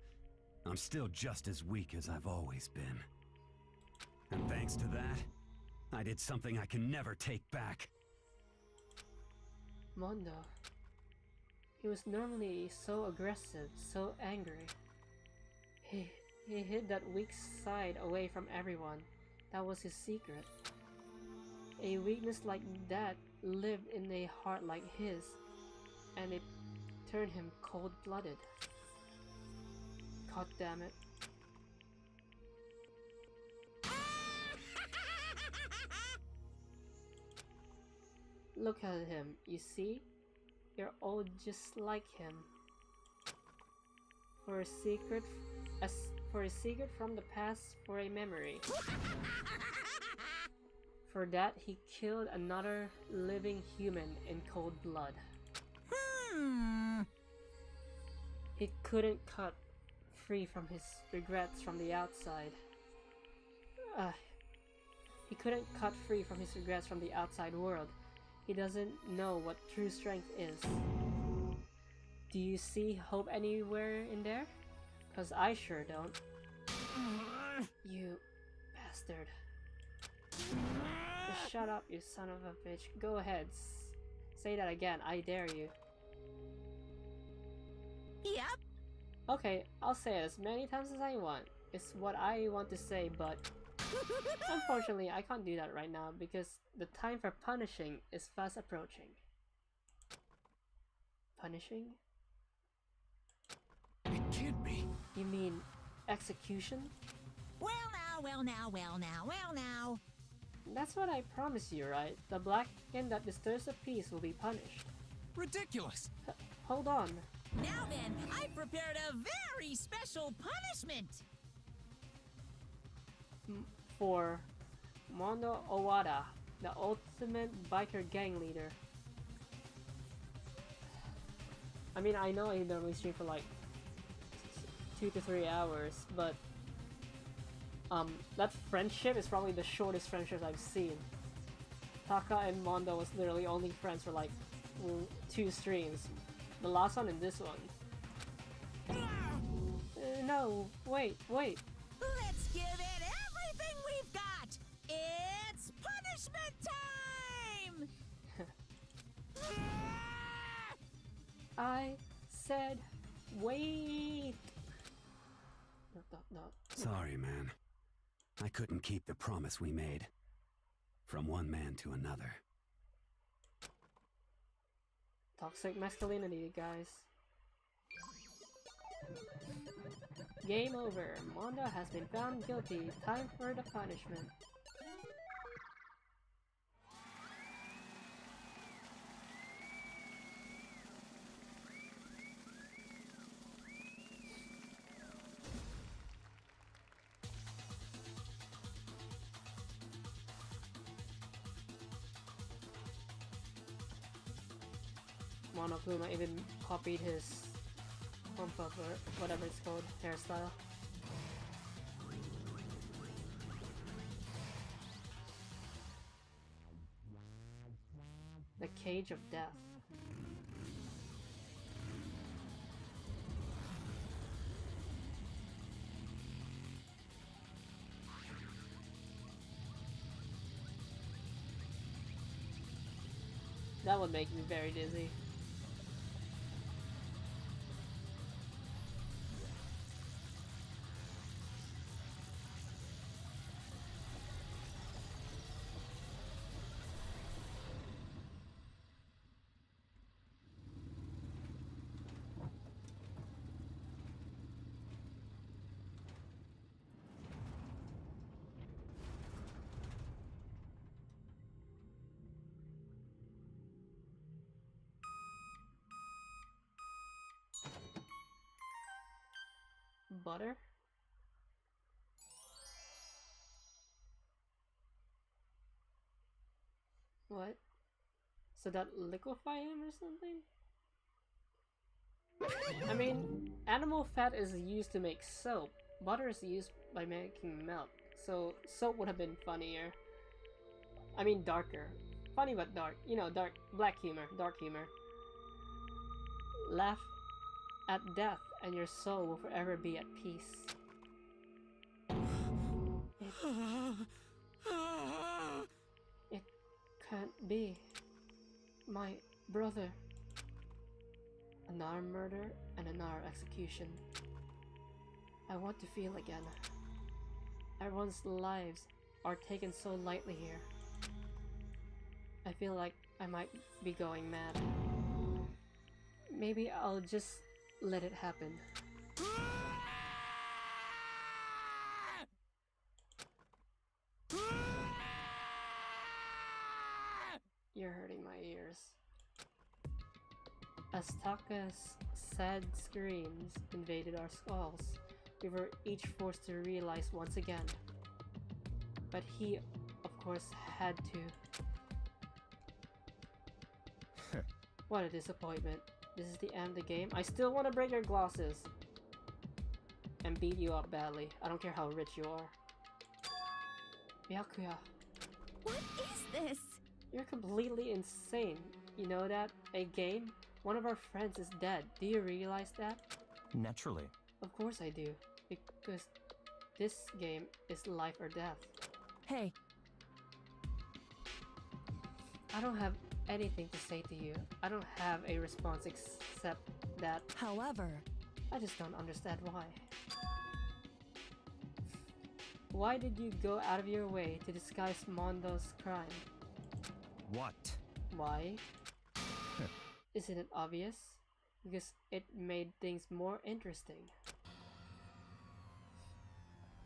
I'm still just as weak as I've always been. And thanks to that, I did something I can never take back. Mondo. He was normally so aggressive, so angry. He hid that weak side away from everyone. That was his secret. A weakness like that lived in a heart like his, and it turned him cold-blooded. God damn it. Look at him, you see? You're all just like him. For a secret from the past, for a memory. For that, he killed another living human in cold blood. He couldn't cut free from his regrets from the outside. He couldn't cut free from his regrets from the outside world. He doesn't know what true strength is. Do you see hope anywhere in there? 'Cause I sure don't. You bastard. Just shut up, you son of a bitch. Go ahead. Say that again. I dare you. Yep. Okay, I'll say it as many times as I want. It's what I want to say, but unfortunately, I can't do that right now because the time for punishing is fast approaching. Punishing? It can't be. You mean execution? Well now, well now, well now, well now. That's what I promised you, right? The blackened that disturbs the peace will be punished. Ridiculous. Hold on. Now then, I prepared a very special punishment. For Mondo Owada, the ultimate biker gang leader. I mean, I know he normally stream for like 2 to 3 hours, but that friendship is probably the shortest friendship I've seen. Taka and Mondo was literally only friends for like 2 streams. The last one and this one. No, wait. Let's give it everything we've got. It's punishment time! I said wait! No. Sorry, man. I couldn't keep the promise we made. From one man to another. Toxic masculinity, guys. Game over. Mondo has been found guilty. Time for the punishment. Monokuma even copied his Honpa or whatever it's called, hairstyle. The Cage of Death. That would make me very dizzy. Butter? What? So that liquefy him or something? I mean, animal fat is used to make soap. Butter is used by making milk. So soap would have been funnier. I mean darker. Funny but dark. You know, black humor, dark humor. Laugh at death and your soul will forever be at peace. It can't be. My brother. Another murder and another execution. I want to feel again. Everyone's lives are taken so lightly here. I feel like I might be going mad. Maybe I'll just let it happen. You're hurting my ears. As Taka's sad screams invaded our skulls, we were each forced to realize once again. But he, of course, had to. What a disappointment. This is the end of the game. I still want to break your glasses and beat you up badly. I don't care how rich you are. Byakuya. What is this? You're completely insane. You know that? A game? One of our friends is dead. Do you realize that? Naturally. Of course I do. Because this game is life or death. Hey. I don't have anything to say to you. I don't have a response except that. However, I just don't understand why. Why did you go out of your way to disguise Mondo's crime? What? Why? Isn't it obvious? Because it made things more interesting.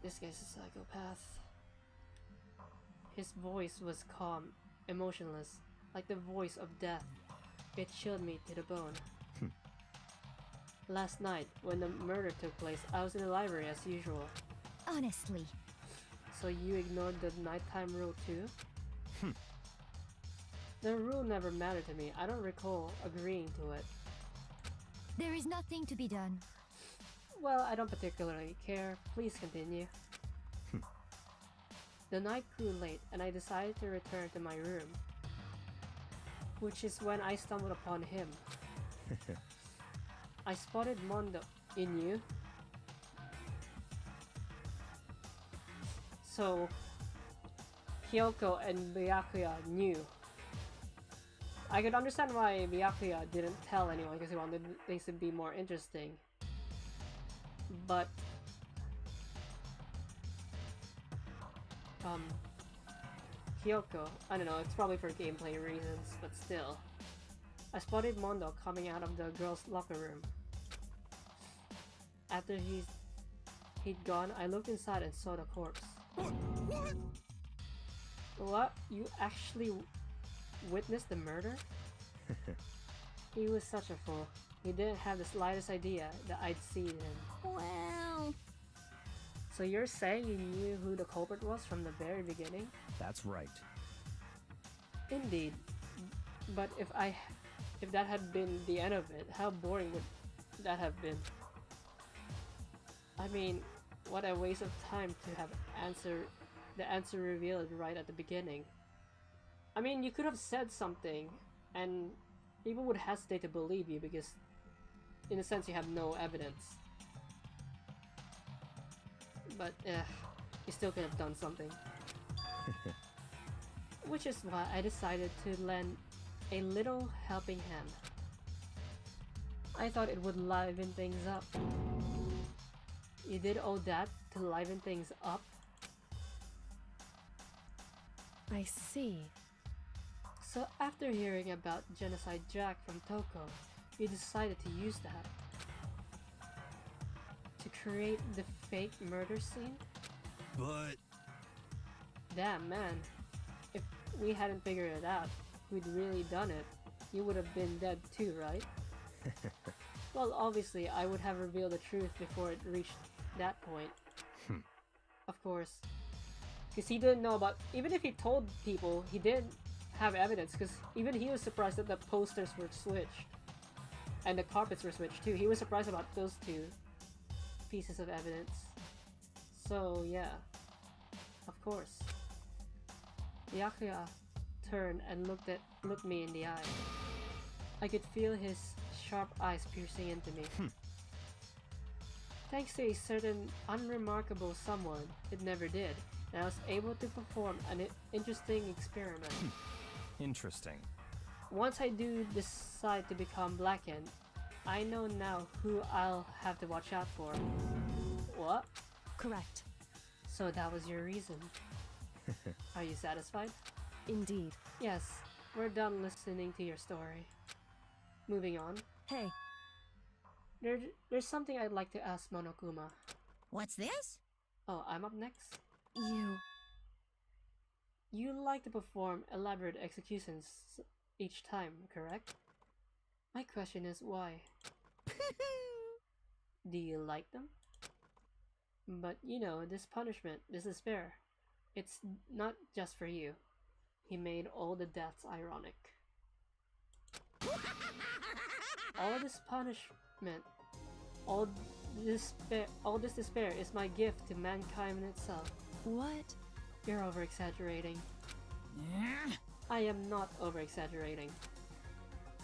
This guy's a psychopath. His voice was calm, emotionless, like the voice of death. It chilled me to the bone. Last night, when the murder took place, I was in the library as usual. Honestly. So you ignored the nighttime rule too? The rule never mattered to me. I don't recall agreeing to it. There is nothing to be done. Well, I don't particularly care. Please continue. The night grew late and I decided to return to my room. Which is when I stumbled upon him. I spotted Mondo in you. So, Kyoko and Byakuya knew. I could understand why Byakuya didn't tell anyone because he wanted things to be more interesting. But Kyoko, I don't know, it's probably for gameplay reasons, but still. I spotted Mondo coming out of the girls' locker room. After he'd gone, I looked inside and saw the corpse. What? What? You actually witnessed the murder? He was such a fool. He didn't have the slightest idea that I'd seen him. Well... So you're saying you knew who the culprit was from the very beginning? That's right. Indeed. But if that had been the end of it, how boring would that have been? I mean, what a waste of time to have the answer revealed right at the beginning. I mean, you could have said something, and people would hesitate to believe you because, in a sense, you have no evidence. But, you still could have done something. Which is why I decided to lend a little helping hand. I thought it would liven things up. You did all that to liven things up? I see. So after hearing about Genocide Jack from Toko, you decided to use that to create the fake murder scene? But... Damn, man. If we hadn't figured it out, who'd really done it, you would have been dead too, right? Well, obviously, I would have revealed the truth before it reached that point. Of course. Because he didn't know about... Even if he told people, he didn't have evidence, because even he was surprised that the posters were switched. And the carpets were switched too. He was surprised about those two pieces of evidence. So, yeah. Of course. Byakuya turned and looked me in the eye. I could feel his sharp eyes piercing into me. Thanks to a certain unremarkable someone, it never did, and I was able to perform an interesting experiment. Interesting. Once I do decide to become blackened, I know now who I'll have to watch out for. What? Correct. So that was your reason. Are you satisfied? Indeed. Yes, we're done listening to your story. Moving on. Hey. There's something I'd like to ask Monokuma. What's this? Oh, I'm up next? You like to perform elaborate executions each time, correct? My question is why? Do you like them? But you know, this punishment, this despair, it's not just for you. He made all the deaths ironic. All this punishment, all this despair is my gift to mankind itself. What? You're over-exaggerating. I am not over-exaggerating.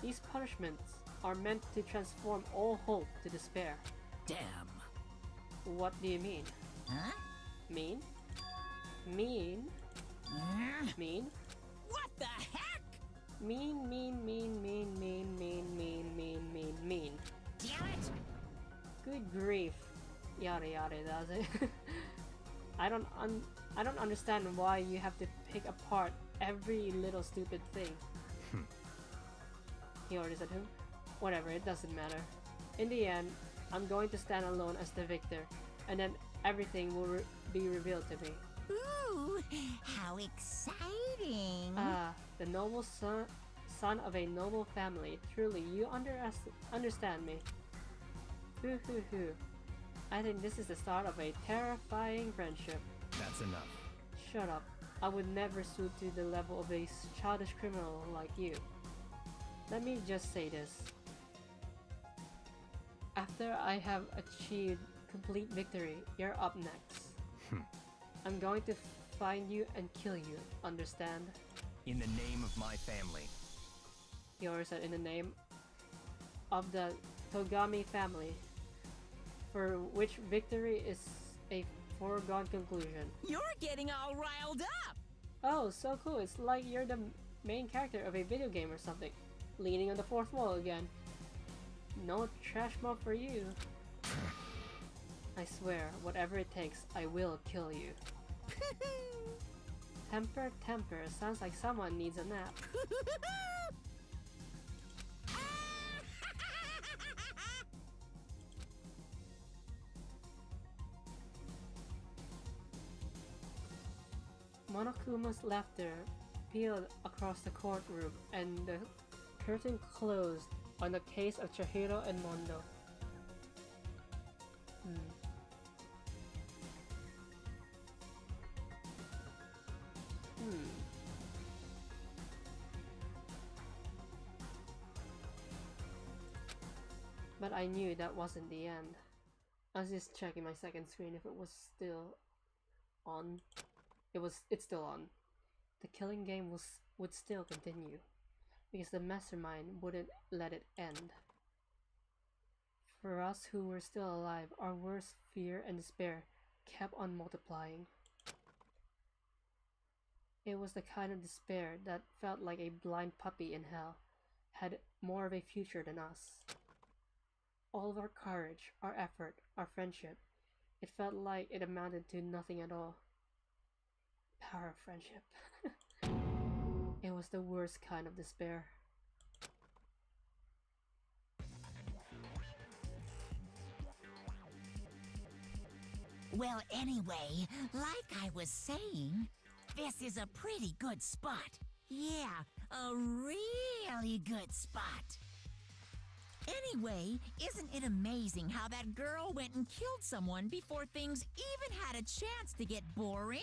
These punishments are meant to transform all hope to despair. Damn. What do you mean? Huh? Mean? Mean? Mean? What the heck? Mean. Damn it! Good grief. Yada yada does it. I don't understand why you have to pick apart every little stupid thing. He orders at who? Whatever, it doesn't matter. In the end, I'm going to stand alone as the victor, and then everything will be revealed to me. Ooh, how exciting! Ah, the noble son of a noble family. Truly, you understand me. Hoo. I think this is the start of a terrifying friendship. That's enough. Shut up. I would never stoop to the level of a childish criminal like you. Let me just say this. After I have achieved complete victory, you're up next. I'm going to find you and kill you, understand? In the name of my family. Yours said in the name of the Togami family, for which victory is a foregone conclusion. You're getting all riled up! Oh, so cool. It's like you're the main character of a video game or something. Leaning on the fourth wall again. No trash mob for you. I swear, whatever it takes, I will kill you. Temper. Sounds like someone needs a nap. Monokuma's laughter peeled across the courtroom, and the curtain closed on the case of Chihiro and Mondo. But I knew that wasn't the end. I was just checking my second screen if it was still on. It's still on. The killing game would still continue, because the mastermind wouldn't let it end. For us who were still alive, our worst fear and despair kept on multiplying. It was the kind of despair that felt like a blind puppy in hell had more of a future than us. All of our courage, our effort, our friendship, it felt like it amounted to nothing at all. Power of friendship. It was the worst kind of despair. Well, anyway, like I was saying, this is a pretty good spot. Yeah, a really good spot. Anyway, isn't it amazing how that girl went and killed someone before things even had a chance to get boring?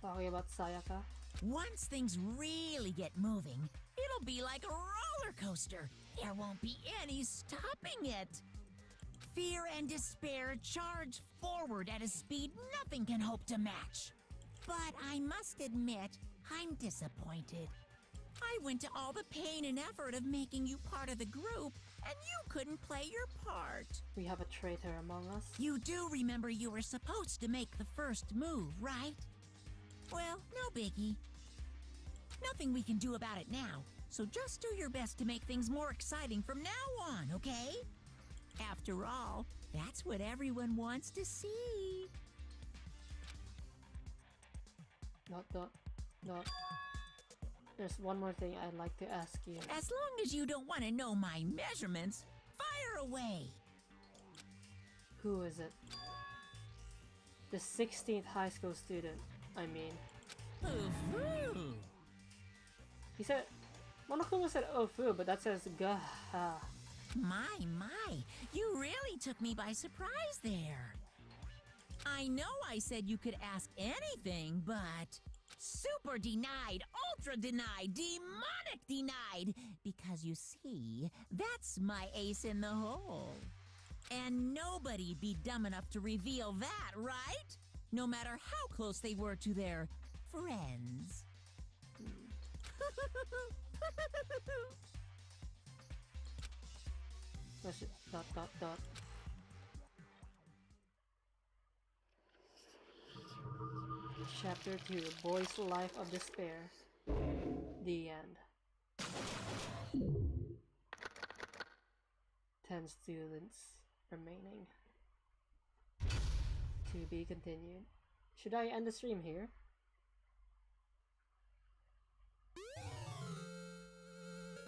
Talking about Sayaka? Once things really get moving, it'll be like a roller coaster. There won't be any stopping it. Fear and despair charge forward at a speed nothing can hope to match. But I must admit, I'm disappointed. I went to all the pain and effort of making you part of the group, and you couldn't play your part. We have a traitor among us. You do remember you were supposed to make the first move, right? Well, no biggie. Nothing we can do about it now, so just do your best to make things more exciting from now on, okay? After all, that's what everyone wants to see. Not. There's one more thing I'd like to ask you. As long as you don't want to know my measurements, fire away. Who is it? The 16th high school student, I mean. Ooh. He said, Monokuma said Ofu, but that says Gah. My, you really took me by surprise there. I know I said you could ask anything, but super denied, ultra denied, demonic denied, because you see, that's my ace in the hole. And nobody'd be dumb enough to reveal that, right? No matter how close they were to their friends. Let's just dot. Chapter 2, Boy's Life of Despair. The end. 10 students remaining. To be continued. Should I end the stream here?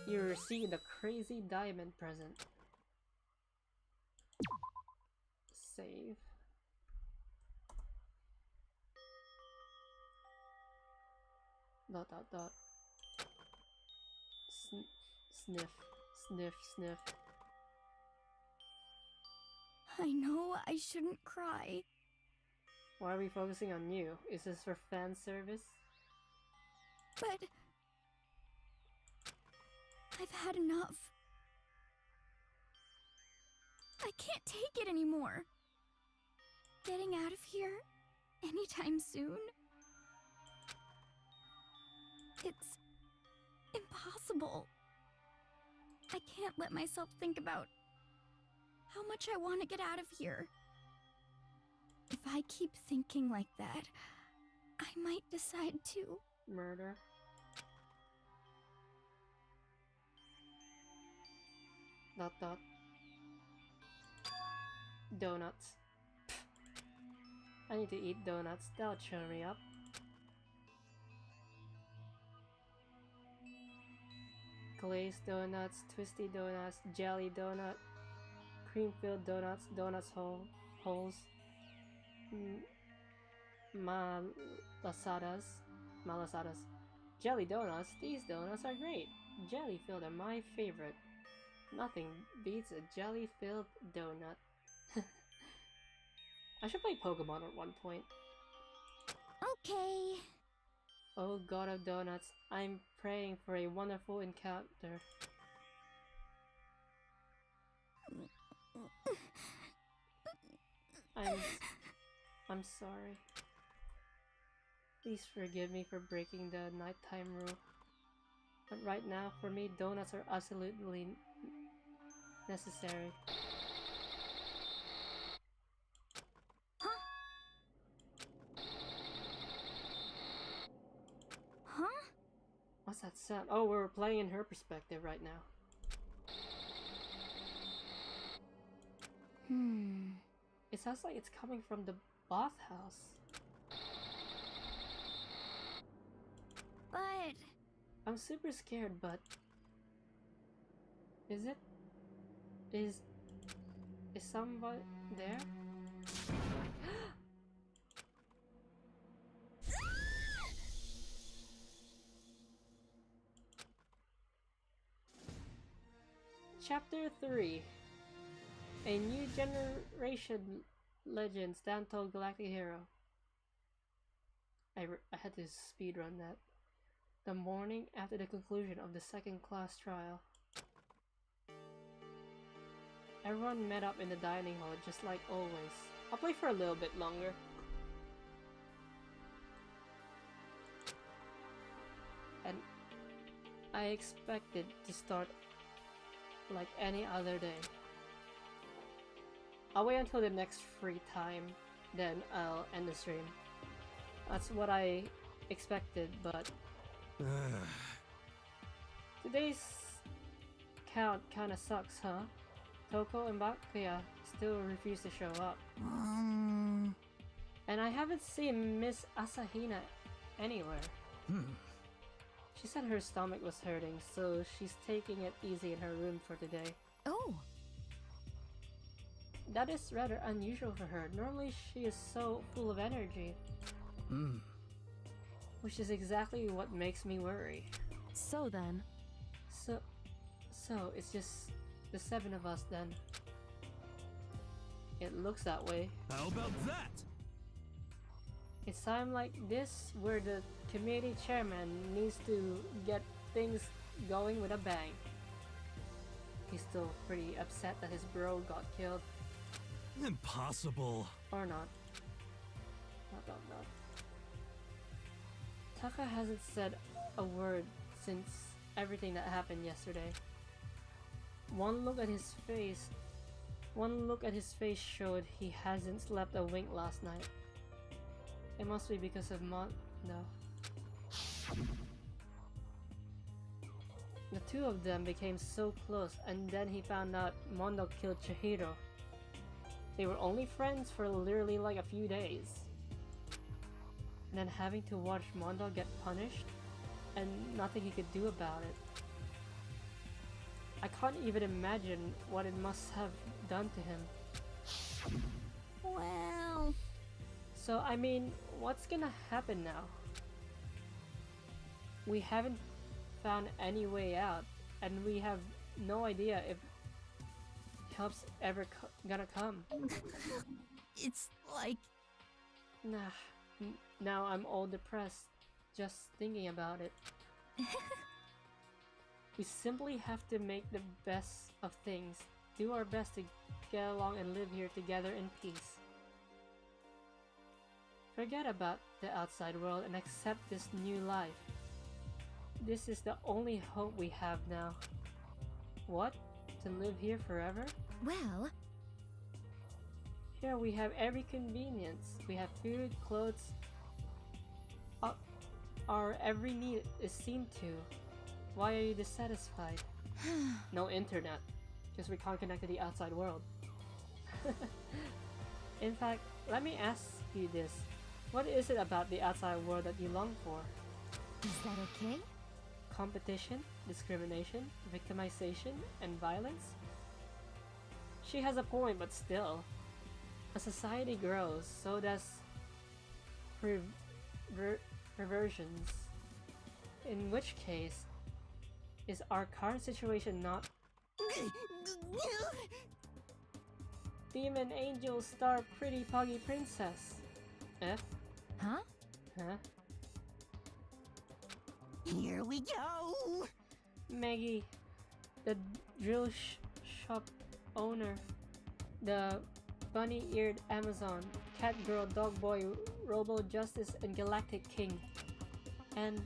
You received a crazy diamond present. Save. Dot. Sniff. I know I shouldn't cry. Why are we focusing on you? Is this for fan service? But I've had enough. I can't take it anymore. Getting out of here anytime soon? It's impossible. I can't let myself think about how much I want to get out of here. If I keep thinking like that, I might decide to murder. Dot. Donuts. I need to eat donuts. That'll cheer me up. Glazed donuts, twisty donuts, jelly donut, cream-filled donuts, holes, malasadas, jelly donuts. These donuts are great. Jelly-filled are my favorite. Nothing beats a jelly-filled donut. I should play Pokemon at one point. Okay. Oh God of Donuts, I'm praying for a wonderful encounter. I'm sorry. Please forgive me for breaking the nighttime rule. But right now, for me, donuts are absolutely necessary. What's that sound? Oh, we're playing in her perspective right now. It sounds like it's coming from the bathhouse. But I'm super scared, but is it? Is somebody there? Chapter 3. A new generation legends, Untitled Galactic Hero. I had to speedrun that. The morning after the conclusion of the second class trial. Everyone met up in the dining hall just like always. I'll play for a little bit longer. And I expected to start like any other day. I'll wait until the next free time, then I'll end the stream. That's what I expected, but today's count kinda sucks, huh? Toko and Bakuya still refuse to show up. And I haven't seen Miss Asahina anywhere. She said her stomach was hurting, so she's taking it easy in her room for today. Oh! That is rather unusual for her. Normally she is so full of energy. Which is exactly what makes me worry. So then... So it's just the 7 of us then. It looks that way. How about that? It's time like this where the committee chairman needs to get things going with a bang. He's still pretty upset that his bro got killed. Impossible. Or not. Taka hasn't said a word since everything that happened yesterday. One look at his face showed he hasn't slept a wink last night. It must be because of no. The two of them became so close, and then he found out Mondo killed Chihiro. They were only friends for literally like a few days. And then having to watch Mondo get punished, and nothing he could do about it. I can't even imagine what it must have done to him. Well... So, I mean, what's gonna happen now? We haven't found any way out, and we have no idea if help's ever gonna come. It's like... Nah, now I'm all depressed just thinking about it. We simply have to make the best of things, do our best to get along and live here together in peace. Forget about the outside world and accept this new life. This is the only hope we have now. What? To live here forever? Well... Here we have every convenience. We have food, clothes. Our every need is seen to. Why are you dissatisfied? No internet. Because we can't connect to the outside world. In fact, let me ask you this. What is it about the outside world that you long for? Is that okay? Competition, discrimination, victimization, and violence? She has a point, but still. As society grows, so does perversions. In which case, is our current situation not... Demon Angel Star Pretty Puggy Princess? F? Huh? Huh? Here we go! Maggie, the drill shop owner, the bunny-eared Amazon, cat girl, dog boy, Robo Justice, and Galactic King. And...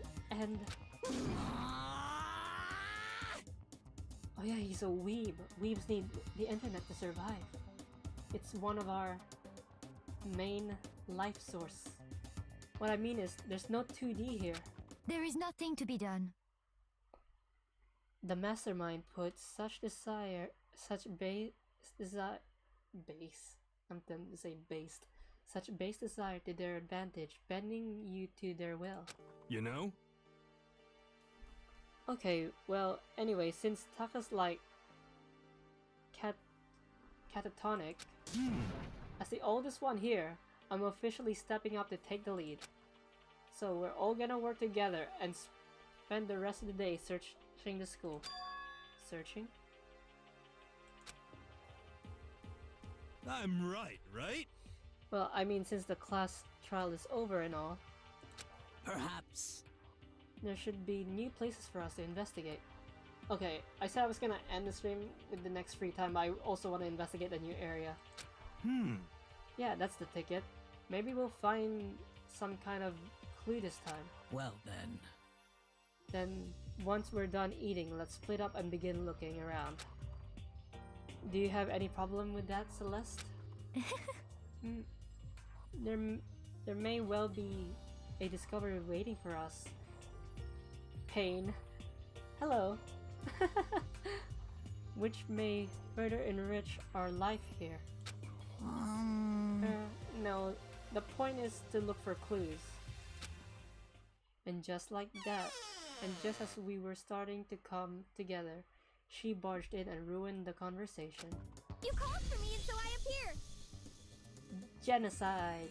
Oh yeah, he's a weeb. Weebs need the internet to survive. It's one of our main life source. What I mean is, there's no 2D here. There is nothing to be done. The mastermind puts such base desire to their advantage, bending you to their will. You know? Okay, well, anyway, since Taka's like catatonic, as the oldest one here, I'm officially stepping up to take the lead. So we're all gonna work together and spend the rest of the day searching the school. Searching? I'm right, right? Well, I mean, since the class trial is over and all, Perhaps. there should be new places for us to investigate. Okay, I said I was gonna end the stream with the next free time, but I also want to investigate the new area. Yeah, that's the ticket. Maybe we'll find some kind of clue this time. Well then. Then, once we're done eating, let's split up and begin looking around. Do you have any problem with that, Celeste? There may well be a discovery waiting for us. Pain. Hello. Which may further enrich our life here. No, the point is to look for clues. And just like that, and just as we were starting to come together, she barged in and ruined the conversation. You called for me and so I appeared! Genocide!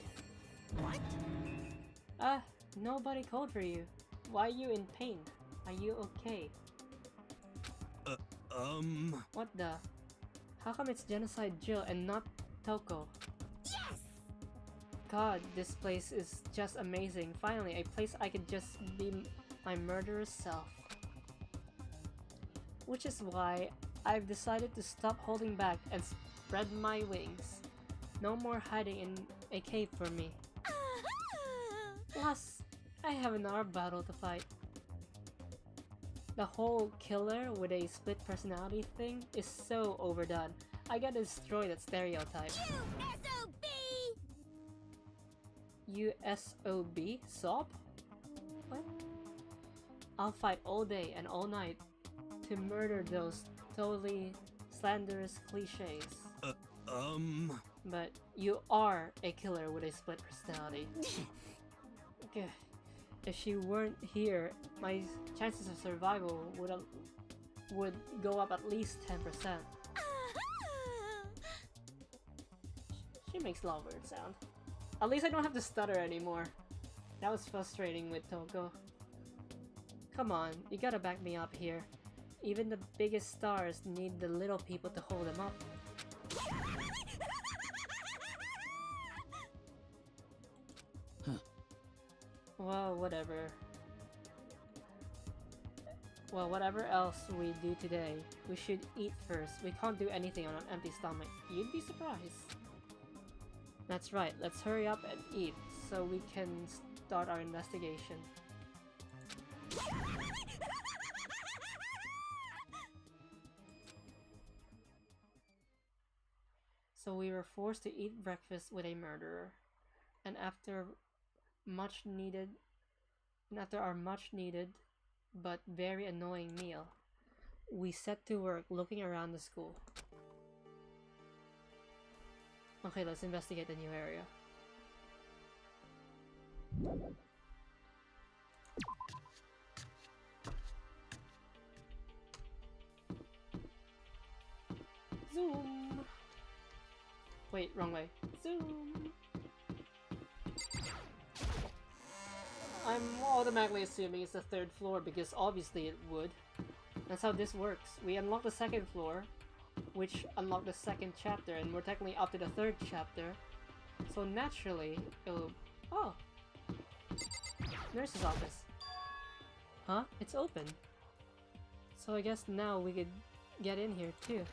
What? Nobody called for you. Why are you in pain? Are you okay? What the? How come it's Genocide Jill and not Toko? Yes! God, this place is just amazing. Finally, a place I could just be my murderous self. Which is why I've decided to stop holding back and spread my wings. No more hiding in a cave for me. Plus, I have another battle to fight. The whole killer with a split personality thing is so overdone. I gotta destroy that stereotype. USOB? Sob? What? I'll fight all day and all night to murder those totally slanderous cliches. But you are a killer with a split personality. Okay. If she weren't here, my chances of survival would go up at least 10%. She makes a lot of weird sound. At least I don't have to stutter anymore. That was frustrating with Toko. Come on, you gotta back me up here. Even the biggest stars need the little people to hold them up. Well, whatever. Well, whatever else we do today, we should eat first. We can't do anything on an empty stomach. You'd be surprised. That's right, let's hurry up and eat so we can start our investigation. So we were forced to eat breakfast with a murderer, and after our much needed but very annoying meal, we set to work looking around the school. Okay, let's investigate the new area. Zoom! Wait, wrong way. Zoom! I'm automatically assuming it's the 3rd floor because obviously it would. That's how this works. We unlock the 2nd floor, which unlocked the 2nd chapter, and we're technically up to the 3rd chapter. So naturally, it'll... Oh! Nurse's office. Huh? It's open. So I guess now we could get in here too.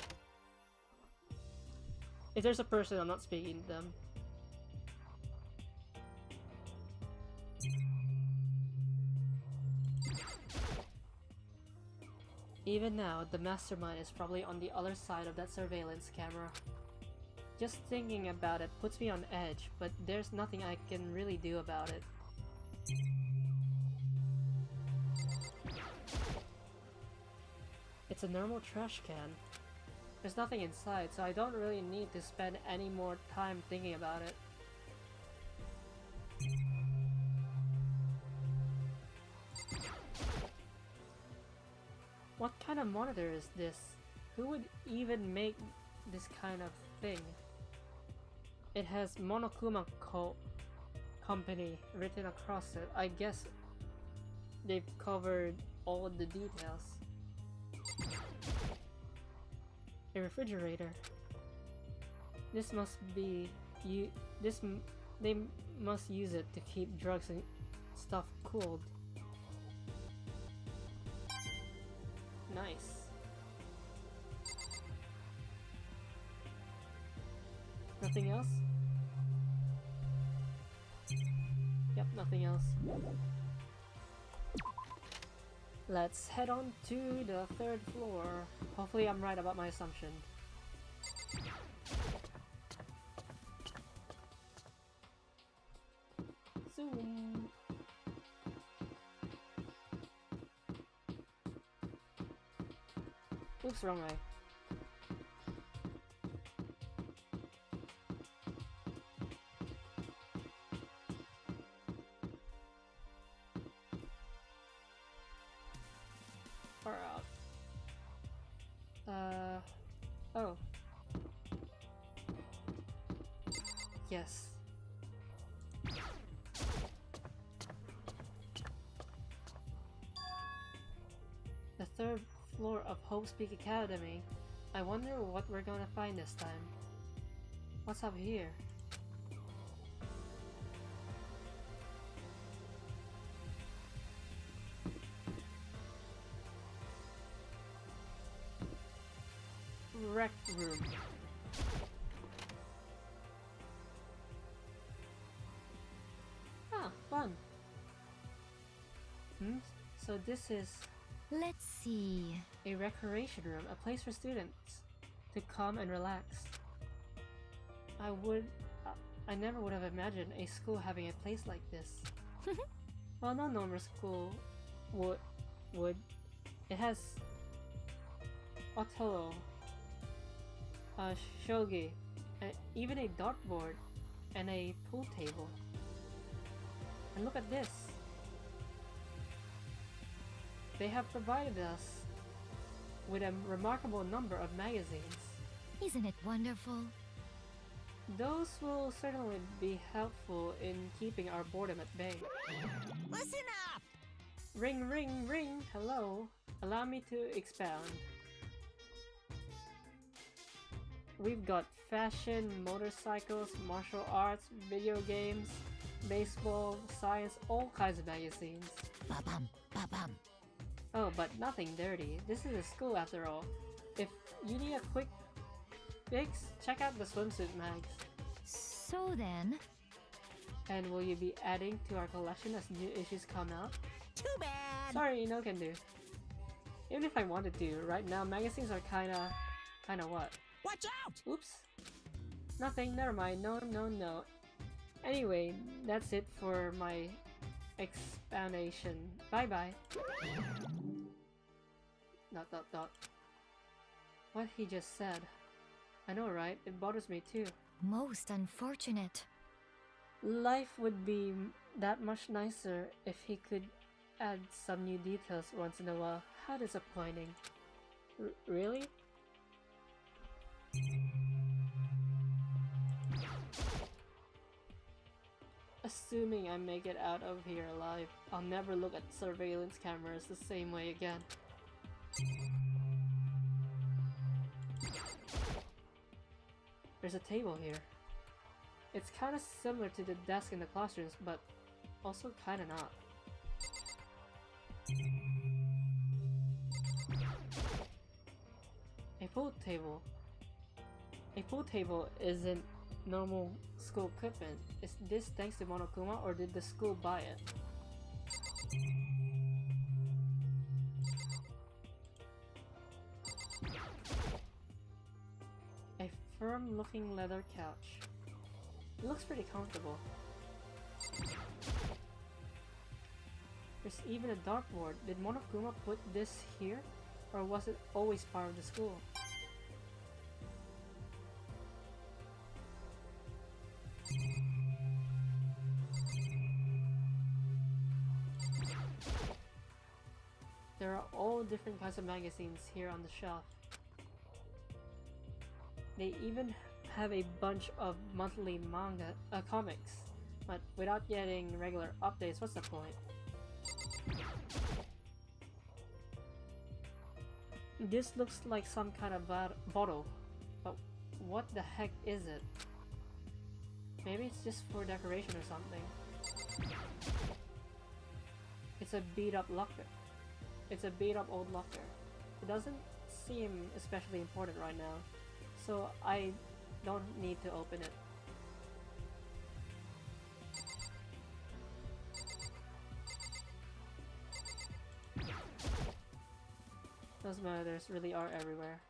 If there's a person, I'm not speaking to them. Even now, the mastermind is probably on the other side of that surveillance camera. Just thinking about it puts me on edge, but there's nothing I can really do about it. It's a normal trash can. There's nothing inside, so I don't really need to spend any more time thinking about it. What kind of monitor is this? Who would even make this kind of thing? It has Monokuma Company written across it. I guess they've covered all the details. A refrigerator. This must be they must use it to keep drugs and stuff cooled. Nice. Nothing else? Yep, nothing else. Let's head on to the 3rd floor. Hopefully I'm right about my assumption. Zoom. Oops, wrong way. Far out. Oh. Yes. The 3rd floor of Hope's Peak Academy. I wonder what we're gonna find this time. What's up here? Rec room. Ah, fun. So this is Let's see. A recreation room, a place for students to come and relax. I never would have imagined a school having a place like this. Well, no normal school would. It has Othello, shogi, even a dartboard, and a pool table. And look at this. They have provided us with a remarkable number of magazines. Isn't it wonderful? Those will certainly be helpful in keeping our boredom at bay. Listen up! Ring, ring, ring! Hello. Allow me to expound. We've got fashion, motorcycles, martial arts, video games, baseball, science, all kinds of magazines. Ba-bum, ba-bum. Oh, but nothing dirty. This is a school after all. If you need a quick fix, check out the swimsuit mags. So then... And will you be adding to our collection as new issues come out? Too bad! Sorry, no can do. Even if I wanted to, right now magazines are kinda what? Watch out! Oops. Nothing, never mind, no. Anyway, that's it for my explanation. Bye bye. Dot. What he just said. I know, right? It bothers me too. Most unfortunate. Life would be that much nicer if he could add some new details once in a while. How disappointing. Really? Assuming I make it out of here alive, I'll never look at surveillance cameras the same way again. There's a table here. It's kinda similar to the desk in the classrooms, but also kinda not. A pool table. A pool table isn't normal school equipment. Is this thanks to Monokuma, or did the school buy it? A firm-looking leather couch. It looks pretty comfortable. There's even a dartboard. Did Monokuma put this here? Or was it always part of the school? There are all different kinds of magazines here on the shelf. They even have a bunch of monthly manga comics, but without getting regular updates, what's the point? This looks like some kind of bottle, but what the heck is it? Maybe it's just for decoration or something. It's a beat up locker. It's a beat up old locker. It doesn't seem especially important right now, so I don't need to open it. Those monitors really are everywhere.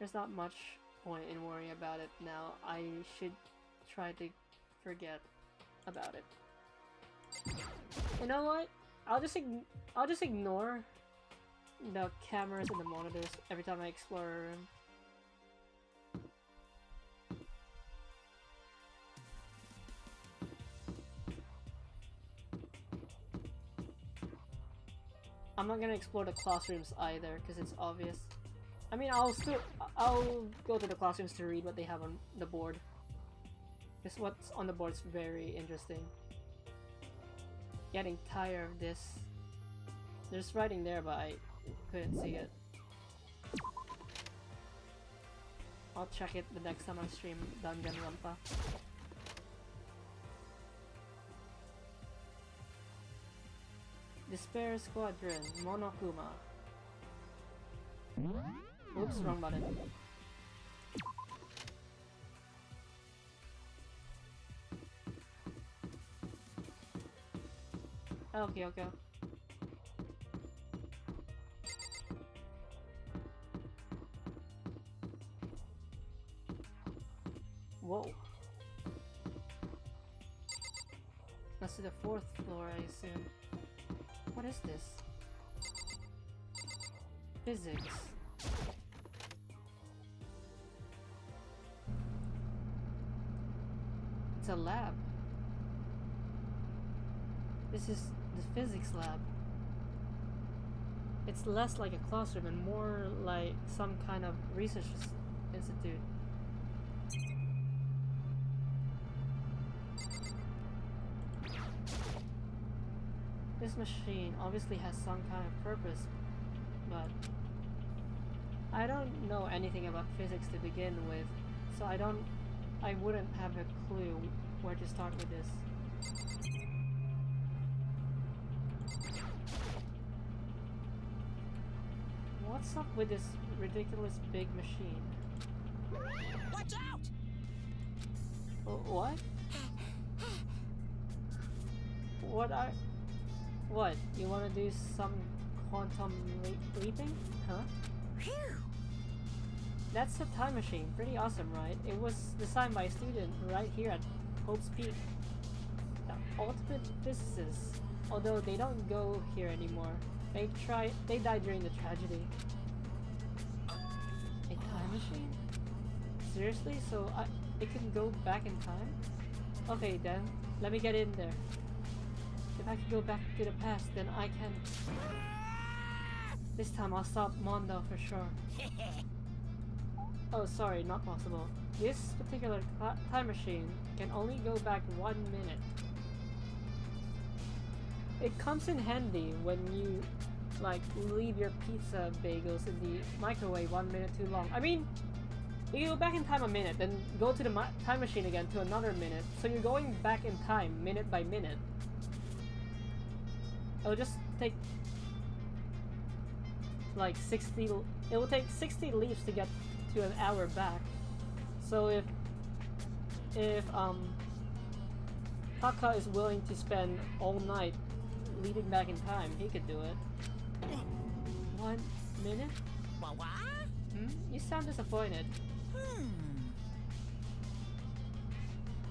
There's not much point in worrying about it now. I should try to forget about it. You know what? I'll just ignore the cameras and the monitors every time I explore a room. I'm not gonna explore the classrooms either, because it's obvious. I mean, I'll go to the classrooms to read what they have on the board. Because what's on the board is very interesting. Getting tired of this. There's writing there, but I couldn't see it. I'll check it the next time I stream Danganronpa. Despair Squadron, Monokuma. Oops, wrong button. Okay. Whoa. That's to the 4th floor, I assume. What is this? Physics. It's a lab. This is the physics lab. It's less like a classroom and more like some kind of research institute. This machine obviously has some kind of purpose, but I don't know anything about physics to begin with, so I wouldn't have a clue where to start with this. What's up with this ridiculous big machine? Watch out! What? What? You want to do some quantum leaping? Huh? Phew! That's a time machine. Pretty awesome, right? It was designed by a student right here at Hope's Peak. The ultimate physicists. Although they don't go here anymore. They died during the tragedy. A time machine? Seriously? So it can go back in time? Okay then, let me get in there. If I can go back to the past, then I can... This time I'll stop Mondo for sure. Oh, sorry, not possible. This particular time machine can only go back 1 minute. It comes in handy when you, like, leave your pizza bagels in the microwave 1 minute too long. I mean, you go back in time a minute, then go to the time machine again to another minute. So you're going back in time, minute by minute. It'll just take like 60. It will take 60 leaps to get to an hour back. So if Taka is willing to spend all night leading back in time, he could do it. 1 minute? What? You sound disappointed.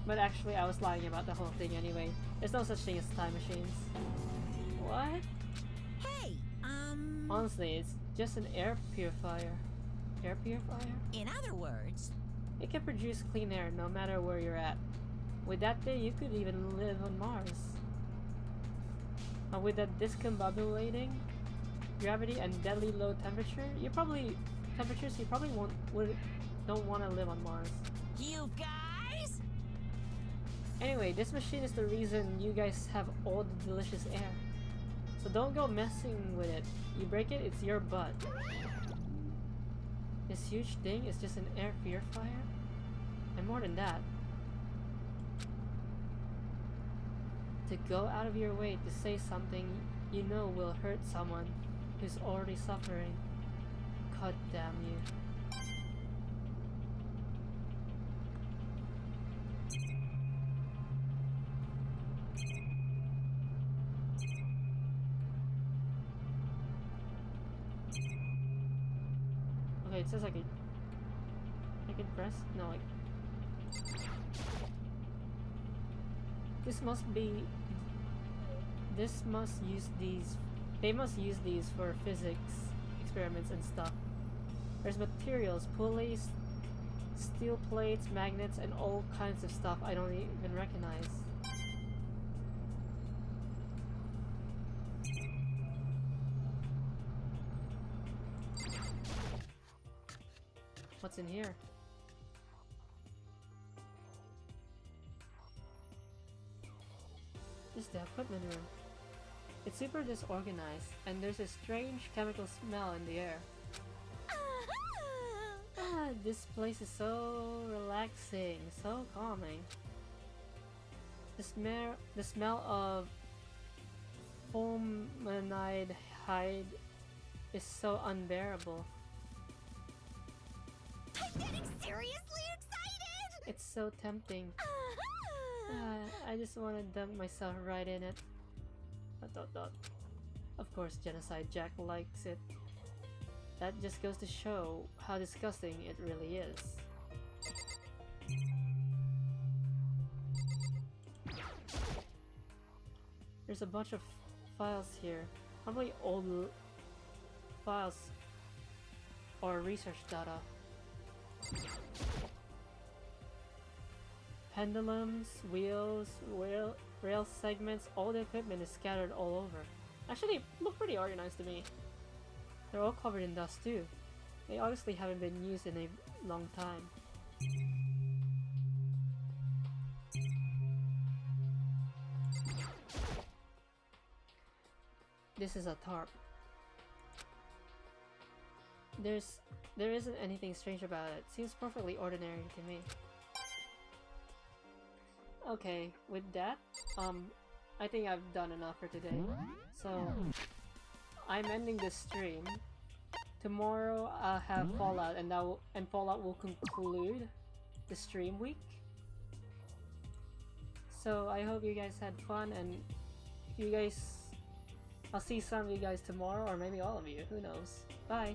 But actually, I was lying about the whole thing anyway. There's no such thing as time machines. What? Hey, Honestly, it's just an air purifier. Air purifier? in other words, It can produce clean air no matter where you're at. With that thing, you could even live on Mars. And with that discombobulating gravity and deadly low temperature, you probably don't want to live on Mars. you guys? Anyway, this machine is the reason you guys have all the delicious air. So don't go messing with it. You break it, it's your butt. This huge thing is just an air purifier? And more than that, to go out of your way to say something you know will hurt someone who's already suffering. God damn you. Okay, it says I can press? No, they must use these for physics experiments and stuff. There's materials, pulleys, steel plates, magnets, and all kinds of stuff I don't even recognize. What's in here? This is the equipment room. It's super disorganized, and there's a strange chemical smell in the air. This place is so relaxing, so calming. The smell of formaldehyde is so unbearable. I'm getting seriously excited! It's so tempting. I just want to dump myself right in it. ... Of course, Genocide Jack likes it. That just goes to show how disgusting it really is. There's a bunch of files here. Probably old files or research data. Pendulums, wheels, rail segments, all the equipment is scattered all over. Actually, look pretty organized to me. They're all covered in dust too. They obviously haven't been used in a long time. This is a tarp. There isn't anything strange about it. Seems perfectly ordinary to me. Okay, with that, I think I've done enough for today. So, I'm ending this stream. Tomorrow I'll have Fallout, and Fallout will conclude the stream week. So I hope you guys had fun, and I'll see some of you guys tomorrow, or maybe all of you, who knows. Bye!